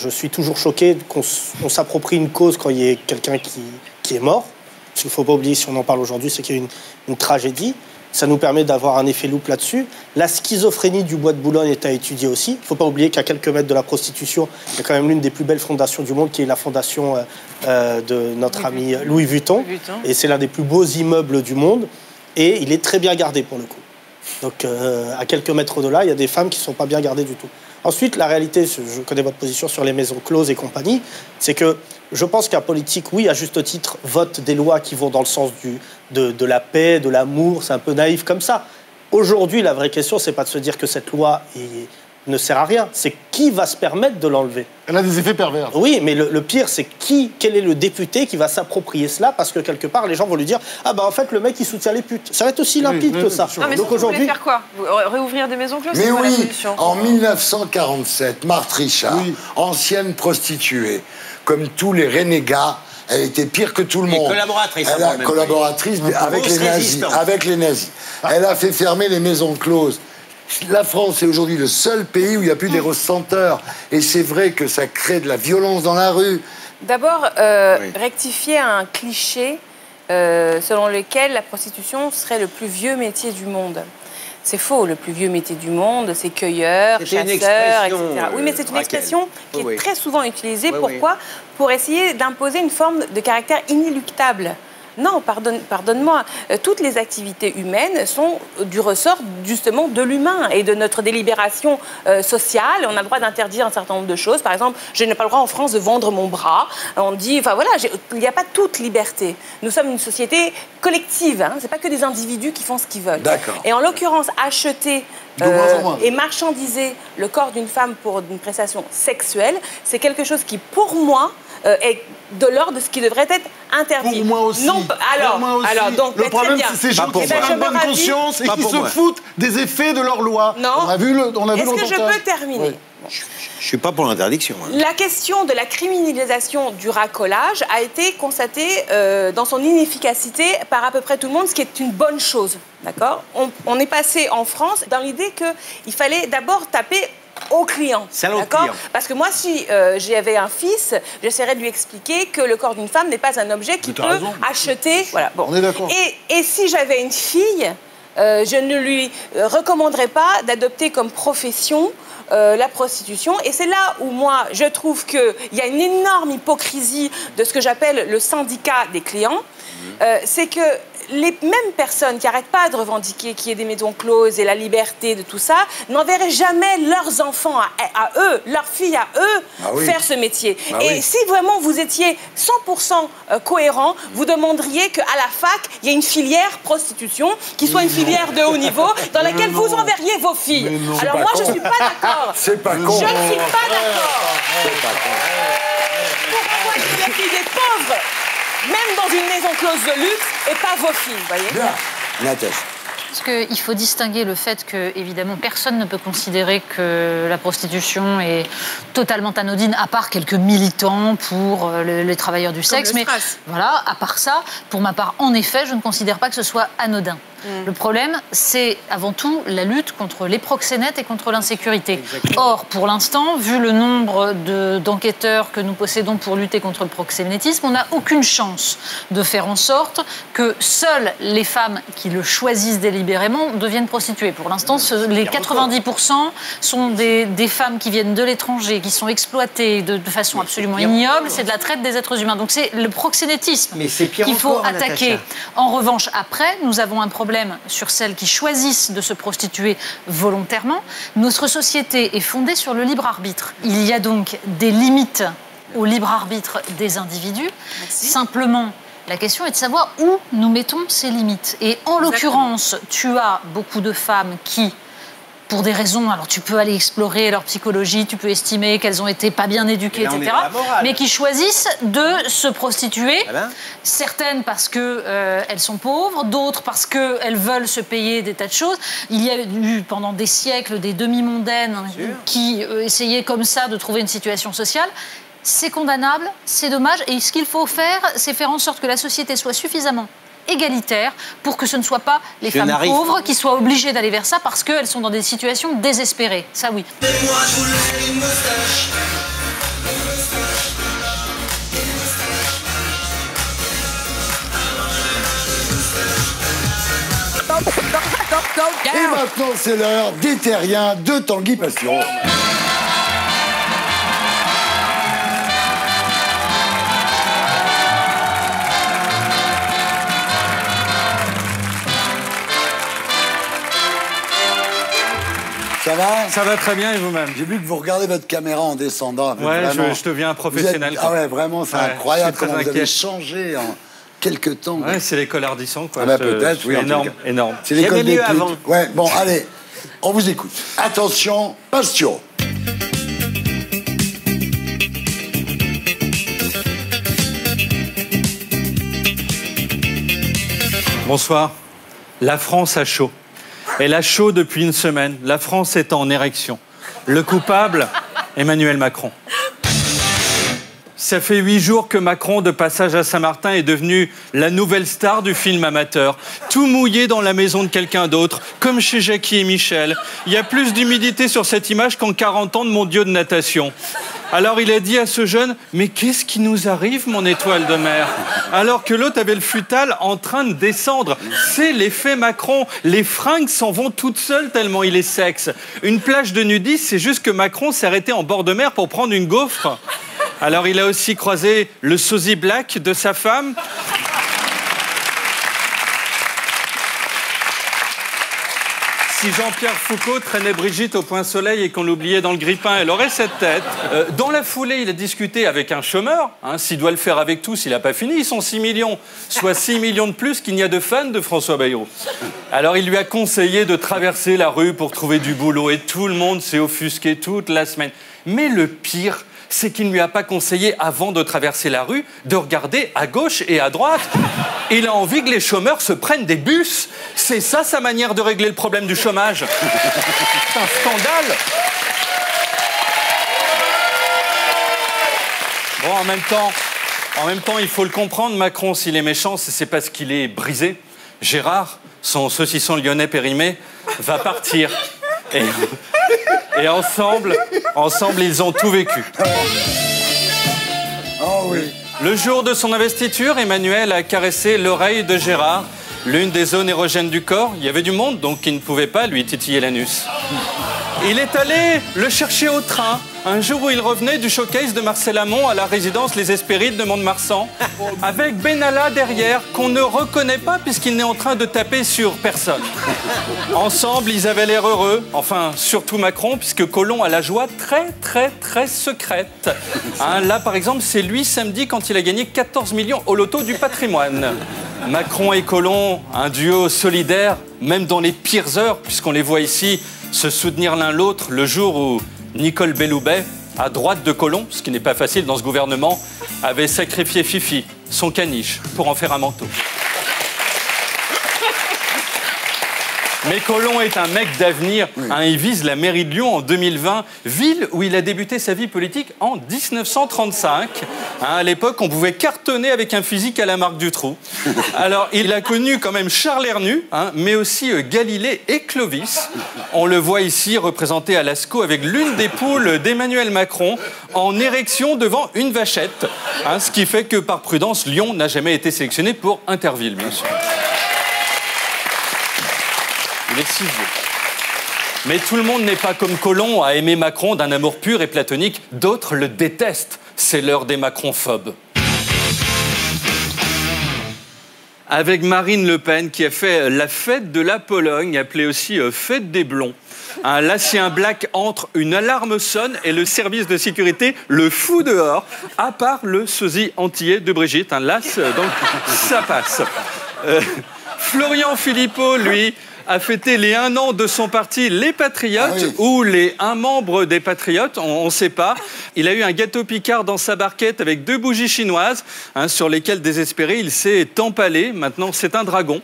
suis toujours choqué qu'on s'approprie une cause quand il y a quelqu'un qui est mort. Parce qu'il ne faut pas oublier, si on en parle aujourd'hui, c'est qu'il y a une tragédie. Ça nous permet d'avoir un effet loupe là-dessus. La schizophrénie du bois de Boulogne est à étudier aussi. Il ne faut pas oublier qu'à quelques mètres de la prostitution, il y a quand même l'une des plus belles fondations du monde, qui est la fondation de notre ami Louis Vuitton. Et c'est l'un des plus beaux immeubles du monde. Et il est très bien gardé, pour le coup. Donc, à quelques mètres de là, il y a des femmes qui ne sont pas bien gardées du tout. Ensuite, la réalité, je connais votre position sur les maisons closes et compagnie, c'est que je pense qu'un politique, oui, à juste titre, vote des lois qui vont dans le sens de la paix, de l'amour, c'est un peu naïf comme ça. Aujourd'hui, la vraie question, c'est pas de se dire que cette loi ne sert à rien, c'est qui va se permettre de l'enlever. Elle a des effets pervers. Oui, mais le pire, c'est quel est le député qui va s'approprier cela, parce que quelque part, les gens vont lui dire « Ah bah en fait, le mec, il soutient les putes ». Ça va être aussi limpide que ça. Non, mais donc aujourd'hui, vous voulez faire quoi? Réouvrir des maisons closes? Mais oui, en 1947, Marthe Richard, ancienne prostituée, comme tous les renégats, elle était pire que tout le monde. Collaboratrice. Elle a collaboratrice avec les nazis. Elle a fait fermer les maisons closes. La France est aujourd'hui le seul pays où il n'y a plus des ressenteurs. Et c'est vrai que ça crée de la violence dans la rue. D'abord, rectifier un cliché selon lequel la prostitution serait le plus vieux métier du monde. C'est faux, le plus vieux métier du monde, c'est cueilleur, chasseur, etc. Oui, mais c'est une expression qui est très souvent utilisée. Pourquoi? Pour essayer d'imposer une forme de caractère inéluctable. Non, pardonne-moi. Toutes les activités humaines sont du ressort justement de l'humain et de notre délibération sociale. On a le droit d'interdire un certain nombre de choses. Par exemple, je n'ai pas le droit en France de vendre mon bras. On dit, enfin voilà, il n'y a pas toute liberté. Nous sommes une société collective. Hein. Ce n'est pas que des individus qui font ce qu'ils veulent. Et en l'occurrence, acheter et marchandiser le corps d'une femme pour une prestation sexuelle, c'est quelque chose qui, pour moi, est de l'ordre de ce qui devrait être interdit. Pour moi aussi. Non, alors donc, le problème, c'est ces gens qui ont une bonne conscience et qui se foutent des effets de leur loi. Non. On a vu le Est-ce que je peux terminer? Oui. Je ne suis pas pour l'interdiction. Hein. La question de la criminalisation du racolage a été constatée dans son inefficacité par à peu près tout le monde, ce qui est une bonne chose. D'accord ? On est passé en France dans l'idée qu'il fallait d'abord taper au client. Salaud D'accord ? client. Parce que moi, si j'avais un fils, j'essaierais de lui expliquer que le corps d'une femme n'est pas un objet qu'il peut acheter. Voilà, bon. On est d'accord. Et si j'avais une fille, je ne lui recommanderais pas d'adopter comme profession la prostitution. Et c'est là où moi, je trouve qu'il y a une énorme hypocrisie de ce que j'appelle le syndicat des clients. C'est que les mêmes personnes qui n'arrêtent pas de revendiquer qu'il y ait des maisons closes et la liberté de tout ça, n'enverraient jamais leurs enfants à eux, leurs filles à eux, faire ce métier. Et si vraiment vous étiez 100% cohérent, vous demanderiez qu'à la fac, il y ait une filière prostitution, qui soit une filière de haut niveau, dans laquelle vous enverriez vos filles. Alors moi, je ne suis pas d'accord. C'est pas con. Je ne suis pas d'accord. Pour envoyer les filles des pauvres, même dans une maison close de luxe, et pas vos filles, vous voyez. Bien. Nathalie. Parce qu'il faut distinguer le fait que, évidemment, personne ne peut considérer que la prostitution est totalement anodine, à part quelques militants pour les travailleurs du sexe. Mais voilà, à part ça, pour ma part, en effet, je ne considère pas que ce soit anodin. Le problème, c'est avant tout la lutte contre les proxénètes et contre l'insécurité. Or, pour l'instant, vu le nombre d'enquêteurs que nous possédons pour lutter contre le proxénétisme, on n'a aucune chance de faire en sorte que seules les femmes qui le choisissent délibérément deviennent prostituées. Pour l'instant, les 90% sont des femmes qui viennent de l'étranger, qui sont exploitées de façon absolument ignoble. C'est de la traite des êtres humains. Donc c'est le proxénétisme qu'il faut attaquer. En revanche, après, nous avons un problème sur celles qui choisissent de se prostituer volontairement. Notre société est fondée sur le libre arbitre. Il y a donc des limites au libre arbitre des individus. Simplement, la question est de savoir où nous mettons ces limites. Et en l'occurrence, tu as beaucoup de femmes qui, pour des raisons, alors tu peux aller explorer leur psychologie, tu peux estimer qu'elles ont été pas bien éduquées, etc., mais qui choisissent de se prostituer, certaines parce qu'elles sont pauvres, d'autres parce qu'elles veulent se payer des tas de choses. Il y a eu pendant des siècles des demi-mondaines qui essayaient comme ça de trouver une situation sociale. C'est condamnable, c'est dommage, et ce qu'il faut faire, c'est faire en sorte que la société soit suffisamment égalitaire pour que ce ne soit pas les femmes pauvres qui soient obligées d'aller vers ça parce qu'elles sont dans des situations désespérées. Ça, oui. Et maintenant, c'est l'heure des terriens de Tanguy Passion. Ça va ? Ça va très bien et vous-même ? J'ai vu que vous regardez votre caméra en descendant. Ouais, vraiment, je deviens un professionnel. Ah ouais, vraiment, c'est incroyable comment vous avez changé en quelques temps. Ouais, c'est l'école Ardisson, quoi. Ah bah peut-être, oui. Énorme, énorme. C'est l'école des putes. Ouais, bon, allez, on vous écoute. Attention, Passion. Bonsoir. La France a chaud. Elle a chaud depuis une semaine. La France est en érection. Le coupable, Emmanuel Macron. Ça fait 8 jours que Macron, de passage à Saint-Martin, est devenu la nouvelle star du film amateur. Tout mouillé dans la maison de quelqu'un d'autre, comme chez Jackie et Michel. Il y a plus d'humidité sur cette image qu'en 40 ans de mon dieu de natation. Alors il a dit à ce jeune « Mais qu'est-ce qui nous arrive, mon étoile de mer ?» Alors que l'autre avait le futal en train de descendre. C'est l'effet Macron. Les fringues s'en vont toutes seules tellement il est sexe. Une plage de nudistes, c'est juste que Macron s'est arrêté en bord de mer pour prendre une gaufre. Alors il a aussi croisé le sosie black de sa femme. Si Jean-Pierre Foucault traînait Brigitte au Point Soleil et qu'on l'oubliait dans le grille-pain, elle aurait cette tête. Dans la foulée, il a discuté avec un chômeur. S'il doit le faire avec tous, il n'a pas fini. Ils sont 6 millions, soit 6 millions de plus qu'il n'y a de fans de François Bayrou. Alors il lui a conseillé de traverser la rue pour trouver du boulot. Et tout le monde s'est offusqué toute la semaine. Mais le pire, c'est qu'il ne lui a pas conseillé, avant de traverser la rue, de regarder à gauche et à droite. Il a envie que les chômeurs se prennent des bus. C'est ça sa manière de régler le problème du chômage. C'est un scandale. Bon, en même temps, il faut le comprendre, Macron, s'il est méchant, c'est parce qu'il est brisé. Gérard, son saucisson lyonnais périmé, va partir. Et ensemble, ils ont tout vécu. Oh oui. Le jour de son investiture, Emmanuel a caressé l'oreille de Gérard, l'une des zones érogènes du corps. Il y avait du monde, donc il ne pouvait pas lui titiller l'anus. Il est allé le chercher au train, un jour où il revenait du showcase de Marcel Amont à la résidence Les Hespérides de Mont-de-Marsan, avec Benalla derrière, qu'on ne reconnaît pas puisqu'il n'est en train de taper sur personne. Ensemble, ils avaient l'air heureux, enfin, surtout Macron, puisque Collomb a la joie très secrète. Hein, là, par exemple, c'est lui samedi quand il a gagné 14 millions au loto du patrimoine. Macron et Collomb, un duo solidaire, même dans les pires heures, puisqu'on les voit ici se soutenir l'un l'autre le jour où Nicole Belloubet, à droite de Collomb, ce qui n'est pas facile dans ce gouvernement, avait sacrifié Fifi, son caniche, pour en faire un manteau. Mais Collomb est un mec d'avenir. Hein, il vise la mairie de Lyon en 2020, ville où il a débuté sa vie politique en 1935. Hein, à l'époque, on pouvait cartonner avec un physique à la Marc Dutroux. Alors, il a connu quand même Charles Hernu, hein, mais aussi Galilée et Clovis. On le voit ici représenté à Lascaux avec l'une des poules d'Emmanuel Macron en érection devant une vachette. Hein, ce qui fait que, par prudence, Lyon n'a jamais été sélectionné pour Interville, bien sûr. Il est si vieux. Mais tout le monde n'est pas comme Collomb à aimer Macron d'un amour pur et platonique. D'autres le détestent. C'est l'heure des macronphobes. Avec Marine Le Pen qui a fait la fête de la Pologne, appelée aussi fête des blonds. Là, si un black entre, une alarme sonne et le service de sécurité le fout dehors, à part le sosie antillais de Brigitte. Là, donc, ça passe. Florian Philippot, lui, a fêté les 1 an de son parti Les Patriotes, ou les 1 membre des Patriotes, on ne sait pas. Il a eu un gâteau Picard dans sa barquette avec 2 bougies chinoises, hein, sur lesquelles, désespéré, il s'est empalé. Maintenant, c'est un dragon.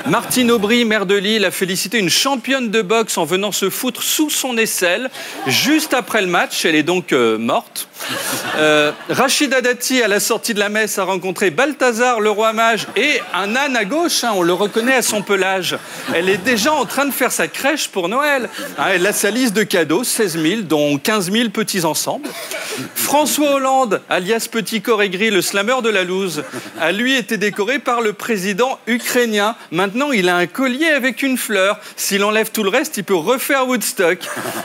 Martine Aubry, maire de Lille, a félicité une championne de boxe en venant se foutre sous son aisselle, juste après le match. Elle est donc morte. Rachida Dati, à la sortie de la messe, a rencontré Balthazar, le roi mage, et un âne à gauche, hein, on le reconnaît à son pelage. Elle est déjà en train de faire sa crèche pour Noël. Hein, elle a sa liste de cadeaux, 16 000, dont 15 000 petits ensembles. François Hollande, alias Petit Corps Aigri, le slammer de la loose, a lui été décoré par le président ukrainien. Maintenant, il a un collier avec une fleur. S'il enlève tout le reste, il peut refaire Woodstock.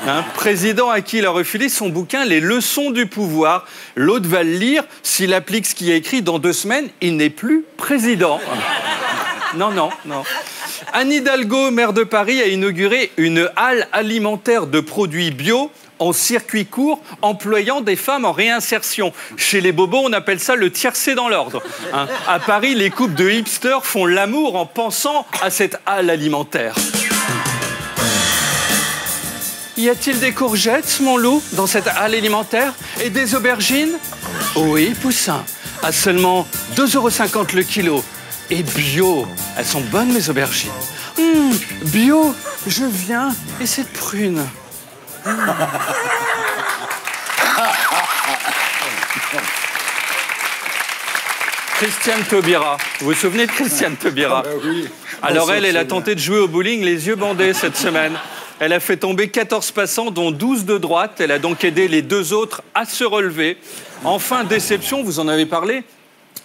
Un président à qui il a refilé son bouquin « Les leçons du pouvoir ». L'autre va le lire. S'il applique ce qu'il a écrit, dans 2 semaines, il n'est plus président. Non. Anne Hidalgo, maire de Paris, a inauguré une halle alimentaire de produits bio en circuit court, employant des femmes en réinsertion. Chez les bobos, on appelle ça le tiercé dans l'ordre. Hein. À Paris, les couples de hipsters font l'amour en pensant à cette halle alimentaire. Y a-t-il des courgettes, mon loup, dans cette halle alimentaire? Et des aubergines? Oui, Poussin, à seulement 2,50 € le kilo. Et bio, elles sont bonnes, mes aubergines. Bio, je viens, et cette prune. Christiane Taubira. Vous vous souvenez de Christiane Taubira? Oui. Alors elle a tenté de jouer au bowling les yeux bandés cette semaine. Elle a fait tomber 14 passants, dont 12 de droite. Elle a donc aidé les 2 autres à se relever. Enfin, déception, vous en avez parlé.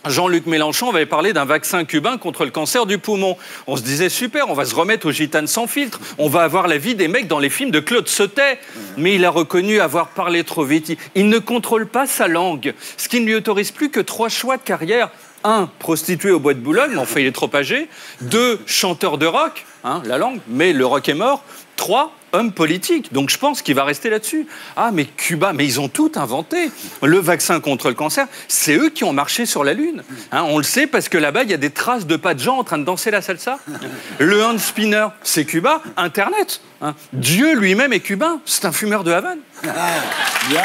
Jean-Luc Mélenchon avait parlé d'un vaccin cubain contre le cancer du poumon. On se disait, super, on va se remettre aux gitanes sans filtre. On va avoir la vie des mecs dans les films de Claude Sautet. Mais il a reconnu avoir parlé trop vite. Il ne contrôle pas sa langue, ce qui ne lui autorise plus que 3 choix de carrière. 1, prostituée au bois de Boulogne, mais enfin il est trop âgé. 2, chanteur de rock, hein, la langue, mais le rock est mort. 3, homme politique. Donc je pense qu'il va rester là-dessus. Ah, mais Cuba, mais ils ont tout inventé. Le vaccin contre le cancer, c'est eux qui ont marché sur la Lune. Hein, on le sait parce que là-bas, il y a des traces de pas de gens en train de danser la salsa. Le hand spinner, c'est Cuba. Internet. Hein. Dieu lui-même est cubain. C'est un fumeur de Havane. Bien.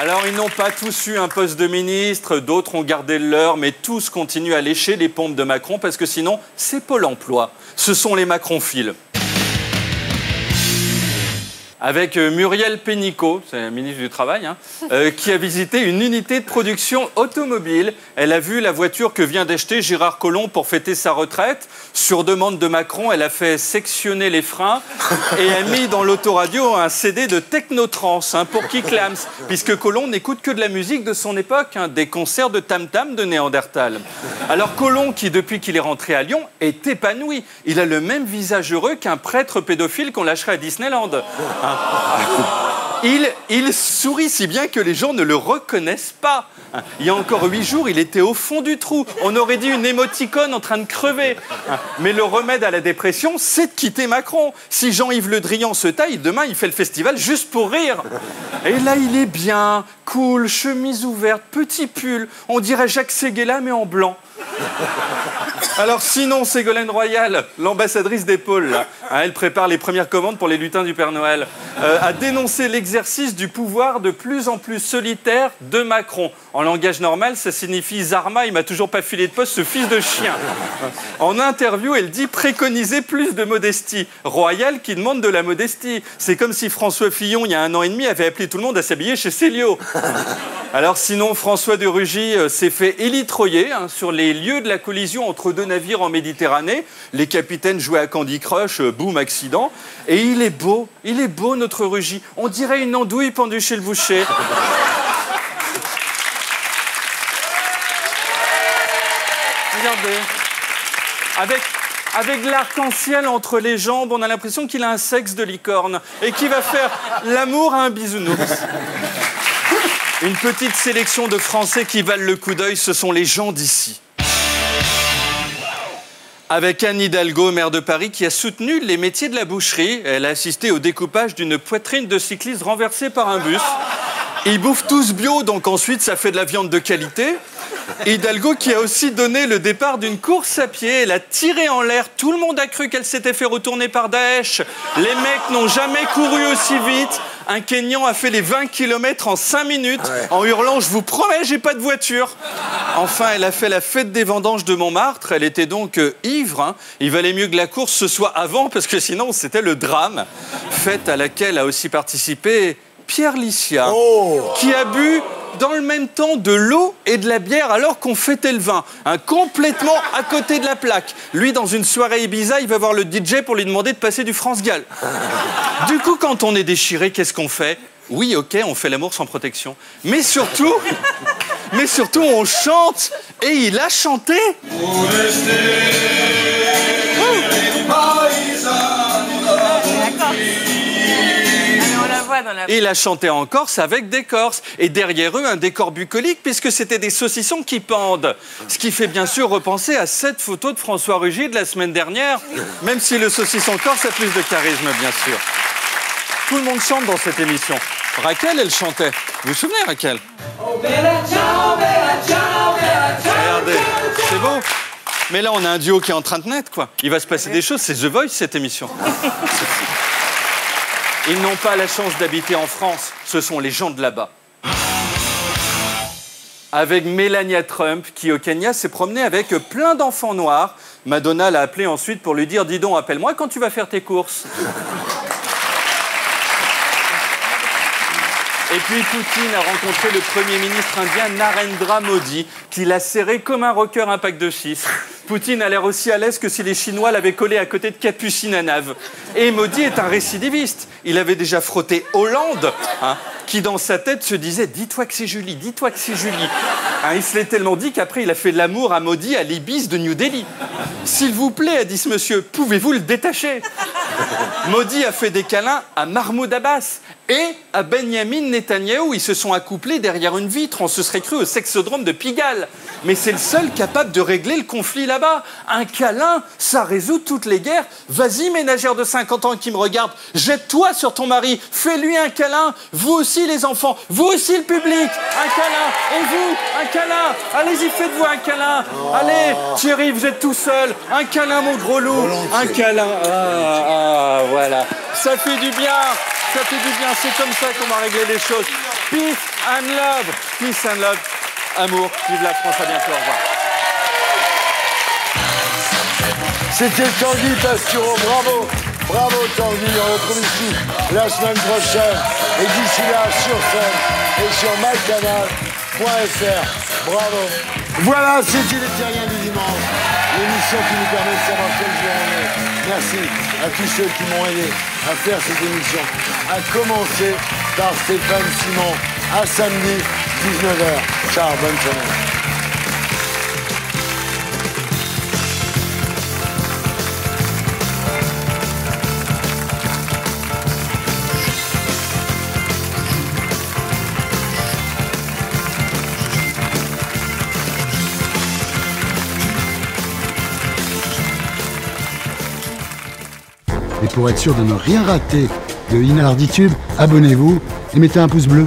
Alors, ils n'ont pas tous eu un poste de ministre, d'autres ont gardé le leur, mais tous continuent à lécher les pompes de Macron parce que sinon, c'est Pôle emploi. Ce sont les macronphiles. avec Muriel Pénicaud, c'est la ministre du Travail, hein, qui a visité une unité de production automobile. Elle a vu la voiture que vient d'acheter Gérard Collomb pour fêter sa retraite. Sur demande de Macron, elle a fait sectionner les freins et a mis dans l'autoradio un CD de technotrance hein, pour Kik Lams, puisque Collomb n'écoute que de la musique de son époque, hein, des concerts de tam-tam de Néandertal. Alors Collomb, qui depuis qu'il est rentré à Lyon, est épanoui. Il a le même visage heureux qu'un prêtre pédophile qu'on lâcherait à Disneyland. Il sourit si bien que les gens ne le reconnaissent pas. Il y a encore 8 jours, il était au fond du trou. On aurait dit une émoticône en train de crever. Mais le remède à la dépression, c'est de quitter Macron. Si Jean-Yves Le Drian se taille, demain, il fait le festival juste pour rire. Et là, il est bien, cool, chemise ouverte, petit pull. On dirait Jacques Séguéla, mais en blanc. Alors sinon, Ségolène Royal, l'ambassadrice des pôles, là, hein, elle prépare les premières commandes pour les lutins du Père Noël, a dénoncé l'exercice du pouvoir de plus en plus solitaire de Macron. En langage normal, ça signifie Zarma, il m'a toujours pas filé de poste, ce fils de chien. En interview, elle dit préconiser plus de modestie. Royal qui demande de la modestie. C'est comme si François Fillon, il y a 1 an et demi, avait appelé tout le monde à s'habiller chez Célio. Alors sinon, François de Rugy s'est fait élitroyer hein, sur les lieux de la collision entre 2 navires en Méditerranée. Les capitaines jouaient à Candy Crush, boum, accident. Et il est beau notre Rugy. On dirait une andouille pendue chez le boucher. Regardez. Avec l'arc-en-ciel entre les jambes, on a l'impression qu'il a un sexe de licorne et qu'il va faire l'amour à un bisounours. Une petite sélection de Français qui valent le coup d'œil, ce sont les gens d'ici. Avec Anne Hidalgo, maire de Paris, qui a soutenu les métiers de la boucherie. Elle a assisté au découpage d'une poitrine de cycliste renversée par un bus. Ils bouffent tous bio, donc ensuite ça fait de la viande de qualité. Hidalgo qui a aussi donné le départ d'une course à pied. Elle a tiré en l'air. Tout le monde a cru qu'elle s'était fait retourner par Daesh. Les mecs n'ont jamais couru aussi vite. Un Kenyan a fait les 20 km en 5 minutes en hurlant « Je vous promets, j'ai pas de voiture !» Enfin, elle a fait la fête des vendanges de Montmartre. Elle était donc ivre. Hein. Il valait mieux que la course ce soit avant, parce que sinon, c'était le drame. Fête à laquelle a aussi participé Pierre Licia, qui a bu dans le même temps de l'eau et de la bière alors qu'on fêtait le vin. Hein, complètement à côté de la plaque. Lui, dans une soirée Ibiza, il va voir le DJ pour lui demander de passer du France Gall. Du coup, quand on est déchiré, qu'est-ce qu'on fait? Oui, ok, on fait l'amour sans protection. Mais surtout, on chante. Et il a chanté. Il a chanté en Corse avec des Corses. Et derrière eux, un décor bucolique, puisque c'était des saucissons qui pendent. Ce qui fait bien sûr repenser à cette photo de François Rugy de la semaine dernière, même si le saucisson corse a plus de charisme, bien sûr. Tout le monde chante dans cette émission. Raquel, elle chantait. Vous vous souvenez, Raquel? Regardez, c'est beau. Mais là, on a un duo qui est en train de naître, quoi. Il va se passer des choses, c'est The Voice, cette émission. Ils n'ont pas la chance d'habiter en France, ce sont les gens de là-bas. Avec Melania Trump, qui au Kenya s'est promenée avec plein d'enfants noirs. Madonna l'a appelé ensuite pour lui dire « Dis donc, appelle-moi quand tu vas faire tes courses ». Et puis Poutine a rencontré le Premier ministre indien Narendra Modi, qui l'a serré comme un rocker un pack de 6. Poutine a l'air aussi à l'aise que si les Chinois l'avaient collé à côté de Capucine à Nave. Et Modi est un récidiviste. Il avait déjà frotté Hollande, hein, qui dans sa tête se disait « Dis-toi que c'est Julie, dis-toi que c'est Julie ». Hein, il se l'est tellement dit qu'après il a fait l'amour à Modi à l'Ibis de New Delhi. « S'il vous plaît, a dit ce monsieur, pouvez-vous le détacher ?» Modi a fait des câlins à Mahmoud Abbas et à Benyamin Netanyahou. Ils se sont accouplés derrière une vitre. On se serait cru au sexodrome de Pigalle. Mais c'est le seul capable de régler le conflit là-bas. Un câlin, ça résout toutes les guerres. Vas-y, ménagère de 50 ans qui me regarde, jette-toi sur ton mari, fais-lui un câlin. Vous aussi, les enfants, vous aussi, le public, un câlin. Et vous, un câlin. Allez-y, faites-vous un câlin. Allez, Thierry, vous êtes tout seul. Un câlin, mon gros loup. Un câlin. Voilà. Ça fait du bien. Ça fait du bien. C'est comme ça qu'on va régler les choses. Peace and love. Peace and love. Amour. Vive la France. À bientôt. Au revoir. C'était Tanguy Pastureau. Bravo. Bravo Tanguy, on retrouve ici la semaine prochaine. Et d'ici là, sur scène et sur mycanal.fr. Bravo. Voilà, c'était les Terriens du dimanche. L'émission qui nous permet de savoir quel jour on est. Merci à tous ceux qui m'ont aidé à faire cette émission. À commencer par Stéphane Simon. À samedi, 19h. Ciao, bonne semaine. Et pour être sûr de ne rien rater de Inarditube, abonnez-vous et mettez un pouce bleu.